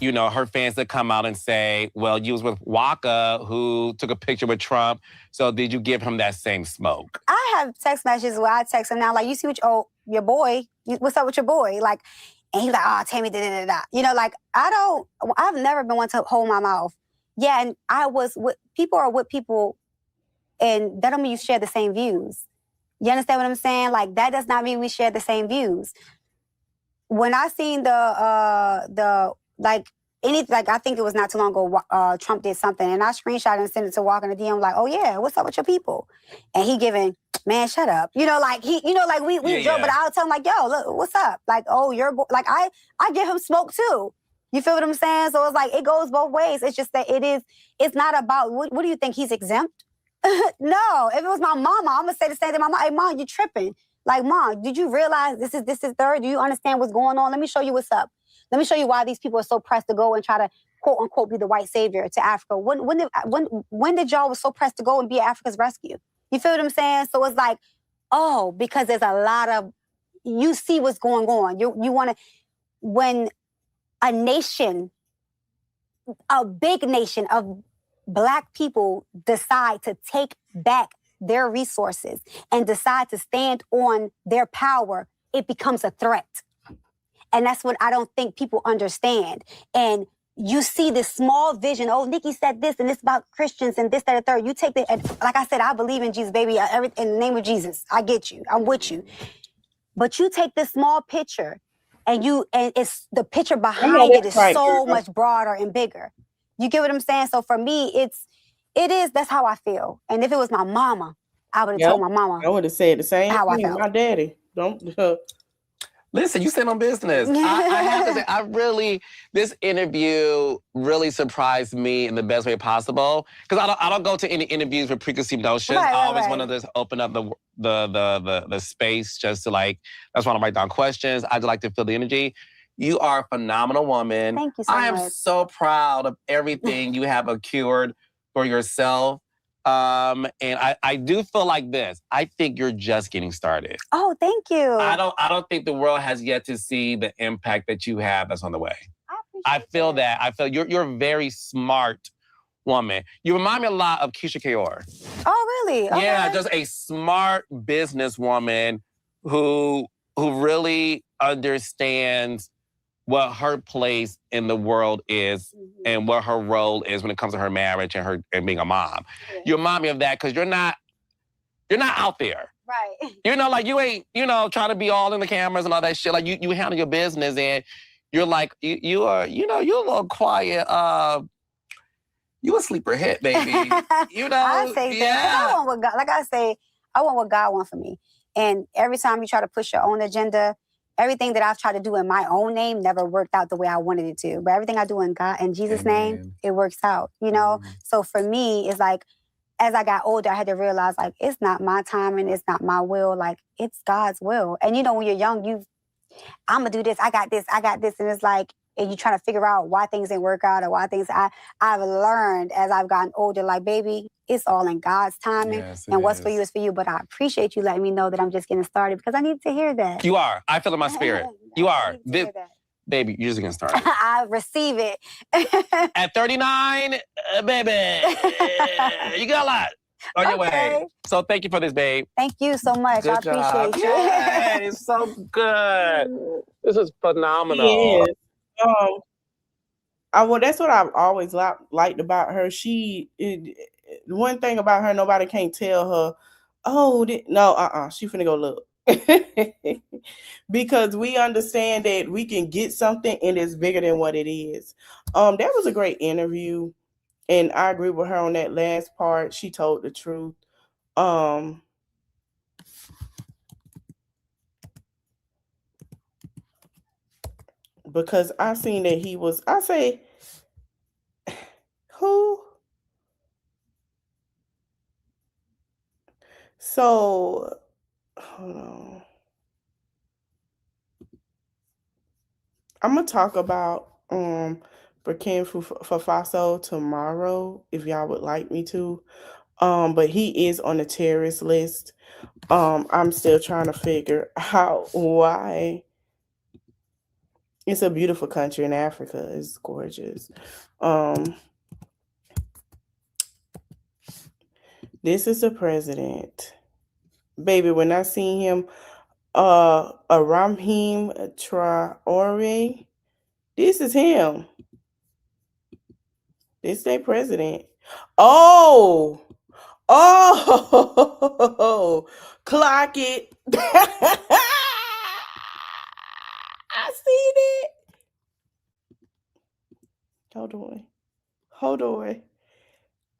You know, her fans that come out and say, well, you was with Waka, who took a picture with Trump. So did you give him that same smoke? I have text messages where I text him now, like, you see what your boy, what's up with your boy? Like, and he's like, oh, Tammy, da-da-da-da. You know, like, I've never been one to hold my mouth. Yeah, and people are with people, and that don't mean you share the same views. You understand what I'm saying? Like, that does not mean we share the same views. When I seen I think it was not too long ago, Trump did something, and I screenshot and sent it to Walker in the DM, like, oh yeah, what's up with your people? And he giving, man, shut up. You know, like we joke, but I'll tell him, like, yo, look, what's up? Like, oh, like, I give him smoke too. You feel what I'm saying? So it's like, it goes both ways. It's just that it's not about, what do you think, he's exempt? No, if it was my mama, I'm gonna say the same thing. Hey, mom, you tripping. Like, mom, did you realize this is third? Do you understand what's going on? Let me show you what's up. Let me show you why these people are so pressed to go and try to, quote unquote, be the white savior to Africa. When did y'all was so pressed to go and be Africa's rescue? You feel what I'm saying? So it's like, oh, because there's a lot of, you see what's going on. You want to, when a nation, a big nation of Black people decide to take back their resources and decide to stand on their power, it becomes a threat. And that's what I don't think people understand. And you see this small vision. Oh, Nikki said this, and it's about Christians and this, that, and third. You take the, and like I said, I believe in Jesus, baby. In the name of Jesus, I get you. I'm with you. But you take this small picture, and it's the picture behind it is right, so girl. much broader and bigger. You get what I'm saying? So for me, that's how I feel. And if it was my mama, I would have told my mama. I would have said the same how thing. I felt. My daddy, don't. Listen, you stand on business. I have to say, this interview really surprised me in the best way possible. Because I don't go to any interviews with preconceived notions. Right, I always right. want to just open up the space just to that's why I write down questions. I just like to feel the energy. You are a phenomenal woman. Thank you so I am much. so proud of everything you have accrued for yourself. And I do feel like this. I think you're just getting started. Oh, thank you. I don't think the world has yet to see the impact that you have that's on the way. I feel that. I feel you're a very smart woman. You remind me a lot of Keisha Kayor. Oh, really? Okay. Yeah, just a smart businesswoman who really understands what her place in the world is and what her role is when it comes to her marriage and being a mom. Yeah. You remind me of that because you're not out there. Right. You ain't, trying to be all in the cameras and all that shit. Like you handle your business and you're like, you're a little quiet. You a sleeper hit, baby. I say that. I want what God, like I say, I want what God wants for me. And every time you try to push your own agenda, everything that I've tried to do in my own name never worked out the way I wanted it to. But everything I do in God, in Jesus' name, it works out, So for me, it's like, as I got older, I had to realize, like, it's not my timing, it's not my will, like, it's God's will. And when you're young, I'm gonna do this, I got this. And it's like, and you're trying to figure out why things didn't work out or why things, I've learned as I've gotten older, like, baby, it's all in God's timing. Yes, and what's for you is for you. But I appreciate you letting me know that I'm just getting started because I need to hear that. You are. I feel it in my spirit. You are. Baby, you're just getting started. I receive it. At 39, baby, you got a lot on your way. So thank you for this, babe. Thank you so much. Good I appreciate you. Yeah, it's so good. This is phenomenal. Yes. That's what I've always liked about her. One thing about her, nobody can't tell her, she finna go look. Because we understand that we can get something and it's bigger than what it is. That was a great interview, and I agree with her on that last part. She told the truth. Because I seen that he was, I say, who? So, hold on. I'm gonna talk about Burkina Faso tomorrow if y'all would like me to. But he is on the terrorist list. I'm still trying to figure out why. It's a beautiful country in Africa. It's gorgeous. This is the president. Baby, when I seen him, Rahim Traore, this is him. This their president. Oh, clock it. I seen it. Hold on.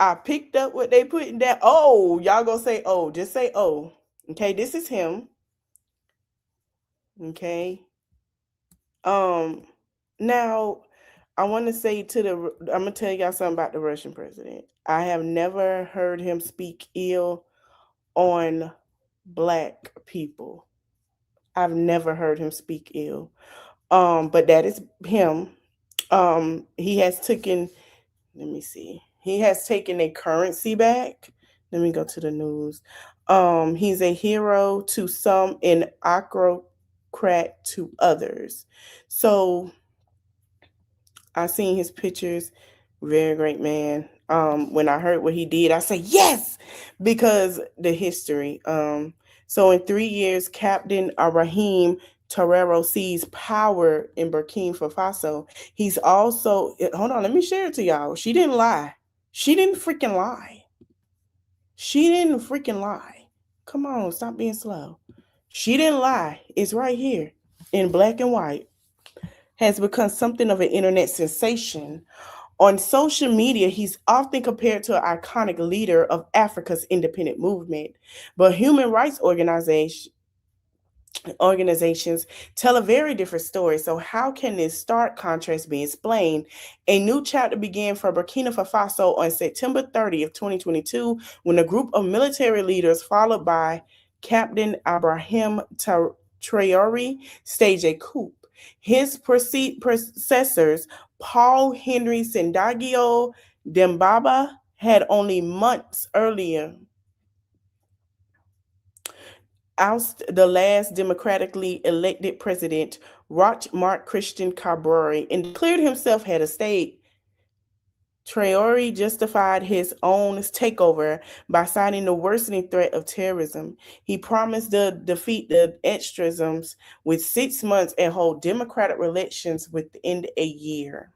I picked up what they putting down. Oh, y'all gonna say oh. Just say oh. Okay, this is him. Okay. Now I want to say I'm gonna tell y'all something about the Russian president. I have never heard him speak ill on Black people. I've never heard him speak ill. But that is him. He has taken, let me see. He has taken a currency back. Let me go to the news. He's a hero to some and autocrat to others. So I seen his pictures. Very great man. When I heard what he did, I said yes, because the history. So in 3 years, Captain Rahim Torero seized power in Burkina Faso. He's also, hold on, let me share it to y'all. She didn't lie. She didn't freaking lie. She didn't freaking lie. Come on, stop being slow. She didn't lie. It's right here in black and white. Has become something of an internet sensation. On social media, he's often compared to an iconic leader of Africa's independent movement, but human rights organizations tell a very different story. So, how can this stark contrast be explained? A new chapter began for Burkina Faso on September 30th, 2022, when a group of military leaders, followed by Captain Ibrahim Traore, staged a coup. His predecessors, Paul Henry Sendagio Dembaba, had only months earlier oust the last democratically elected president, Roch Marc Christian Cabore, and declared himself head of state. Traore justified his own takeover by citing the worsening threat of terrorism. He promised to defeat the extremisms with 6 months and hold democratic elections within a year.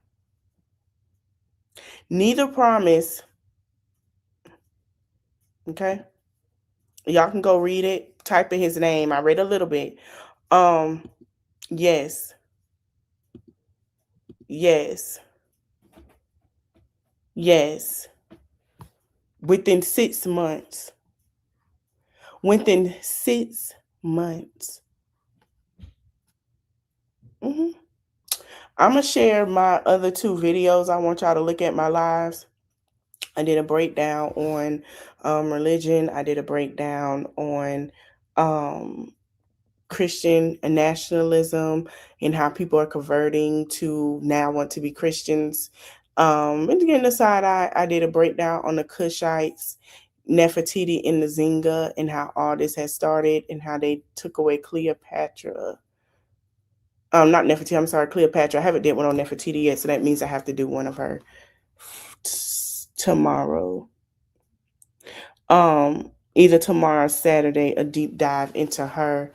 Neither promise, okay? Y'all can go read it, type in his name. I read a little bit. Yes. Yes. Yes. Within 6 months. Within 6 months. I'm going to share my other 2 videos. I want y'all to look at my lives. I did a breakdown on religion. I did a breakdown on Christian nationalism and how people are converting to now want to be Christians. And again, the side I did a breakdown on the Cushites, Nefertiti, and the Zinga, and how all this has started and how they took away Cleopatra. Not Nefertiti, I'm sorry, Cleopatra. I haven't did one on Nefertiti yet, so that means I have to do one of her tomorrow. Either tomorrow or Saturday, a deep dive into her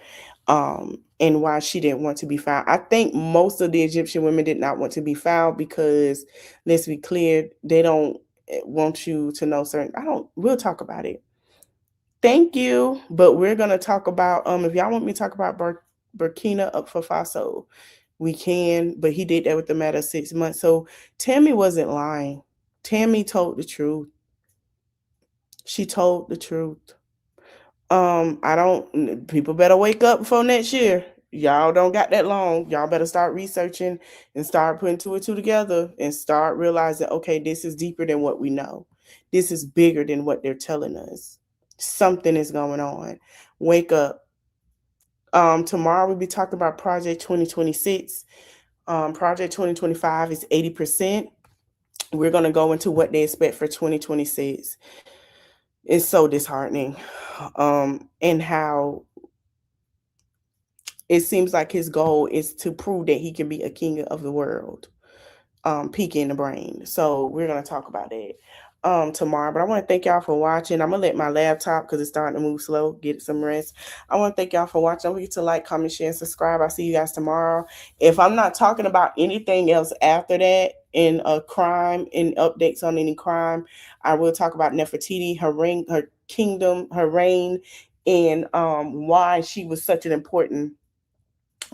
and why she didn't want to be found. I think most of the Egyptian women did not want to be found because, let's be clear, they don't want you to know certain. We'll talk about it. Thank you, but we're gonna talk about if y'all want me to talk about Burkina Faso, we can. But he did that with the matter of 6 months. So Tammy wasn't lying. Tammy told the truth. She told the truth. People better wake up before next year. Y'all don't got that long. Y'all better start researching and start putting 2 and 2 together and start realizing, okay, this is deeper than what we know. This is bigger than what they're telling us. Something is going on. Wake up. Tomorrow we'll be talking about Project 2026. Project 2025 is 80%. We're going to go into what they expect for 2026. It's so disheartening. And how it seems like his goal is to prove that he can be a king of the world, peaking the brain. So we're going to talk about it tomorrow. But I want to thank y'all for watching. I'm going to let my laptop, because it's starting to move slow, get some rest. I want to thank y'all for watching. Don't forget to like, comment, share, and subscribe. I'll see you guys tomorrow. If I'm not talking about anything else after that in a crime, in updates on any crime, I will talk about Nefertiti, her reign, her kingdom, her reign, and why she was such an important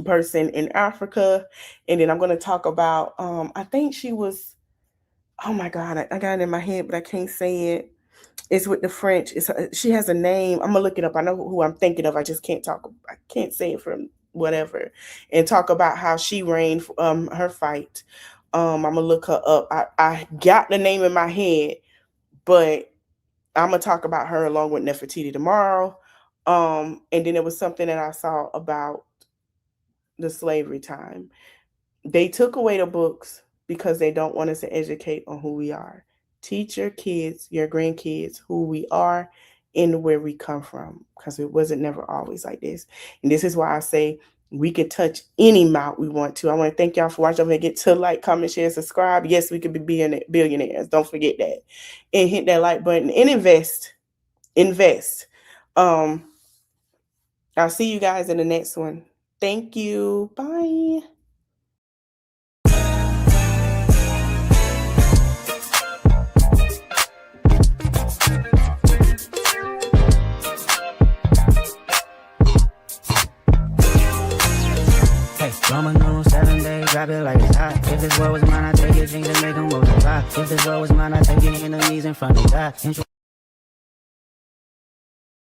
person in Africa. And then I'm going to talk about I think she was, oh my god, I got it in my head but I can't say it. It's with the French. She has a name. I'm gonna look it up. I know who I'm thinking of. I just can't say it from whatever. And talk about how she reigned her fight. I'm gonna look her up. I got the name in my head, but I'm gonna talk about her along with Nefertiti tomorrow. And then it was something that I saw about the slavery time. They took away the books because they don't want us to educate on who we are. Teach your kids, your grandkids, who we are and where we come from, because it wasn't never always like this. And this is why I say we could touch any mouth we want to. I want to thank y'all for watching. Don't forget to like, comment, share, subscribe. Yes, we could be billionaires. Don't forget that. And hit that like button and invest. Invest. I'll see you guys in the next one. Thank you. Bye. Hey, Roman numeral 7 days, drop it like it's hot. If this world was mine, I'd take your jeans and make them multiply. If this world was mine, I'd take your enemies in front of God.